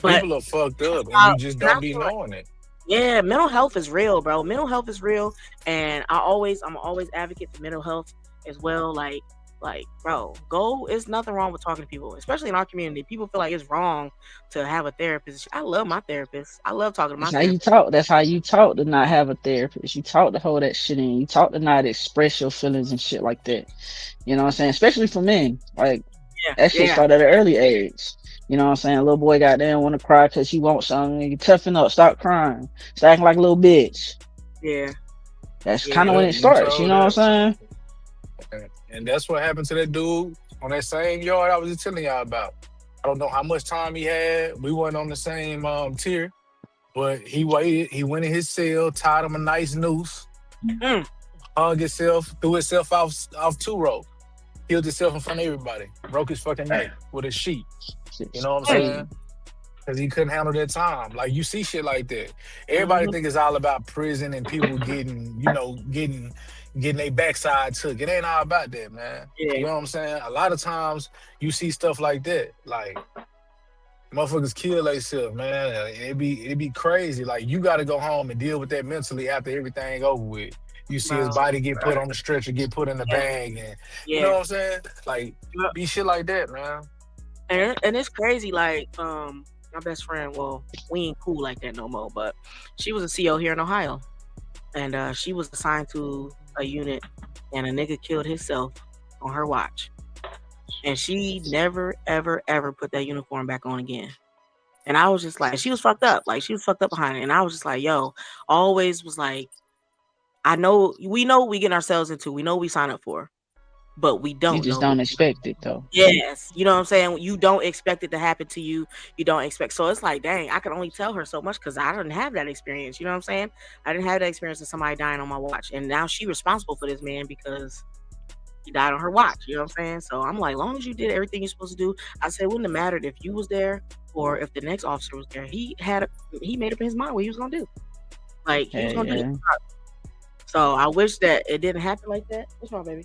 But People are fucked up, and you just and I don't be feel like, knowing it. yeah, mental health is real, bro. Mental health is real, and I'm always advocate for mental health as well. Like, bro, it's nothing wrong with talking to people, especially in our community. People feel like it's wrong to have a therapist. I love my therapist. I love talking to my That's how you therapist. talk. That's how you talk to not have a therapist. You talk to hold that shit in. You talk to not express your feelings and shit like that. You know what I'm saying? Especially for men. Like, That shit Yeah. started at an early age. You know what I'm saying? Little boy got there and want to cry because he wants something. You toughen up, stop crying, stop acting like a little bitch. Yeah. That's Yeah. kind of when it You starts. You told know what I'm that. saying? And that's what happened to that dude on that same yard I was just telling y'all about. I don't know how much time he had. We weren't on the same tier, but he waited. He went in his cell, tied him a nice noose, Mm. hung himself, threw himself off 2 rope, killed himself in front of everybody, broke his fucking neck with a sheet. You know what I'm saying? Because he couldn't handle that time. Like, you see shit like that. Everybody think it's all about prison and people getting their backside took. It ain't all about that, man. Yeah. You know what I'm saying? A lot of times you see stuff like that. Like, motherfuckers kill themselves, man. It'd be crazy. Like, you got to go home and deal with that mentally after everything over with. You see his body get put on the stretcher, get put in the bag, and you know what I'm saying? Like, be shit like that, man. And it's crazy. Like, my best friend, well, we ain't cool like that no more, but she was a CO here in Ohio, and she was assigned to a unit, and a nigga killed himself on her watch, and she never ever ever put that uniform back on again. And I was just like, she was fucked up, like she was fucked up behind it, and I was just like, yo, always was like, we know what we getting ourselves into, we know what we sign up for, but we don't You just know. don't expect it though. Yes, you know what I'm saying? You don't expect it to happen to you. You don't expect. So it's like, dang, I can only tell her so much because I didn't have that experience. You know what I'm saying? I didn't have that experience of somebody dying on my watch. And now she responsible for this man because he died on her watch. You know what I'm saying? So I'm like, long as you did everything you're supposed to do, I said, it wouldn't have mattered if you was there or if the next officer was there. He made up in his mind what he was gonna do. Like, he was gonna do it. So I wish that it didn't happen like that. What's wrong, baby?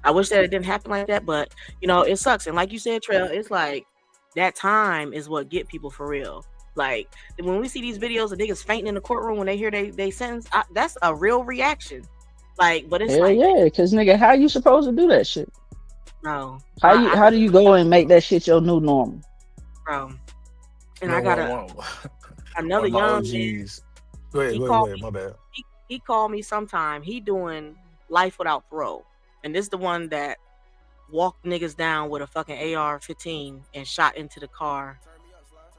I wish that it didn't happen like that, but you know, it sucks. And like you said, Trail, it's like that time is what get people for real. Like, when we see these videos of niggas fainting in the courtroom when they hear they sentence, that's a real reaction. Like, but it's like, yeah, because nigga, how you supposed to do that shit? No. How do you go and make that shit your new normal? Bro. And I got another young man. Go ahead, my bad. He called me sometime. He doing life without parole. And this is the one that walked niggas down with a fucking AR-15 and shot into the car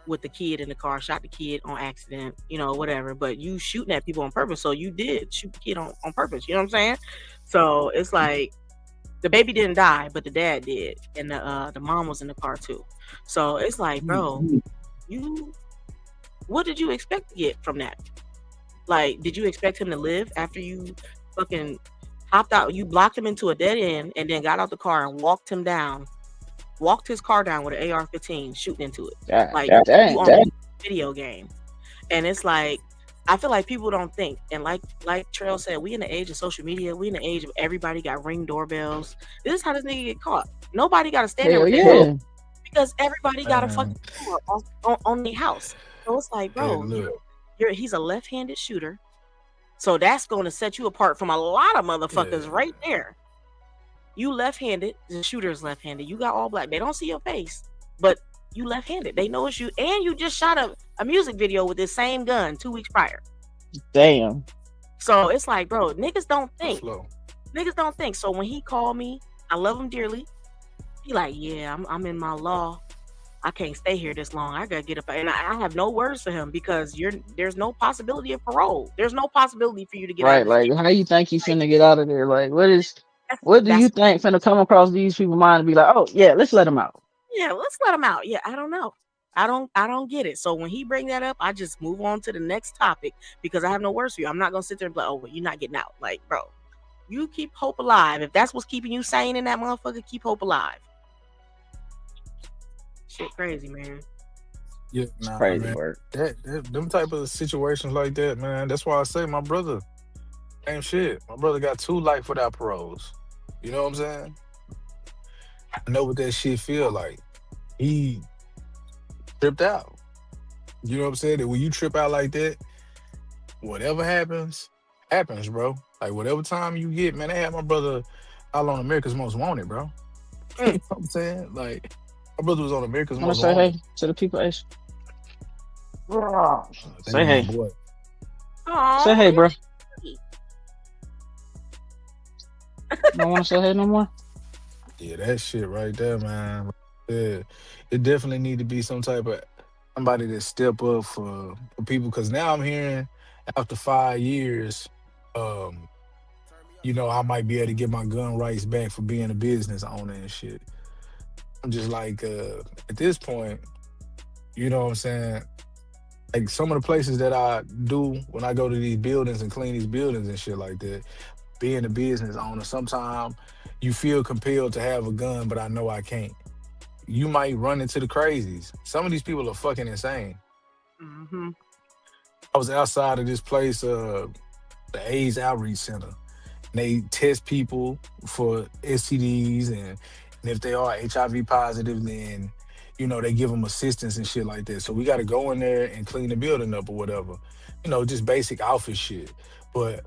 with the kid in the car, shot the kid on accident, you know, whatever. But you shooting at people on purpose, so you did shoot the kid on purpose, you know what I'm saying? So it's like, the baby didn't die, but the dad did. And the mom was in the car too. So it's like, bro, what did you expect to get from that? Like, did you expect him to live after you fucking hopped out? You blocked him into a dead end and then got out the car and walked his car down with an AR-15 shooting into it. Like, you on a video game. And it's like, I feel like people don't think. And like Trail said, we in the age of social media. We in the age of everybody got Ring doorbells. This is how this nigga get caught. Nobody got to stand there with that because everybody got a fucking door on their house. So it's like, bro, he's a left-handed shooter. So that's going to set you apart from a lot of motherfuckers right there. You left-handed, the shooter's left-handed. You got all black. They don't see your face, but you left-handed. They know it's you. And you just shot a music video with this same gun 2 weeks prior. Damn. So it's like, bro, niggas don't think. Niggas don't think. So when he called me, I love him dearly. He like, yeah, I'm in my law. I can't stay here this long. I gotta get up. And I have no words for him because there's no possibility of parole. There's no possibility for you to get out. Right, like, how you think you finna get out of there? Like, what do you think finna come across these people's mind and be like, oh yeah, let's let him out? Yeah, let's let him out. Yeah, I don't know. I don't get it. So when he bring that up, I just move on to the next topic because I have no words for you. I'm not gonna sit there and be like, oh, well, you're not getting out. Like, bro, you keep hope alive. If that's what's keeping you sane in that motherfucker, keep hope alive. Shit crazy, man. Yeah, crazy man. work. Them type of situations like that, man. That's why I say my brother, same shit. My brother got 2 life without paroles. You know what I'm saying? I know what that shit feel like. He tripped out. You know what I'm saying? That when you trip out like that, whatever happens, bro. Like, whatever time you get, man, they had my brother out on America's Most Wanted, bro. You know what I'm saying? Like, my brother was on America's Most Wanted. Say hey to the people, Ace. Say hey. Boy. Say hey, bro. Don't want to say hey no more? Yeah, that shit right there, man. Yeah, it definitely need to be some type of somebody that step up for people. Because now I'm hearing after 5 years, um, I might be able to get my gun rights back for being a business owner and shit. I'm just like, at this point, you know what I'm saying? Like some of the places that I do when I go to these buildings and clean these buildings and shit like that, being a business owner, sometimes you feel compelled to have a gun, but I know I can't. You might run into the crazies. Some of these people are fucking insane. Mm-hmm. I was outside of this place, the AIDS Outreach Center. And they test people for STDs, and if they are HIV positive, then they give them assistance and shit like that. So we got to go in there and clean the building up or whatever. Just basic office shit. But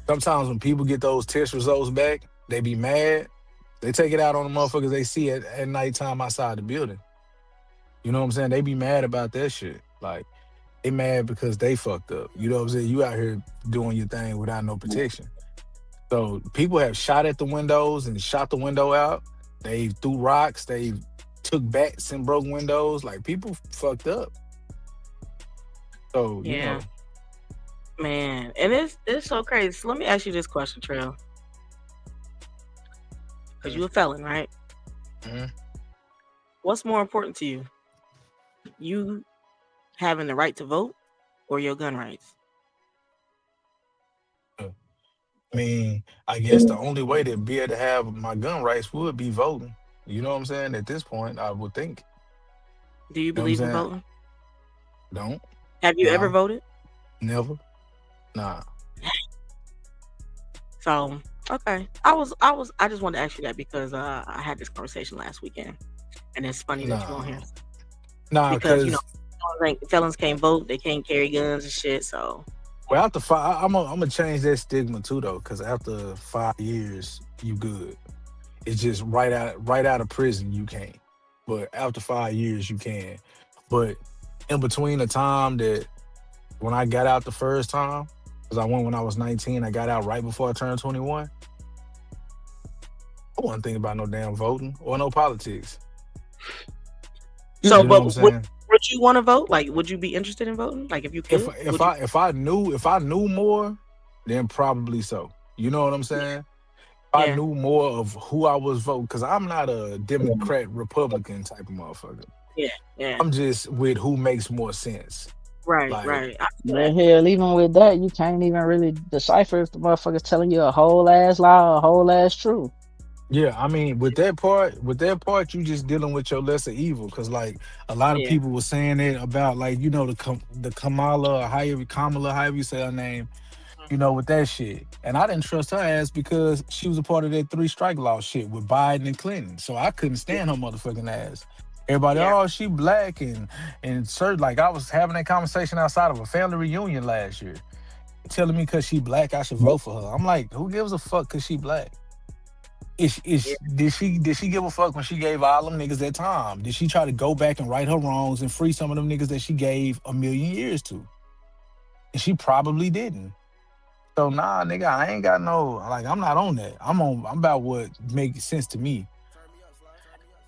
sometimes when people get those test results back, they be mad. They take it out on the motherfuckers they see at nighttime outside the building. You know what I'm saying? They be mad about that shit. Like, they mad because they fucked up. You know what I'm saying? You out here doing your thing without no protection. So people have shot at the windows and shot the window out. They threw rocks. They took bats and broke windows. Like, people fucked up. So, Yeah, man, and it's so crazy. So let me ask you this question, Trail, because you a felon, right? Mhm. What's more important to you? You having the right to vote or your gun rights? I mean, I guess the only way to be able to have my gun rights would be voting. You know what I'm saying? At this point, I would think. Do you You know what I'm believe in saying? voting? Don't. Have you ever Nah. voted? Never. Nah. So okay, I just wanted to ask you that because I had this conversation last weekend, and it's funny that you're on here Nah, because because felons can't vote, they can't carry guns and shit. So well, after 5, I'm gonna change that stigma too, though. Because after 5 years, you good. It's just right out of prison, you can't. But after 5 years, you can. But in between the time that when I got out the first time, because I went when I was 19, I got out right before I turned 21. I wasn't thinking about no damn voting or no politics. so, You know what I'm but saying? would you want to vote? Like, would you be interested in voting? Like, if you If could, if would you? I if I knew more, then probably so. You know what I'm saying? If I Yeah, knew more of who I was voting, because I'm not a Democrat Republican type of motherfucker. yeah, yeah. I'm just with who makes more sense. Right, Like, right. I feel But that. hell, even with that, you can't even really decipher if the motherfucker's telling you a whole ass lie or a whole ass truth. yeah, I mean, with that part, you just dealing with your lesser evil. Because like a lot of Yeah, people were saying it about like the Kamala or however you say her name, with that shit. And I didn't trust her ass because she was a part of that 3 strike law shit with Biden and Clinton. So I couldn't stand her motherfucking ass. Everybody, yeah, oh, she black and certain like I was having that conversation outside of a family reunion last year, telling me because she black I should vote for her. I'm like, who gives a fuck because she black? yeah. Did she give a fuck when she gave all them niggas that time? Did she try to go back and right her wrongs and free some of them niggas that she gave a million years to? And she probably didn't. So nah, nigga, I ain't got no like. I'm not on that. I'm about what makes sense to me.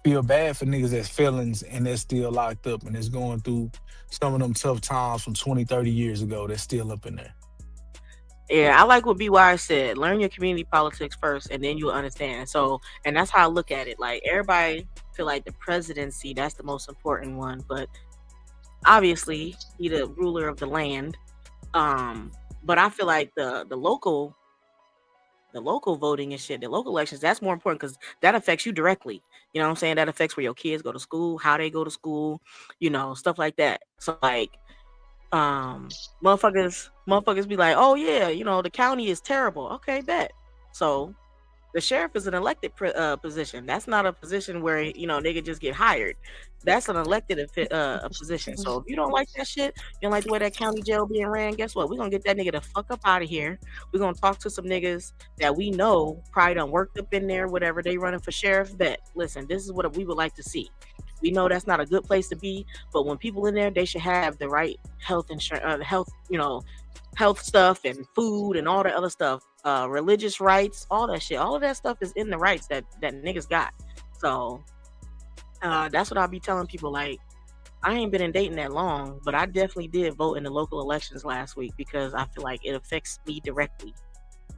Feel bad for niggas that's felons and that's still locked up and that's going through some of them tough times from 20, 30 years ago that's still up in there. Yeah, I like what BY said. Learn your community politics first, and then you'll understand. So, and that's how I look at it. Like, everybody feel like the presidency, that's the most important one, but obviously he the ruler of the land. But I feel like the local voting and shit, the local elections, that's more important because that affects you directly. You know what I'm saying? That affects where your kids go to school, how they go to school, stuff like that. So like, um motherfuckers be like, oh yeah, the county is terrible. Okay, bet. So the sheriff is an elected position. That's not a position where nigga just get hired. That's an elected a position. So if you don't like that shit, you don't like the way that county jail being ran, guess what? We're gonna get that nigga the fuck up out of here. We're gonna talk to some niggas that we know probably done worked up in there, whatever they running for sheriff. Bet, listen, this is what we would like to see. We know that's not a good place to be, but when people in there, they should have the right health insurance, health stuff and food and all the other stuff, religious rights, all that shit. All of that stuff is in the rights that niggas got. So that's what I'll be telling people. Like, I ain't been in Dayton that long, but I definitely did vote in the local elections last week because I feel like it affects me directly.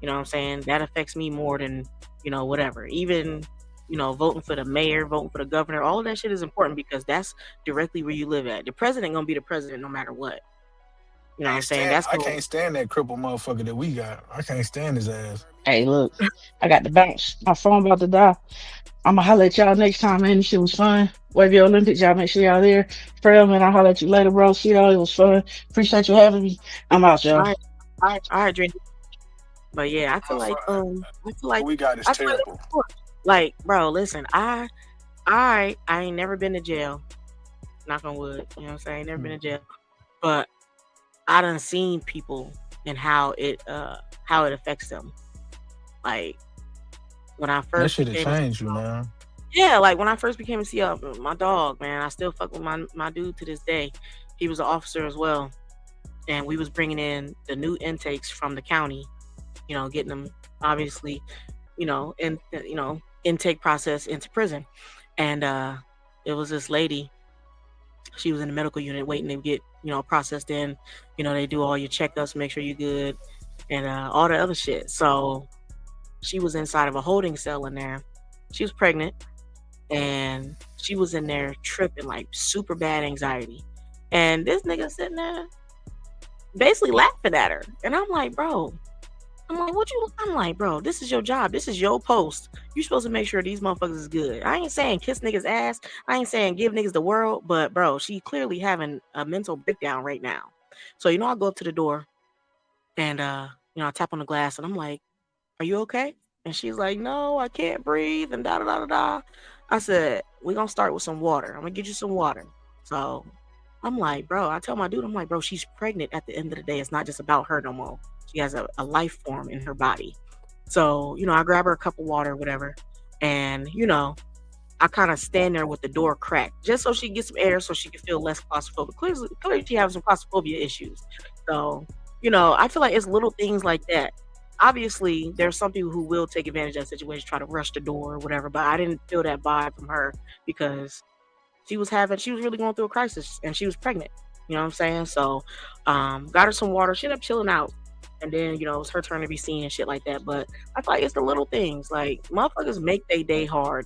You know what I'm saying? That affects me more than, whatever. Even, voting for the mayor, voting for the governor, all of that shit is important because that's directly where you live at. The president gonna be the president no matter what. You know what I'm saying? That's I gonna, can't stand that crippled motherfucker that we got. I can't stand his ass. Hey, look, I got to bounce. My phone about to die. I'ma holler at y'all next time, man. This shit was fun. Wave your Olympics, y'all make sure y'all there. Fred, man, I'll holler at you later, bro. See y'all. It was fun. Appreciate you having me. I'm out, all y'all. right, all right, Dre. But yeah, I feel like What we got is I feel like terrible. like, bro, listen, I ain't never been to jail. Knock on wood. You know what I'm saying? I ain't never been to jail. But I done seen people and how it affects them. Like when I That first shit have became a changed you, man. yeah, like when I first became a CO, my dog, man, I still fuck with my dude to this day. He was an officer as well, and we was bringing in the new intakes from the county, getting them obviously, intake process into prison, and it was this lady. She was in the medical unit waiting to get processed in. They do all your checkups, make sure you're good, and all the other shit. So she was inside of a holding cell in there. She was pregnant, and she was in there tripping like super bad anxiety. And this nigga sitting there basically laughing at her. And I'm like, bro, I'm like, bro, this is your job. This is your post. You're supposed to make sure these motherfuckers is good. I ain't saying kiss niggas ass. I ain't saying give niggas the world. But, bro, she clearly having a mental breakdown right now. So, I go up to the door and, I tap on the glass and I'm like, are you okay? And she's like, no, I can't breathe and da-da-da-da-da. I said, we're going to start with some water. I'm going to get you some water. So I'm like, bro, I tell my dude, I'm like, bro, she's pregnant at the end of the day. It's not just about her no more. She has a life form in her body. So, I grab her a cup of water, whatever. And, I kind of stand there with the door cracked just so she can get some air so she can feel less claustrophobic. Clearly she has some claustrophobia issues. So, I feel like it's little things like that. Obviously, there's some people who will take advantage of that situation, try to rush the door or whatever. But I didn't feel that vibe from her because she was really going through a crisis and she was pregnant. You know what I'm saying? So, got her some water. She ended up chilling out. And then, it was her turn to be seen and shit like that. But I feel like it's the little things. Like, motherfuckers make their day hard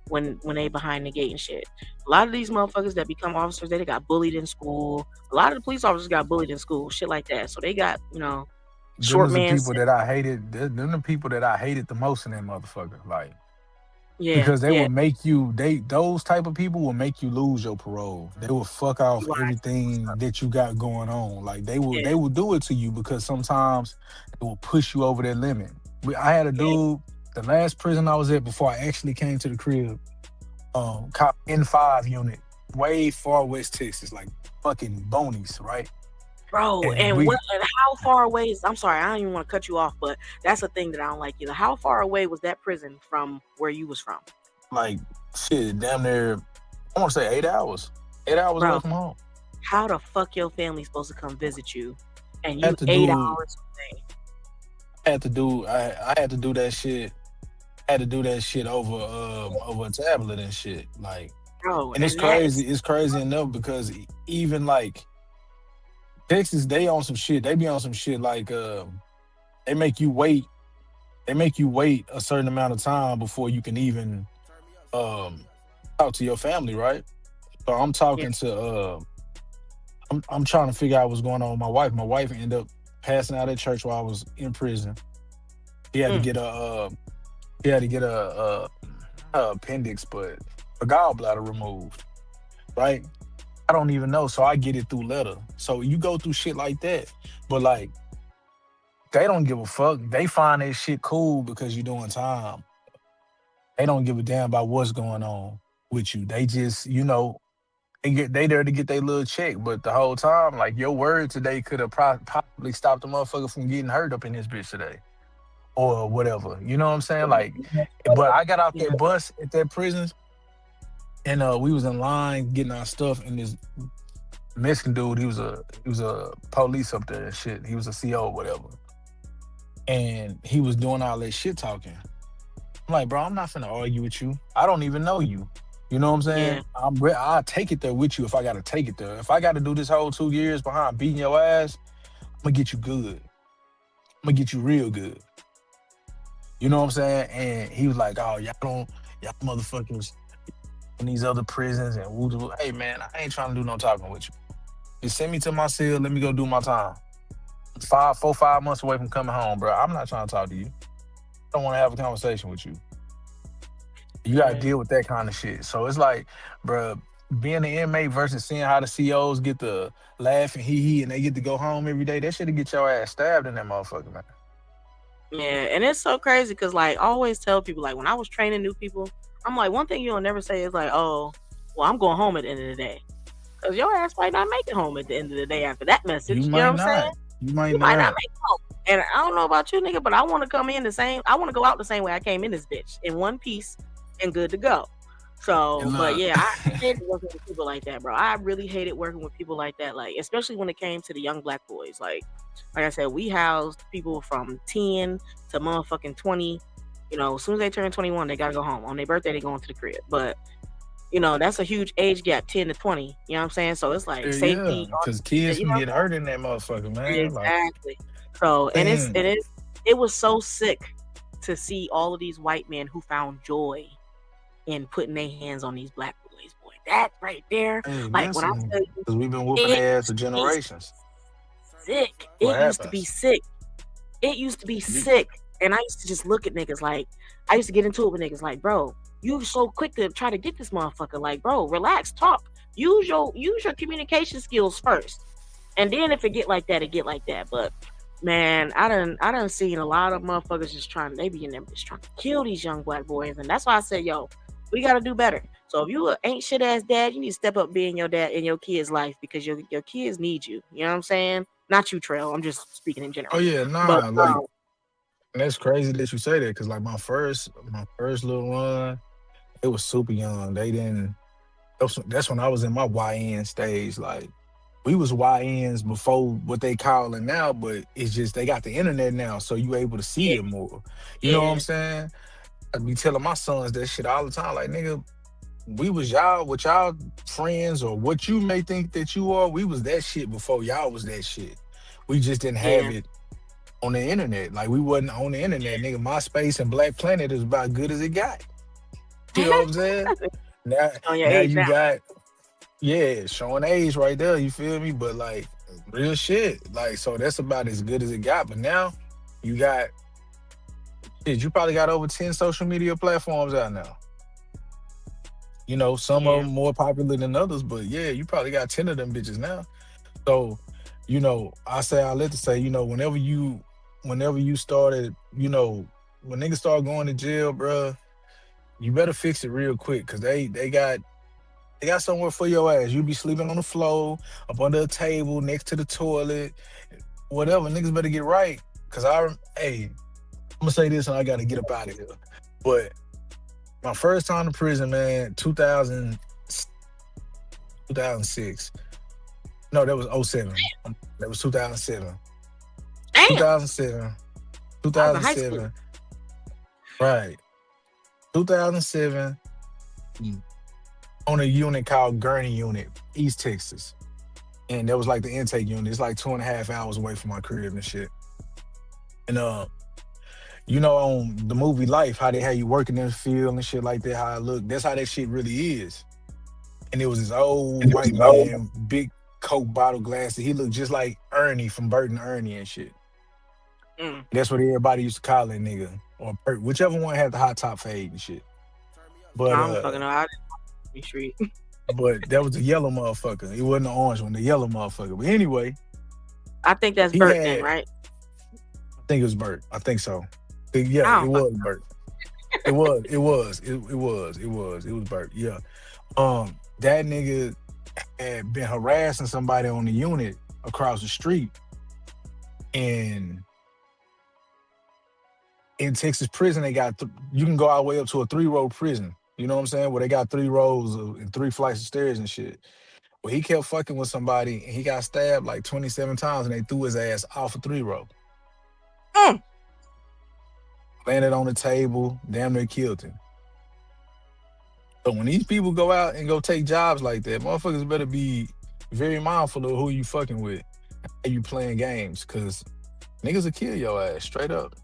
when they behind the gate and shit. A lot of these motherfuckers that become officers, they got bullied in school. A lot of the police officers got bullied in school, shit like that. So they got, Them short is the man. people that I hated. Them the people that I hated the most in that motherfucker. Like, Yeah, because they yeah, will make you those type of people will make you lose your parole. They will fuck off right. everything that you got going on. Like they will Yeah, do it to you because sometimes it will push you over that limit. I had a yeah, dude, the last prison I was at before I actually came to the crib, cop N5 unit, way far west Texas, like fucking bonies, right? bro. And And how far away is? I'm sorry, I don't even want to cut you off, but that's the thing that I don't like either. How far away was that prison from where you was from, like shit, damn near, I want to say 8 hours. 8 hours away bro? from home. How the fuck your family supposed to come visit you, and I you had to 8 do hours away, I had to do that shit. I had to do that shit over a tablet and shit. Like, bro? and it's And that's crazy. It's crazy enough because even like Texas, they on some shit. They be on some shit like they make you wait. They make you wait a certain amount of time before you can even talk to your family, right? So I'm yeah, talking to I'm trying to figure out what's going on with my wife. My wife ended up passing out at church while I was in prison. He had to mm, get a appendix, but a gallbladder removed, right? I don't even know, so I get it through letter. So you go through shit like that, but like they don't give a fuck. They find that shit cool because you're doing time. They don't give a damn about what's going on with you. They just, they there to get their little check, but the whole time, like your word today could have possibly stopped the motherfucker from getting hurt up in this bitch today, or whatever. You know what I'm saying? Like, but I got out yeah, that bus at that prison, and we was in line getting our stuff, and this Mexican dude, he was a police up there and shit. He was a CO or whatever, and he was doing all that shit talking. I'm like, bro, I'm not finna argue with you. I don't even know you. You know what I'm saying? Yeah. I'll take it there with you if I gotta take it there. If I gotta do this whole 2 years behind beating your ass, I'm gonna get you good. I'm gonna get you real good. You know what I'm saying? And he was like, oh, y'all motherfuckers in these other prisons and woo. Hey man, I ain't trying to do no talking with you. Just send me to my cell, let me go do my time. 5 months away from coming home, bro. I'm not trying to talk to you. I don't want to have a conversation with you. You gotta Right. deal with that kind of shit. So it's like, bro, being an inmate versus seeing how the COs get to laugh and hee and they get to go home every day, that shit'll get your ass stabbed in that motherfucker, man. Yeah, and it's so crazy because like I always tell people, like when I was training new people, I'm like, one thing you'll never say is like, oh, well, I'm going home at the end of the day. Because your ass might not make it home at the end of the day after that message. You You know might what I'm saying? not. You might You might not not. make it home. And I don't know about you, nigga, but I want to come in I want to go out the same way I came in this bitch, in one piece and good to go. So, And but look, yeah, I hated working with people like that, bro. I really hated working with people like that, like especially when it came to the young black boys. Like I said, we housed people from 10 to motherfucking 20. You know, as soon as they turn 21, they gotta go home. On their birthday, they go into the crib. But you know, that's a huge age gap, 10 to 20. You know what I'm saying? So it's like yeah, safety, because kids you can know. get hurt in that motherfucker, man. Like, Exactly. So, and man, it was so sick to see all of these white men who found joy in putting their hands on these black boys. Boy, that right there, hey, like when I listen, tell you, because we've been whooping it their ass for used to be generations. sick. What It used to be happens? sick. It used to be You, sick. And I used to just look at niggas like, I used to get into it with niggas like, bro, you so quick to try to get this motherfucker. Like, bro, relax, talk. Use your communication skills first. And then if it get like that, it get like that. But man, I done seen a lot of motherfuckers they be in there just trying to kill these young black boys. And that's why I said, yo, we gotta do better. So if you ain't shit ass dad, you need to step up being your dad in your kid's life because your kids need you. You know what I'm saying? Not you, Trail. I'm just speaking in oh general. yeah, But nah, like, and that's crazy that you say that, because like my first little run, it was super young. They didn't. That's when I was in my YN stage. Like, we was YNs before what they calling now, but it's just they got the internet now, so you able to see yeah, it more. You know what I'm yeah, saying? I be telling my sons that shit all the time. Like, nigga, we was y'all with y'all friends or what you may think that you are. We was that shit before y'all was that shit. We just didn't have yeah. it on the internet. Like, we wasn't on the internet, nigga. MySpace and Black Planet is about good as it got. You know what I'm saying? Now, On your now age you now. got, yeah, showing age right there. You feel me? But like, real shit. Like, so that's about as good as it got. But now you got, shit, you probably got over 10 social media platforms out now. You know, some of Yeah, them more popular than others, but yeah, you probably got 10 of them bitches now. So, you know, I let to say, you know, whenever you started, you know, when niggas start going to jail, bruh, you better fix it real quick, cause they got somewhere for your ass. You be sleeping on the floor, up under a table, next to the toilet, whatever. Niggas better get right. Cause I'm gonna say this and I gotta get up out of here. But my first time to prison, man, 2006. No, that was '07. That was 2007. damn. 2007. I was in high school. 2007. Right. 2007. On a unit called Gurney Unit, East Texas. And that was like the intake unit. It's like 2.5 hours away from my crib and shit. And you know, on the movie Life, how they had you working in the field and shit like that, how it looked. That's how that shit really is. And it was this old white man, big Coke bottle glasses. He looked just like Ernie from Bert and Ernie and shit. Mm. That's what everybody used to call that nigga. Or Bert, whichever one had the hot top fade and shit. But I don't fucking know. I didn't be street. but that was the yellow motherfucker. It wasn't the orange one, the yellow motherfucker. But anyway, I think that's he Bert then, had, right? I think it was Bert. I think so. I Yeah, it don't was fucking know. Bert. It was Bert. Yeah. That nigga had been harassing somebody on the unit across the street. And in Texas prison, they got you can go all the way up to a 3-row prison. You know what I'm saying? Where they got 3 rows and 3 flights of stairs and shit. Well, he kept fucking with somebody and he got stabbed like 27 times and they threw his ass off a 3-row. Mm. landed on the table, damn near killed him. So when these people go out and go take jobs like that, motherfuckers better be very mindful of who you fucking with, how you playing games, cause niggas will kill your ass straight up.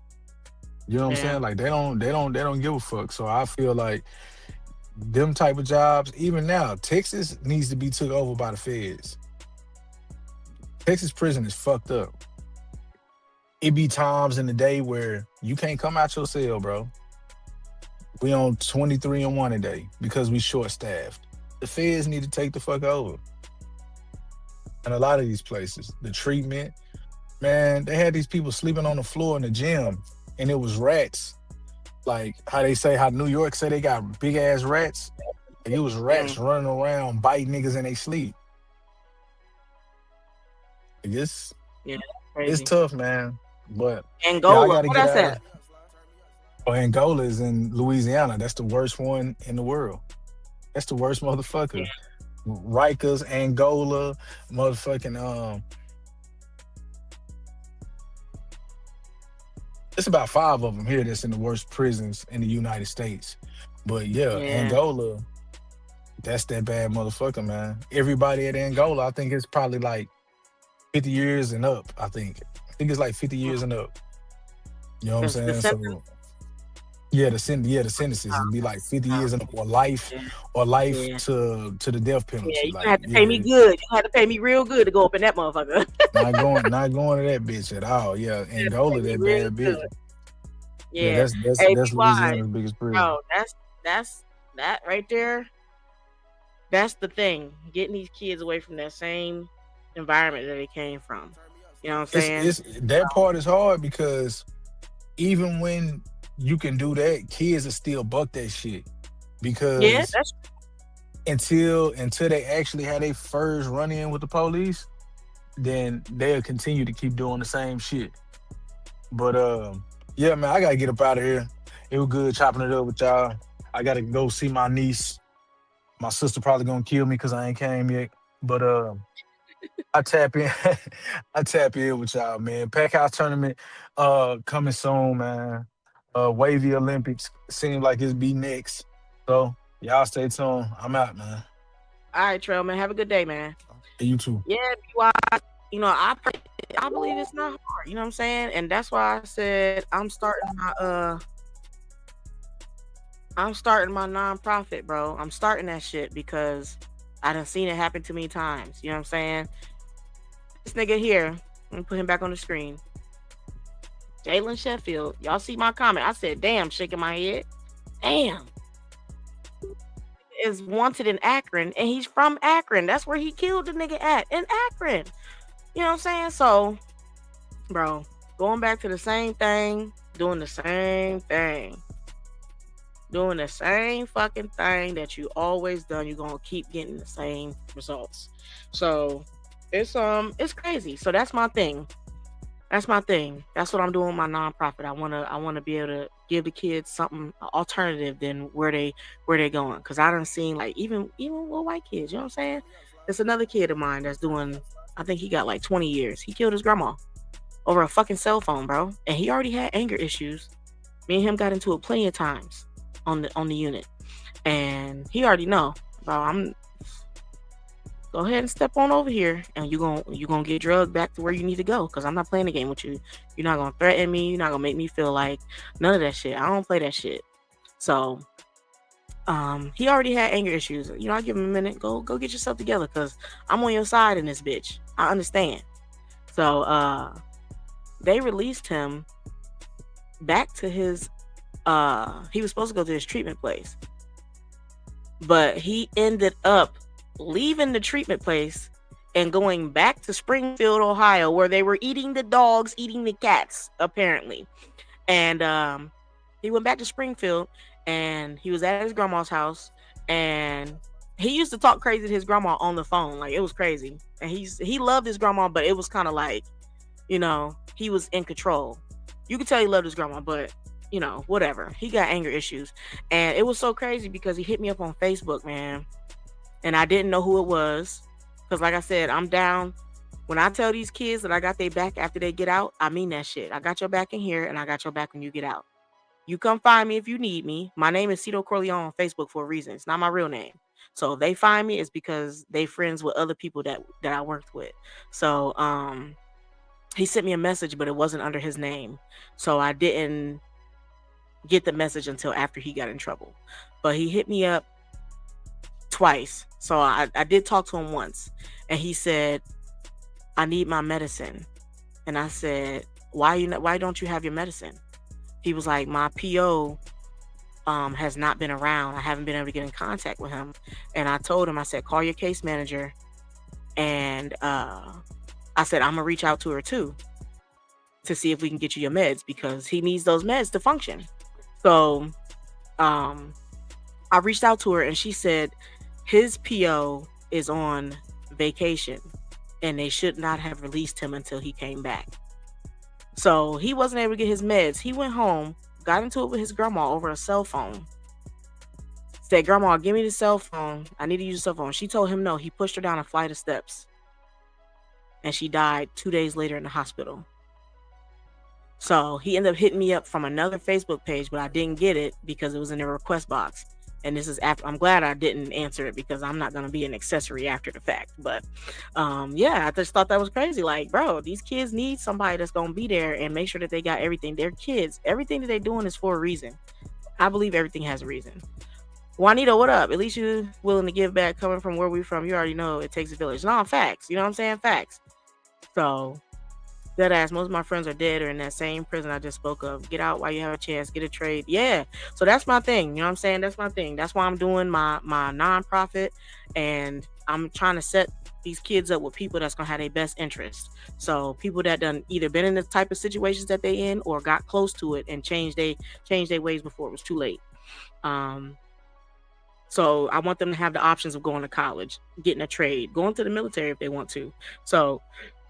You know what I'm Yeah. saying? Like they don't give a fuck. So I feel like them type of jobs, even now, Texas needs to be took over by the feds. Texas prison is fucked up. It be times in the day where you can't come out your cell, bro. We on 23-1 a day because we short-staffed. The feds need to take the fuck over. And a lot of these places, the treatment, man, they had these people sleeping on the floor in the gym, and it was rats. Like how they say, how New York say they got big-ass rats. Like, it was rats running around biting niggas in their sleep. Like, it's Crazy. tough, man. But Angola. I gotta What get that's out at? of Oh, Angola is in Louisiana. That's the worst one in the world. That's the worst motherfucker. Rikers, Angola, motherfucking it's about 5 of them here that's in the worst prisons in the United States. But yeah, Angola, that's that bad motherfucker, man. Everybody at Angola, I think it's probably like 50 years and up, I think. It's like 50 years and up. You know what I'm saying? So the sentences would be like 50 years and up, or life to the death penalty. Yeah, you like, had to pay me good. You had to pay me real good to go up in that motherfucker. not going to that bitch at all. Yeah, Angola, that bad bitch. Yeah, that's Louisiana's biggest prison. Bro, that's that right there. That's the thing. Getting these kids away from that same environment that they came from. You know what I'm saying? It's that part is hard because even when you can do that, kids will still buck that shit. Because that's until they actually had their first run-in with the police, then they'll continue to keep doing the same shit. But yeah, man, I gotta get up out of here. It was good chopping it up with y'all. I gotta go see my niece. My sister probably gonna kill me because I ain't came yet. But I tap in with y'all, man. Pack House tournament coming soon, man. Wavy Olympics seems like it's be next. So y'all stay tuned. I'm out, man. all right, Trail, man. Have a good day, man. Hey, you too. Yeah, you know, I believe it's not hard. You know what I'm saying? And that's why I said I'm starting my nonprofit, bro. I'm starting that shit because I done seen it happen too many times. You know what I'm saying? This nigga here, let me put him back on the screen. Jalen Sheffield. Y'all see my comment? I said, damn, shaking my head. Damn. Is wanted in Akron, and he's from Akron. That's where he killed the nigga at, in Akron. You know what I'm saying? So, bro, going back to the same thing, doing the same thing. Doing the same fucking thing that you always done, you're gonna keep getting the same results. So it's crazy. So that's my thing. That's my thing. That's what I'm doing with my nonprofit. I wanna be able to give the kids something alternative than where they going. Cause I done seen like even with white kids, you know what I'm saying? There's another kid of mine that's doing, I think he got like 20 years. He killed his grandma over a fucking cell phone, bro. And he already had anger issues. Me and him got into it plenty of times on the unit. And he already know, bro, go ahead and step on over here and you're gonna get drugged back to where you need to go, because I'm not playing the game with you. You're not gonna threaten me, you're not gonna make me feel like none of that shit. I don't play that shit. So he already had anger issues. You know, I give him a minute, go get yourself together, because I'm on your side in this bitch. I understand. So they released him back to his he was supposed to go to his treatment place, but he ended up leaving the treatment place and going back to Springfield, Ohio, where they were eating the dogs, eating the cats, apparently. And he went back to Springfield, and he was at his grandma's house, and he used to talk crazy to his grandma on the phone. Like, it was crazy. And he loved his grandma, but it was kind of like, you know, he was in control. You could tell he loved his grandma, but you know, whatever. He got anger issues. And it was so crazy because he hit me up on Facebook, man. And I didn't know who it was. Because like I said, I'm down. When I tell these kids that I got their back after they get out, I mean that shit. I got your back in here, and I got your back when you get out. You come find me if you need me. My name is Cito Corleone on Facebook for a reason. It's not my real name. So if they find me, it's because they friends with other people that I worked with. So he sent me a message, but it wasn't under his name. So I didn't get the message until after he got in trouble. But he hit me up twice. So I did talk to him once. And he said, I need my medicine. And I said, why don't you have your medicine? He was like, my PO has not been around. I haven't been able to get in contact with him. And I told him, I said, call your case manager. And I said, I'm gonna reach out to her too to see if we can get you your meds, because he needs those meds to function. So I reached out to her, and she said his PO is on vacation and they should not have released him until he came back. So he wasn't able to get his meds. He went home, got into it with his grandma over a cell phone. Said, Grandma, give me the cell phone. I need to use the cell phone. She told him no. He pushed her down a flight of steps. And she died 2 days later in the hospital. So he ended up hitting me up from another Facebook page, but I didn't get it because it was in the request box. And this is after, I'm glad I didn't answer it because I'm not going to be an accessory after the fact. But yeah, I just thought that was crazy. Like, bro, these kids need somebody that's going to be there and make sure that they got everything. They're kids. Everything that they're doing is for a reason. I believe everything has a reason. Juanito, what up? At least you're willing to give back coming from where we're from. You already know it takes a village. No, facts. You know what I'm saying? Facts. So, dead ass, most of my friends are dead or in that same prison I just spoke of. Get out while you have a chance. Get a trade. Yeah. So that's my thing. You know what I'm saying? That's my thing. That's why I'm doing my nonprofit. And I'm trying to set these kids up with people that's going to have their best interest. So people that done either been in the type of situations that they in or got close to it and changed their ways before it was too late. So I want them to have the options of going to college, getting a trade, going to the military if they want to. So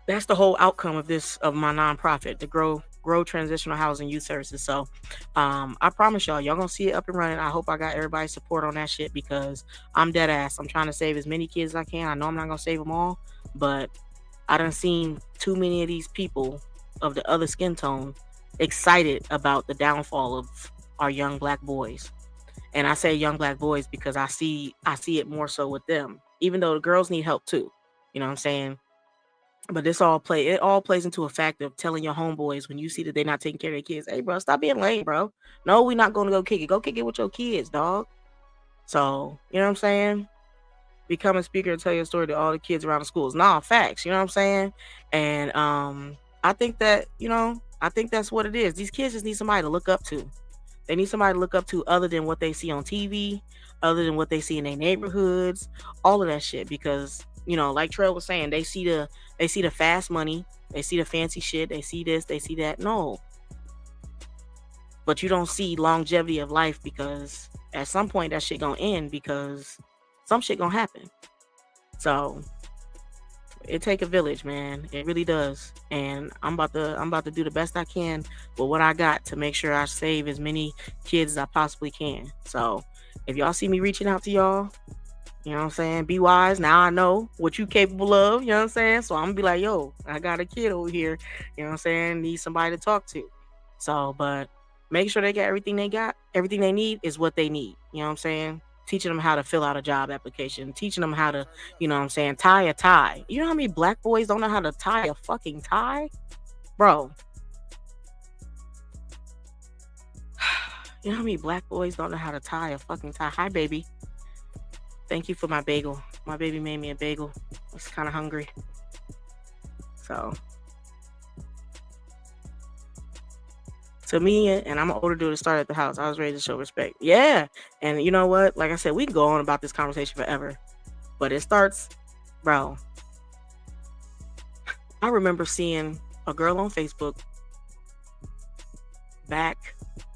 that's the whole outcome of my nonprofit, to grow transitional housing youth services. So I promise y'all gonna see it up and running. I hope I got everybody's support on that shit, because I'm dead ass. I'm trying to save as many kids as I can. I know I'm not gonna save them all, but I done seen too many of these people of the other skin tone excited about the downfall of our young Black boys. And I say young Black boys because I see it more so with them, even though the girls need help too. You know what I'm saying? But it all plays into a fact of telling your homeboys when you see that they're not taking care of their kids, hey, bro, stop being lame, bro. No, we're not going to go kick it. Go kick it with your kids, dog. So, you know what I'm saying? Become a speaker and tell your story to all the kids around the schools. Nah, facts. You know what I'm saying? And I think that, I think that's what it is. These kids just need somebody to look up to. They need somebody to look up to other than what they see on TV, other than what they see in their neighborhoods, all of that shit. Because, like Trail was saying, they see the fast money, they see the fancy shit, they see this, they see that. No. But you don't see longevity of life, because at some point that shit gonna end, because some shit gonna happen. So it take a village, man. It really does. And I'm about to do the best I can with what I got to make sure I save as many kids as I possibly can. So if y'all see me reaching out to y'all, you know what I'm saying, be wise. Now I know what you capable of, you know what I'm saying? So I'm gonna be like, yo, I got a kid over here, you know what I'm saying, need somebody to talk to. So, but make sure they got everything they got. Everything they need is what they need. You know what I'm saying? Teaching them how to fill out a job application, teaching them how to, you know what I'm saying, tie a tie. You know how many Black boys don't know how to tie a fucking tie? Bro. You know how many Black boys don't know how to tie a fucking tie? Hi, baby. Thank you for my bagel. My baby made me a bagel. I was kind of hungry. So, to me, and I'm an older dude to start at the house, I was ready to show respect. Yeah. And you know what? Like I said, we can go on about this conversation forever. But it starts, bro. I remember seeing a girl on Facebook back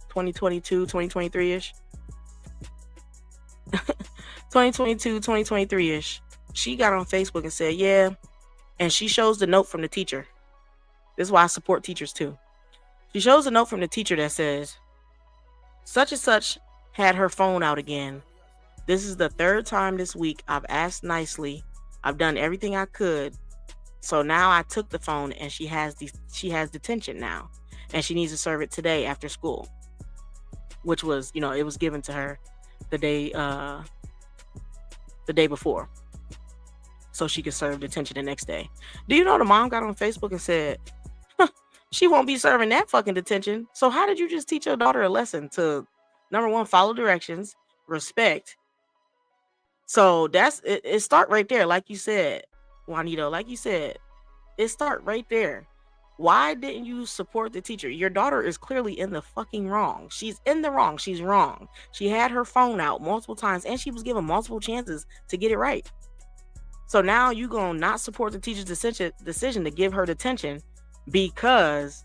2022, 2023-ish. 2022, 2023-ish. She got on Facebook and said, yeah. And she shows the note from the teacher. This is why I support teachers too. She shows a note from the teacher that says, such and such had her phone out again. This is the third time this week I've asked nicely. I've done everything I could. So now I took the phone and she has detention now. And she needs to serve it today after school. which was, it was given to her the day before, so she could serve detention the next day. Do you know the mom got on Facebook and said, she won't be serving that fucking detention. So how did you just teach your daughter a lesson to, number one, follow directions, respect? So that's it. It start right there, like you said, Juanito. Like you said, it start right there. Why didn't you support the teacher? Your daughter is clearly in the fucking wrong. She's in the wrong. She's wrong. She had her phone out multiple times, and she was given multiple chances to get it right. So now you gonna not support the teacher's decision to give her detention because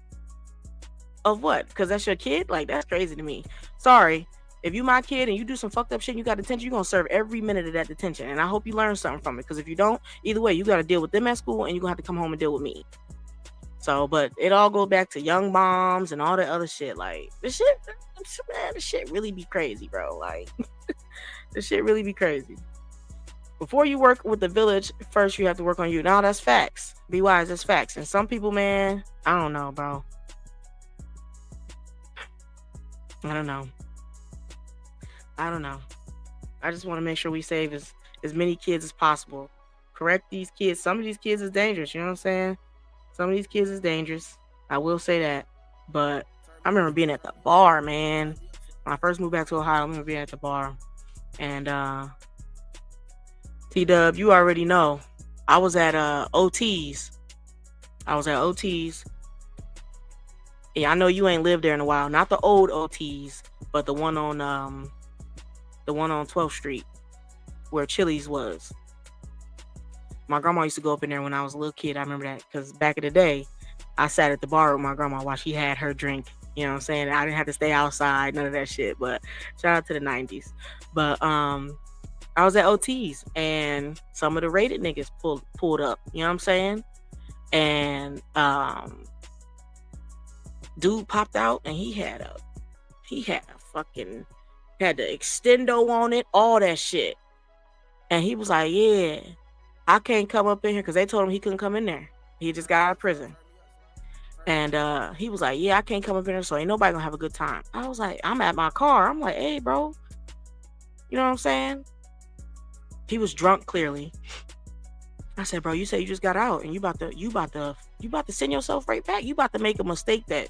of what? Because that's your kid? Like, that's crazy to me. Sorry. If you my kid and you do some fucked up shit and you got detention, you're going to serve every minute of that detention. And I hope you learn something from it. Because if you don't, either way, you got to deal with them at school and you're going to have to come home and deal with me. So, but it all goes back to young moms and all that other shit. Like, this shit really be crazy, bro. Like, this shit really be crazy. Before you work with the village, first you have to work on you. Now, that's facts. Be wise, that's facts. And some people, man, I don't know, bro. I don't know. I just want to make sure we save as many kids as possible. Correct these kids. Some of these kids is dangerous. You know what I'm saying? Some of these kids is dangerous. I will say that. But I remember being at the bar, man. When I first moved back to Ohio, I remember being at the bar. And T-Dub, you already know. I was at OT's. Yeah, I know you ain't lived there in a while. Not the old OT's, but the one on 12th Street where Chili's was. My grandma used to go up in there when I was a little kid. I remember that because back in the day, I sat at the bar with my grandma while she had her drink. You know what I'm saying? I didn't have to stay outside, none of that shit. But shout out to the 90s. But I was at OT's and some of the rated niggas pulled up. You know what I'm saying? And dude popped out and he had the extendo on it, all that shit. And he was like, yeah, I can't come up in here because they told him he couldn't come in there. He just got out of prison. And he was like, yeah, I can't come up in there, so ain't nobody gonna have a good time. I was like, I'm at my car. I'm like, hey, bro. You know what I'm saying? He was drunk, clearly. I said, bro, you say you just got out and you about to send yourself right back. You about to make a mistake that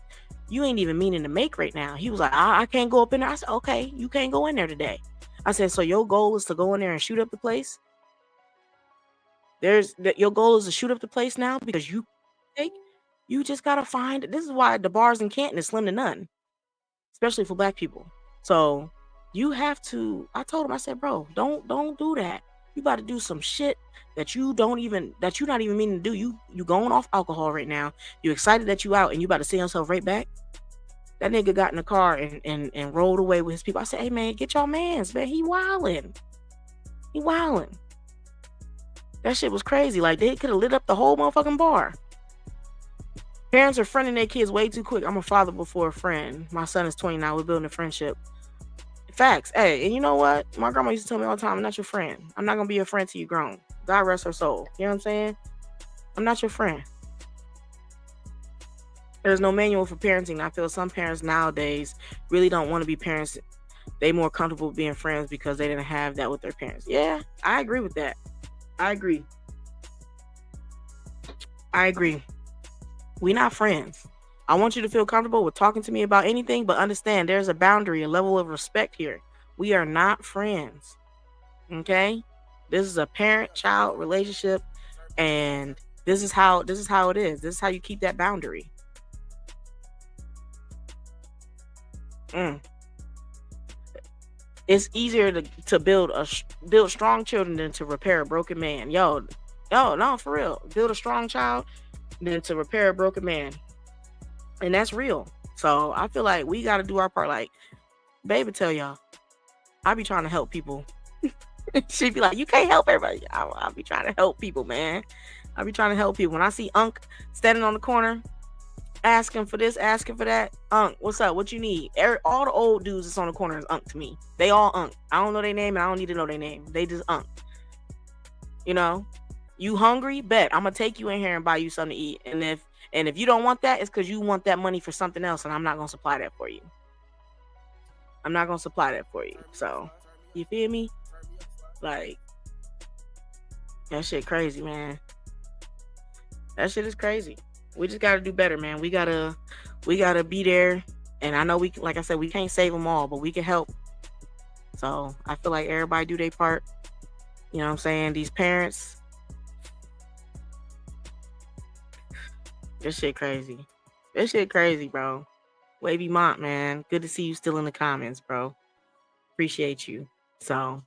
you ain't even meaning to make right now. He was like, I can't go up in there. I said, okay, you can't go in there today. I said, so your goal is to go in there and shoot up the place? Your goal is to shoot up the place now because you just gotta find. This is why the bars in Canton is slim to none, especially for black people. So you have to. I told him, I said, bro, don't do that. You about to do some shit that you're not even meaning to do. You going off alcohol right now. You excited that you out and you about to send yourself right back. That nigga got in the car and rolled away with his people. I said, hey man, get y'all mans, man. He wildin'. That shit was crazy. Like, they could have lit up the whole motherfucking bar. Parents are friending their kids way too quick. I'm a father before a friend. My son is 20 now. We're building a friendship. Facts. Hey, and you know what? My grandma used to tell me all the time, I'm not your friend. I'm not going to be your friend till you grown. God rest her soul. You know what I'm saying? I'm not your friend. There's no manual for parenting. I feel some parents nowadays really don't want to be parents. They more comfortable being friends because they didn't have that with their parents. Yeah, I agree with that. I agree. We're not friends. I want you to feel comfortable with talking to me about anything, but understand there's a boundary, a level of respect here. We are not friends. Okay? This is a parent-child relationship, and this is how it is. This is how you keep that boundary. It's easier to build strong children than to repair a broken man. Yo, no, for real. Build a strong child than to repair a broken man. And that's real. So I feel like we got to do our part. Like, baby, tell y'all, I be trying to help people. She'd be like, you can't help everybody. I'll be trying to help people, man. I be trying to help people. When I see Unc standing on the corner, asking for this, asking for that, Unc, what's up? What you need? All the old dudes that's on the corner is Unc to me. They all Unc. I don't know their name, and I don't need to know their name. They just Unc. You know? You hungry? Bet. I'm going to take you in here and buy you something to eat. And if you don't want that, it's because you want that money for something else, and I'm not going to supply that for you. I'm not gonna supply that for you. So, you feel me? Like, that shit crazy, man. That shit is crazy. We just gotta do better, man. We gotta be there. And I know like I said, we can't save them all, but we can help. So I feel like everybody do their part. You know what I'm saying? These parents, this shit crazy. This shit crazy, bro. Wavy Mont, man. Good to see you still in the comments, bro. Appreciate you. So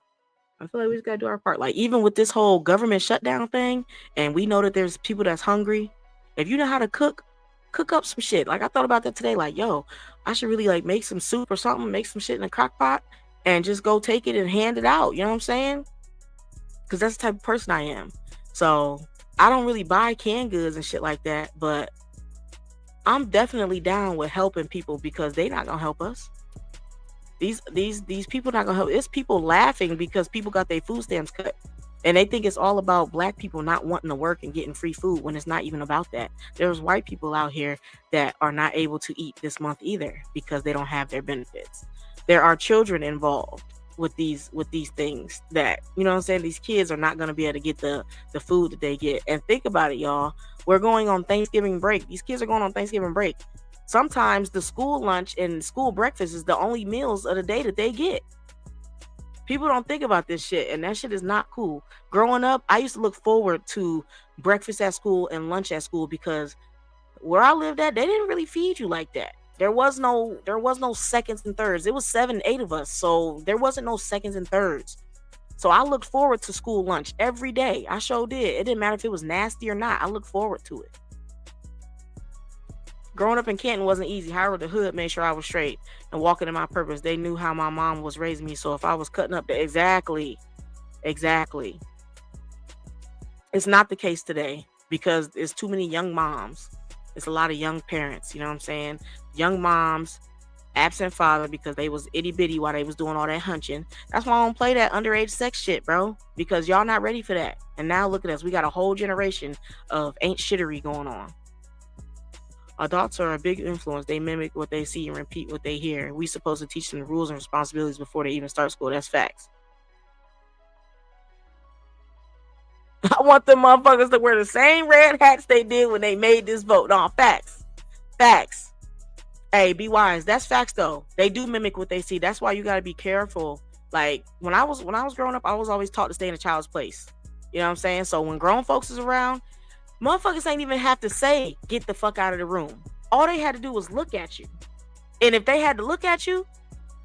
I feel like we just gotta do our part. Like, even with this whole government shutdown thing, and we know that there's people that's hungry. If you know how to cook up some shit. Like, I thought about that today. Like, yo, I should really like make some soup or something, make some shit in a crock pot, and just go take it and hand it out. You know what I'm saying? Because that's the type of person I am. So I don't really buy canned goods and shit like that, but I'm definitely down with helping people because they not gonna help us. These people not gonna help. It's people laughing because people got their food stamps cut, and they think it's all about black people not wanting to work and getting free food when it's not even about that. There's white people out here that are not able to eat this month either because they don't have their benefits. There are children involved with these things that, you know what I'm saying, these kids are not going to be able to get the food that they get. And think about it, y'all. We're going on Thanksgiving break. These kids are going on Thanksgiving break. Sometimes the school lunch and school breakfast is the only meals of the day that they get. People don't think about this shit, and that shit is not cool. Growing up, I used to look forward to breakfast at school and lunch at school because where I lived at, they didn't really feed you like that. There was no seconds and thirds. It was 7, 8 of us, so there wasn't no seconds and thirds. So I looked forward to school lunch every day. I sure did. It didn't matter if it was nasty or not. I looked forward to it. Growing up in Canton wasn't easy. However, the hood made sure I was straight and walking in my purpose. They knew how my mom was raising me. So if I was cutting up, exactly. It's not the case today because there's too many young moms. It's a lot of young parents. You know what I'm saying? Young moms, absent father because they was itty bitty while they was doing all that hunching. That's why I don't play that underage sex shit, bro. Because y'all not ready for that. And now look at us. We got a whole generation of ain't shittery going on. Adults are a big influence. They mimic what they see and repeat what they hear. We supposed to teach them the rules and responsibilities before they even start school. That's facts. I want them motherfuckers to wear the same red hats they did when they made this vote. No, facts. Hey, be wise. That's facts though. They do mimic what they see. That's why you gotta be careful. Like when I was growing up, I was always taught to stay in a child's place. You know what I'm saying? So when grown folks is around, motherfuckers ain't even have to say, get the fuck out of the room. All they had to do was look at you. And if they had to look at you,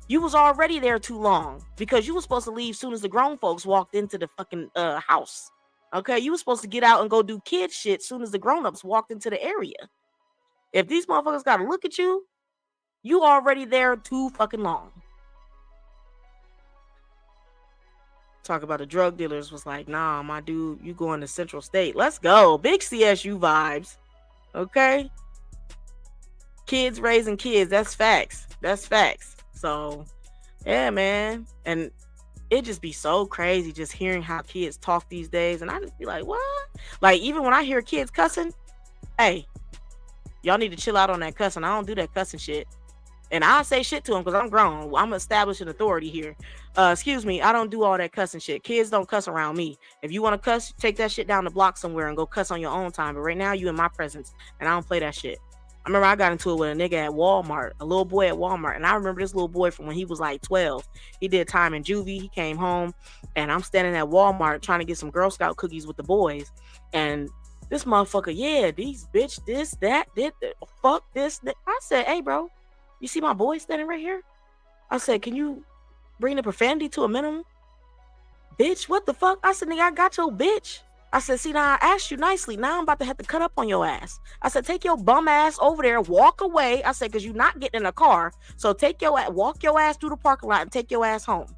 you was already there too long because you was supposed to leave soon as the grown folks walked into the fucking house. Okay, you was supposed to get out and go do kid shit soon as the grown-ups walked into the area. If these motherfuckers gotta look at you, you already there too fucking long. Talk about the drug dealers was like, nah, my dude, you going to Central State. Let's go. Big CSU vibes. Okay? Kids raising kids. That's facts. So, yeah, man. And it just be so crazy just hearing how kids talk these days. And I just be like, what? Like, even when I hear kids cussing, hey, y'all need to chill out on that cussing. I don't do that cussing shit. And I'll say shit to them because I'm grown. I'm establishing authority here. Excuse me, I don't do all that cussing shit. Kids don't cuss around me. If you want to cuss, take that shit down the block somewhere and go cuss on your own time. But right now, you in my presence, and I don't play that shit. I remember I got into it with a nigga at Walmart, a little boy at Walmart. And I remember this little boy from when he was like 12. He did time in juvie. He came home, and I'm standing at Walmart trying to get some Girl Scout cookies with the boys. And this motherfucker, yeah, these bitch, this, that, fuck this. That. I said, hey, bro. You see my boy standing right here? I said, can you bring the profanity to a minimum? Bitch, what the fuck? I said, nigga, I got your bitch. I said, see, now I asked you nicely. Now I'm about to have to cut up on your ass. I said, take your bum ass over there, walk away. I said, because you're not getting in a car. So walk your ass through the parking lot and take your ass home.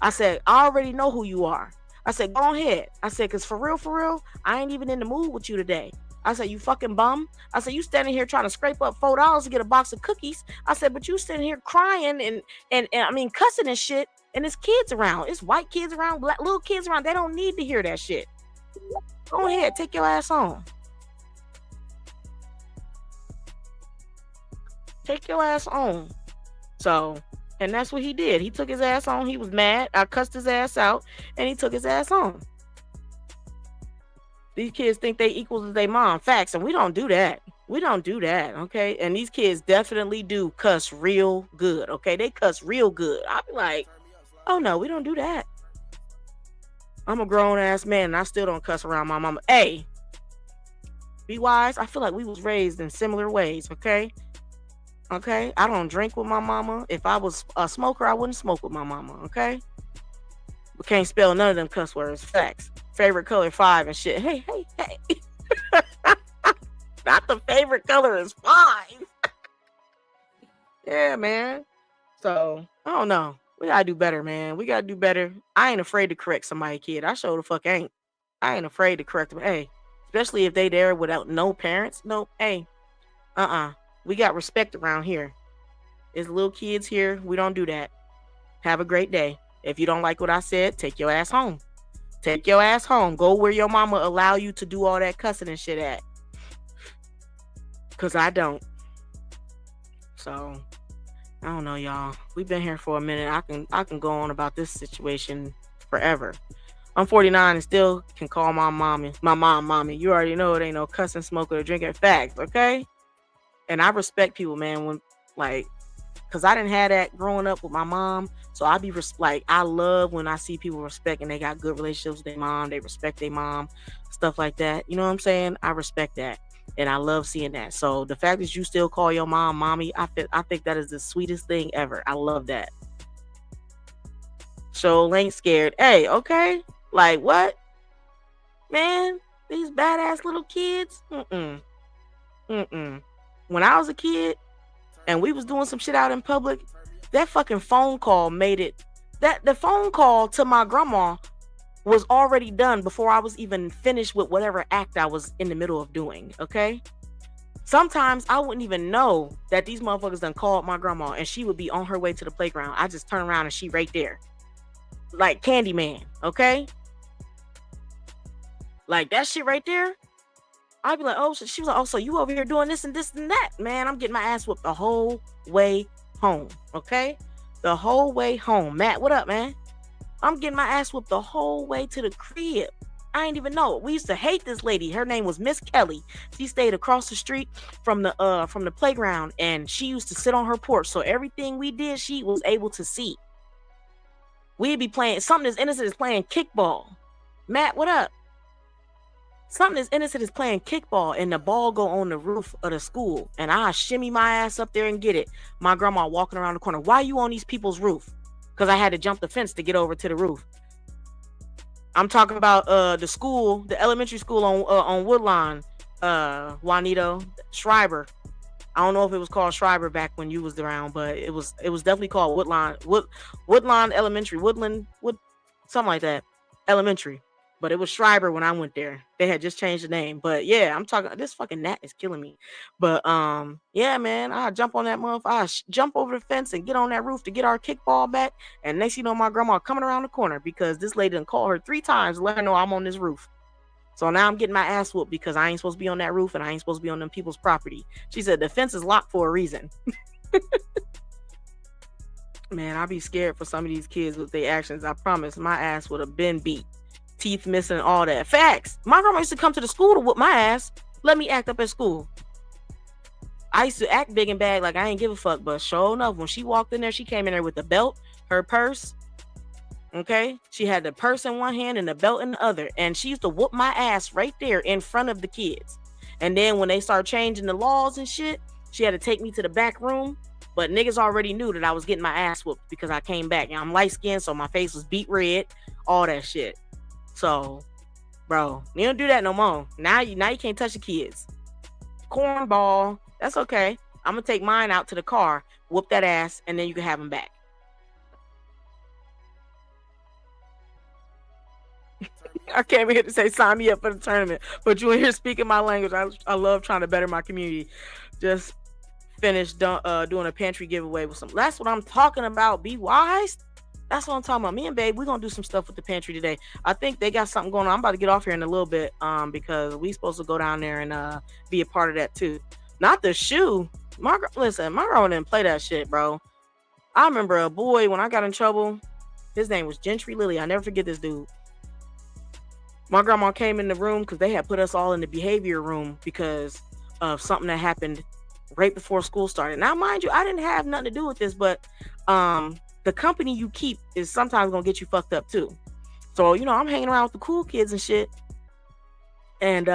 I said, I already know who you are. I said, go ahead. I said, because for real, I ain't even in the mood with you today. I said, you fucking bum. I said, you standing here trying to scrape up $4 to get a box of cookies. I said, but you standing here crying and I mean cussing and shit. And there's kids around. It's white kids around, black little kids around. They don't need to hear that shit. Go ahead, take your ass on. Take your ass on. So And that's what he did. He took his ass on. He was mad. I cussed his ass out, and he took his ass on. These kids think they equal to their mom. Facts, and we don't do that. We don't do that, okay? And these kids definitely do cuss real good, okay? They cuss real good. I'll be like, oh no, we don't do that. I'm a grown ass man, and I still don't cuss around my mama. Hey, be wise. I feel like we was raised in similar ways, okay? Okay, I don't drink with my mama. If I was a smoker, I wouldn't smoke with my mama, okay? We can't spell none of them cuss words. Facts. Favorite color 5 and shit. Hey. Not the favorite color is 5. Yeah, man. So, I don't know. We gotta do better, man. We gotta do better. I ain't afraid to correct somebody, kid. I sure the fuck ain't. I ain't afraid to correct them. Hey, especially if they there without no parents. No, hey. We got respect around here. There's little kids here. We don't do that. Have a great day. If you don't like what I said, take your ass home. Take your ass home. Go where your mama allow you to do all that cussing and shit at. Cause I don't. So I don't know, y'all. We've been here for a minute. I can go on about this situation forever. I'm 49 and still can call my mom mommy. You already know it ain't no cussing, smoking, or drinking. Facts, okay? And I respect people, man, when like, cause I didn't have that growing up with my mom. So I be I love when I see people respect and they got good relationships with their mom. They respect their mom, stuff like that. You know what I'm saying? I respect that, and I love seeing that. So the fact that you still call your mom mommy, I think that is the sweetest thing ever. I love that. So ain't scared. Hey, okay, like what, man? These badass little kids. When I was a kid and we was doing some shit out in public, that fucking phone call made it. That the phone call to my grandma was already done before I was even finished with whatever act I was in the middle of doing, okay? Sometimes I wouldn't even know that these motherfuckers done called my grandma and she would be on her way to the playground. I just turn around and she right there. Like Candyman, okay? Like that shit right there. I'd be like, oh, she was like, oh, so you over here doing this and that, man. I'm getting my ass whooped the whole way home, okay? The whole way home. Matt, what up, man? I'm getting my ass whooped the whole way to the crib. I ain't even know. We used to hate this lady. Her name was Miss Kelly. She stayed across the street from the playground, and she used to sit on her porch. So everything we did, she was able to see. We'd be playing something as innocent as playing kickball. Matt, what up? Something as innocent as playing kickball and the ball go on the roof of the school and I shimmy my ass up there and get it. My grandma walking around the corner. Why you on these people's roof? Because I had to jump the fence to get over to the roof. I'm talking about the school, the elementary school on Woodlawn, Juanito Schreiber. I don't know if it was called Schreiber back when you was around, but it was definitely called Woodlawn Elementary, something like that, elementary. But it was Schreiber when I went there. They had just changed the name. But yeah, I'm talking. This fucking gnat is killing me. But yeah, man, I jump on that motherfucker. I jump over the fence and get on that roof to get our kickball back. And next, you know, my grandma coming around the corner because this lady done called her 3 times to let her know I'm on this roof. So now I'm getting my ass whooped because I ain't supposed to be on that roof and I ain't supposed to be on them people's property. She said the fence is locked for a reason. Man, I be scared for some of these kids with their actions. I promise my ass would have been beat. Teeth missing, all that. Facts. My grandma used to come to the school to whoop my ass. Let me act up at school. I used to act big and bad like I ain't give a fuck. But sure enough, when she walked in there, she came in there with the belt, her purse. Okay? She had the purse in one hand and the belt in the other. And she used to whoop my ass right there in front of the kids. And then when they started changing the laws and shit, she had to take me to the back room. But niggas already knew that I was getting my ass whooped because I came back. And I'm light skinned, so my face was beat red. All that shit. So, bro, you don't do that no more. Now you can't touch the kids. Cornball, that's okay. I'm gonna take mine out to the car, whoop that ass, and then you can have them back. I came here to say sign me up for the tournament, but you in here speaking my language. I love trying to better my community. Just finished doing a pantry giveaway with some. That's what I'm talking about. Be wise. That's what I'm talking about. Me and Babe, we're gonna do some stuff with the pantry today. I think they got something going on. I'm about to get off here in a little bit because we supposed to go down there and be a part of that too. Not the shoe. Listen, my girl didn't play that shit, bro. I remember a boy when I got in trouble. His name was Gentry Lilly. I never forget this dude. My grandma came in the room because they had put us all in the behavior room because of something that happened right before school started. Now, mind you, I didn't have nothing to do with this, but the company you keep is sometimes gonna get you fucked up too. So, you know, I'm hanging around with the cool kids and shit. And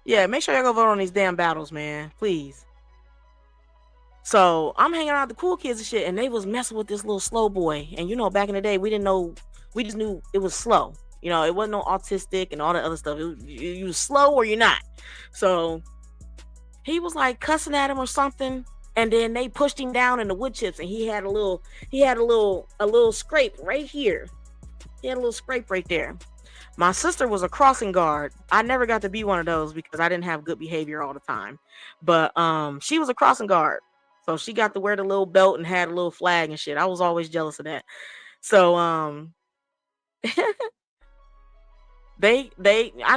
yeah, make sure y'all go vote on these damn battles, man. Please. So I'm hanging around with the cool kids and shit, and they was messing with this little slow boy. And you know, back in the day, we didn't know, we just knew it was slow. You know, it wasn't no autistic and all that other stuff. You was slow or you're not. So he was like cussing at him or something, and then they pushed him down in the wood chips, and he had a little scrape right here. He had a little scrape right there. My sister was a crossing guard. I never got to be one of those because I didn't have good behavior all the time. But she was a crossing guard. So she got to wear the little belt and had a little flag and shit. I was always jealous of that. So I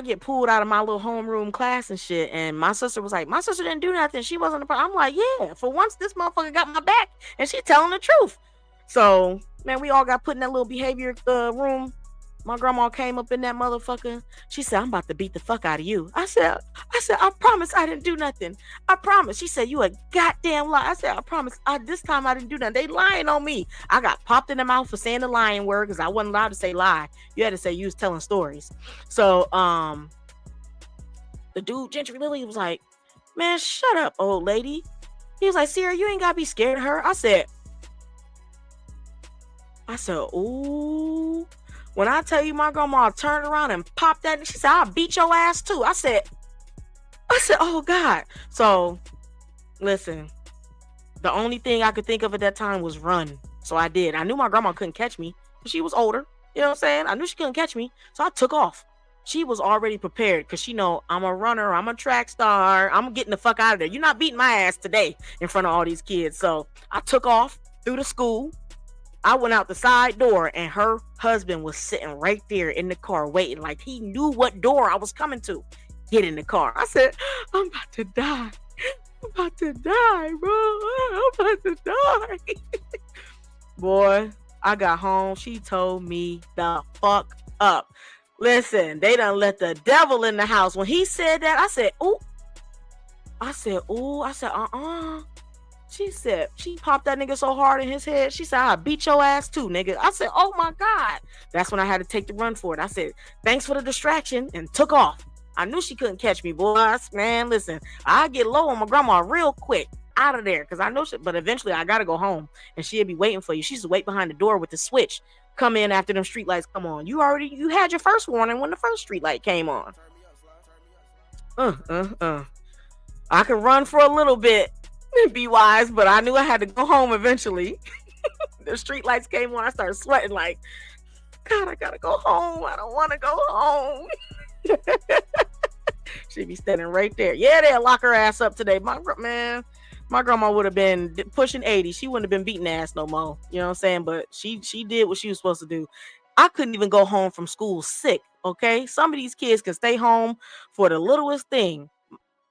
get pulled out of my little homeroom class and shit, and my sister was like, my sister didn't do nothing, she wasn't a problem. I'm like, yeah, for once this motherfucker got my back and she telling the truth. So man, we all got put in that little behavior room. My grandma came up in that motherfucker. She said, I'm about to beat the fuck out of you. I said, I promise I didn't do nothing. I promise. She said, you a goddamn lie. I said, I promise. This time I didn't do nothing. They lying on me. I got popped in the mouth for saying the lying word because I wasn't allowed to say lie. You had to say you was telling stories. So the dude, Gentry Lilly, was like, man, shut up, old lady. He was like, Sierra, you ain't gotta be scared of her. I said, ooh. When I tell you my grandma turned around and popped that, she said, I'll beat your ass too. I said, oh God. So listen, the only thing I could think of at that time was run. So I did. I knew my grandma couldn't catch me because she was older. You know what I'm saying? I knew she couldn't catch me. So I took off. She was already prepared because she know I'm a runner. I'm a track star. I'm getting the fuck out of there. You're not beating my ass today in front of all these kids. So I took off through the school. I went out the side door and her husband was sitting right there in the car waiting, like he knew what door I was coming to. Get in the car. I said, I'm about to die. I'm about to die, bro. I'm about to die. Boy, I got home. She told me the fuck up. Listen, they done let the devil in the house. When he said that, I said, ooh. I said, She said, she popped that nigga so hard in his head. She said, I'll beat your ass too, nigga. I said, oh my God. That's when I had to take the run for it. I said, thanks for the distraction, and took off. I knew she couldn't catch me, boys. Man, listen, I get low on my grandma real quick out of there because I know shit, but eventually I got to go home and she'll be waiting for you. She used to wait behind the door with the switch. Come in after them street lights come on. You had your first warning when the first street light came on. I could run for a little bit. Be wise, but I knew I had to go home eventually. The street lights came on. I started sweating like, God, I gotta go home. I don't want to go home. She'd be standing right there. Yeah, they'll lock her ass up today. My grandma would have been pushing 80. She wouldn't have been beating ass no more. You know what I'm saying? But she did what she was supposed to do. I couldn't even go home from school sick. Okay, some of these kids can stay home for the littlest thing.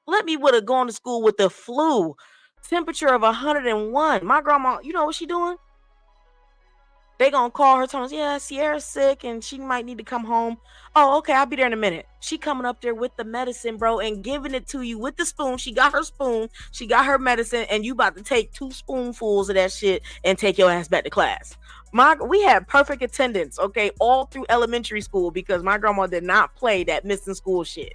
Let me would have gone to school with the flu. Temperature of 101. My grandma, you know what she doing? They gonna call her, telling us, yeah, Sierra's sick and she might need to come home. Oh, okay, I'll be there in a minute. She coming up there with the medicine, bro, and giving it to you with the spoon. She got her spoon, she got her medicine, and you about to take 2 spoonfuls of that shit and take your ass back to class. We had perfect attendance, okay, all through elementary school because my grandma did not play that missing school shit.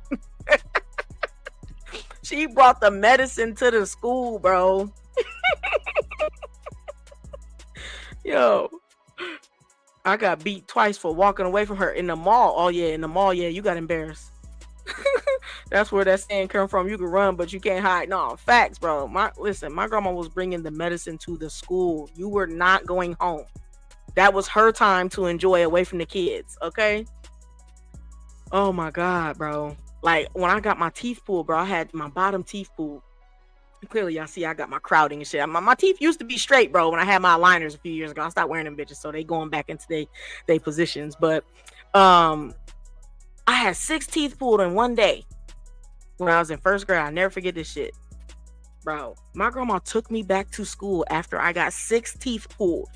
She brought the medicine to the school, bro. Yo, I got beat twice for walking away from her in the mall. Oh yeah, in the mall, yeah, you got embarrassed. That's where that saying come from. You can run, but you can't hide. No, facts, bro. Listen, my grandma was bringing the medicine to the school. You were not going home. That was her time to enjoy away from the kids, okay? Oh my God, bro. Like when I got my teeth pulled, bro, I had my bottom teeth pulled. Clearly, y'all see I got my crowding and shit. My teeth used to be straight, bro, when I had my aligners a few years ago. I stopped wearing them bitches, so they going back into they positions. But I had 6 teeth pulled in one day when I was in first grade. I'll never forget this shit. bro. My grandma took me back to school after I got 6 teeth pulled.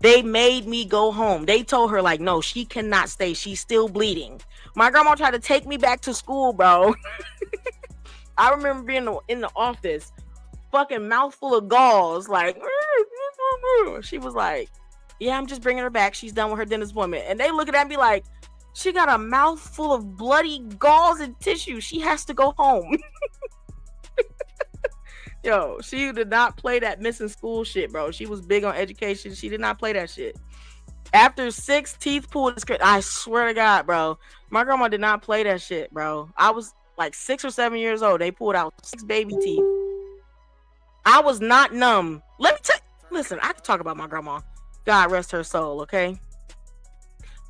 They made me go home. They told her, like, no, she cannot stay. She's still bleeding. My grandma tried to take me back to school, bro. I remember being in the office, fucking mouthful of gauze, like, she was like, yeah, I'm just bringing her back. She's done with her dentist appointment. And they looking at me like, she got a mouthful of bloody gauze and tissue. She has to go home. Yo, she did not play that missing school shit, bro. She was big on education. She did not play that shit. After 6 teeth pulled, I swear to God, bro, my grandma did not play that shit, bro. I was like 6 or 7 years old. They pulled out 6 baby teeth. I was not numb. Listen, I could talk about my grandma. God rest her soul, okay?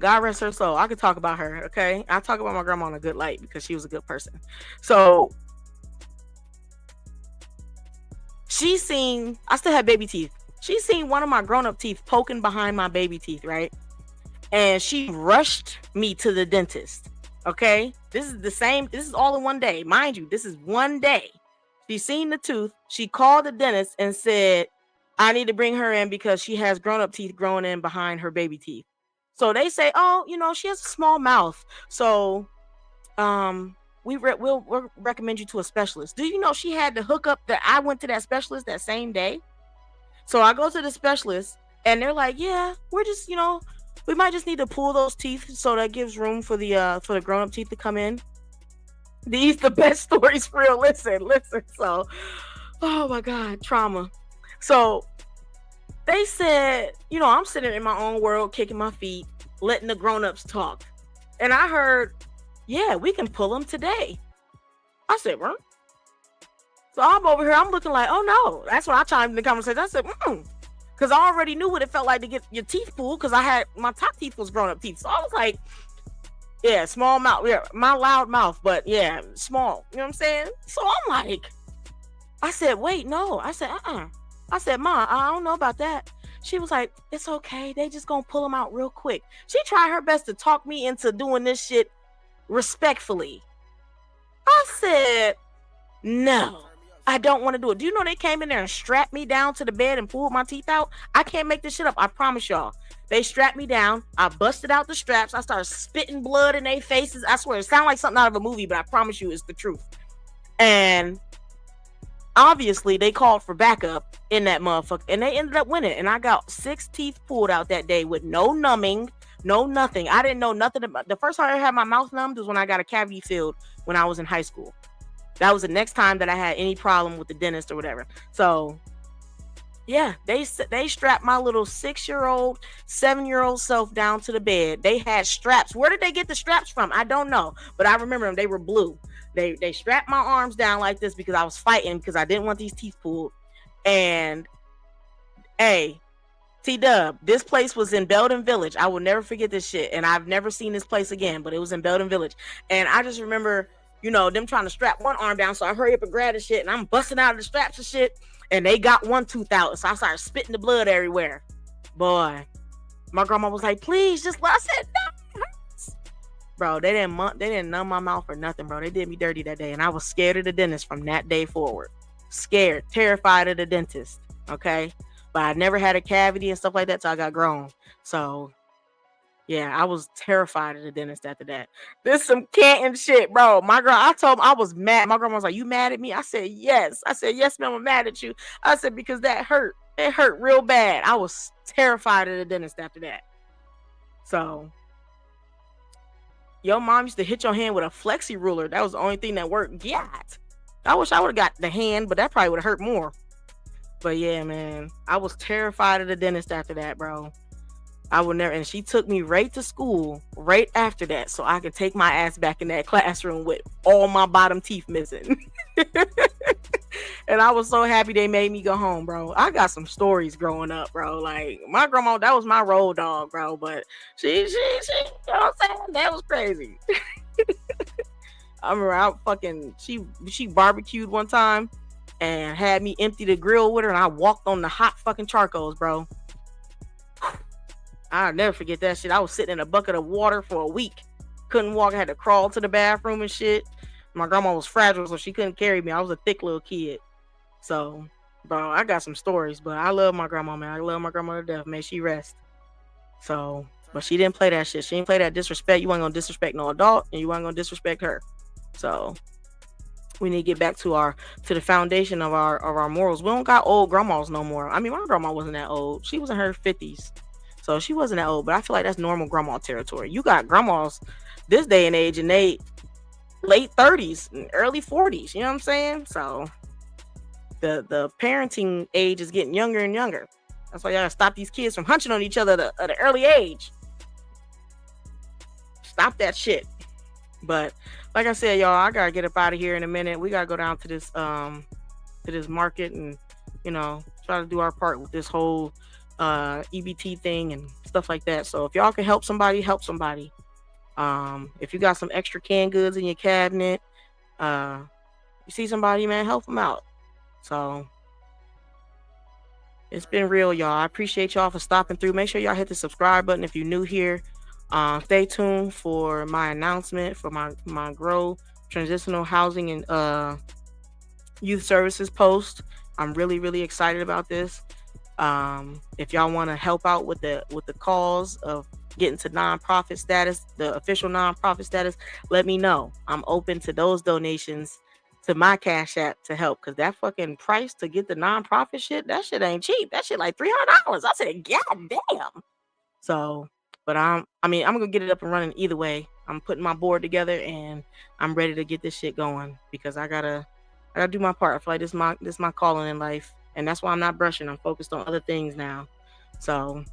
God rest her soul. I could talk about her, okay? I talk about my grandma in a good light because she was a good person. So I still had baby teeth. She seen one of my grown-up teeth poking behind my baby teeth, right? And she rushed me to the dentist. Okay? This is all in one day. Mind you, this is one day. She seen the tooth. She called the dentist and said, I need to bring her in because she has grown-up teeth growing in behind her baby teeth. So they say, oh, she has a small mouth. So we'll recommend you to a specialist. Do you know she had to hook up that I went to that specialist that same day? So I go to the specialist and they're like, yeah, we're just, we might just need to pull those teeth so that gives room for the grown-up teeth to come in. These the best stories for real. Listen. So, oh my God, trauma. So they said, I'm sitting in my own world, kicking my feet, letting the grown-ups talk. And I heard, yeah, we can pull them today. I said, well. So I'm over here, I'm looking like, oh no. That's when I chimed in the conversation. I said, because I already knew what it felt like to get your teeth pulled because my top teeth was grown-up teeth. So I was like, yeah, small mouth. Yeah, my loud mouth, but yeah, small. You know what I'm saying? So I'm like, I said, wait, no. I said, I said, Ma, I don't know about that. She was like, it's okay. They just gonna pull them out real quick. She tried her best to talk me into doing this shit respectfully. I said, no, I don't want to do it. Do you know they came in there and strapped me down to the bed and pulled my teeth out? I can't make this shit up. I promise y'all. They strapped me down. I busted out the straps. I started spitting blood in their faces. I swear, it sounded like something out of a movie, but I promise you it's the truth. And obviously, they called for backup in that motherfucker, and they ended up winning. And I got 6 teeth pulled out that day with no numbing, no nothing. I didn't know nothing about. The first time I had my mouth numbed was when I got a cavity filled when I was in high school. That was the next time that I had any problem with the dentist or whatever. So, yeah, they strapped my little 6-year-old, 7-year-old self down to the bed. They had straps. Where did they get the straps from? I don't know, but I remember them. They were blue. They strapped my arms down like this because I was fighting because I didn't want these teeth pulled. And hey, T-Dub, this place was in Belden Village. I will never forget this shit. And I've never seen this place again, but it was in Belden Village. And I just remember, them trying to strap one arm down. So I hurry up and grab the shit and I'm busting out of the straps and shit. And they got one tooth out. So I started spitting the blood everywhere. Boy, my grandma was like, please just let. I said, no, it hurts. Bro, they didn't numb my mouth or nothing, bro. They did me dirty that day. And I was scared of the dentist from that day forward. Scared, terrified of the dentist. Okay. But I never had a cavity and stuff like that till I got grown. So yeah, I was terrified of the dentist after that. This some Canton shit, bro. I told him I was mad. My grandma was like, you mad at me? I said, yes. I said, yes, ma'am, I'm mad at you. I said, because that hurt. It hurt real bad. I was terrified of the dentist after that. So your mom used to hit your hand with a flexi ruler. That was the only thing that worked. Yeah. I wish I would have got the hand, but that probably would have hurt more. But yeah, man, I was terrified of the dentist after that, bro. I would never, and she took me right to school right after that so I could take my ass back in that classroom with all my bottom teeth missing. And I was so happy they made me go home, bro. I got some stories growing up, bro. Like my grandma, that was my road dog, bro. But she, you know what I'm saying? That was crazy. I remember she barbecued one time and had me empty the grill with her, and I walked on the hot fucking charcoals, bro. I'll never forget that shit. I was sitting in a bucket of water for a week. Couldn't walk. I had to crawl to the bathroom and shit. My grandma was fragile, so she couldn't carry me. I was a thick little kid. So, bro, I got some stories, but I love my grandma, man. I love my grandma to death. May she rest. So, but she didn't play that shit. She didn't play that disrespect. You weren't gonna disrespect no adult, and you weren't gonna disrespect her. So we need to get back to the foundation of our morals. We don't got old grandmas no more. I mean, my grandma wasn't that old. She was in her 50s. So she wasn't that old, but I feel like that's normal grandma territory. You got grandmas this day and age and they late 30s and early 40s. You know what I'm saying? So the parenting age is getting younger and younger. That's why y'all gotta stop these kids from hunching on each other at an early age. Stop that shit. But like I said, y'all, I gotta get up out of here in a minute. We gotta go down to this market and, you know, try to do our part with this whole EBT thing and stuff like that. So if y'all can help somebody, help somebody. If you got some extra canned goods in your cabinet, you see somebody, man, help them out. So it's been real, y'all. I appreciate y'all for stopping through. Make sure y'all hit the subscribe button if you're new here. Stay tuned for my announcement for my Grow Transitional Housing and Youth Services post. I'm really excited about this. If y'all want to help out with the cause of getting to nonprofit status, the official nonprofit status, let me know. I'm open to those donations to my Cash App to help, because that fucking price to get the nonprofit shit, that shit ain't cheap. That shit like $300. I said, God damn. So, but I'm gonna get it up and running either way. I'm putting my board together and I'm ready to get this shit going, because I gotta do my part. I feel like this is my calling in life, and that's why I'm not brushing. I'm focused on other things now. So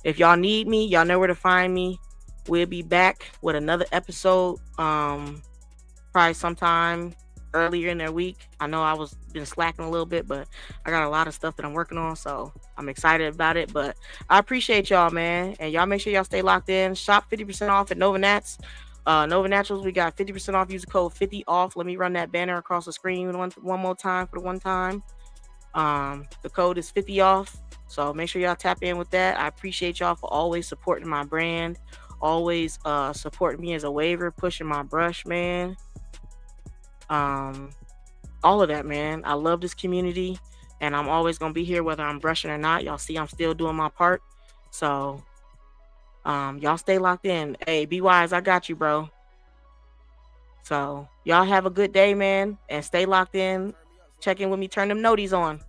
if y'all need me, y'all know where to find me. We'll be back with another episode probably sometime earlier in their week. I know I was been slacking a little bit, but I got a lot of stuff that I'm working on, so I'm excited about it. But I appreciate y'all, man, and y'all make sure y'all stay locked in. Shop 50% off at Nova Nats. Nova Naturals, we got 50% off. Use the code 50 off. Let me run that banner across the screen one more time for the one time. The code is 50 off, so make sure y'all tap in with that. I appreciate y'all for always supporting my brand, always supporting me as a waver, pushing my brush, man. All of that, man. I love this community, and I'm always gonna be here whether I'm brushing or not. Y'all see I'm still doing my part. So y'all stay locked in. Hey, be wise, I got you, bro. So y'all have a good day, man, and stay locked in. Check in with me, turn them noties on.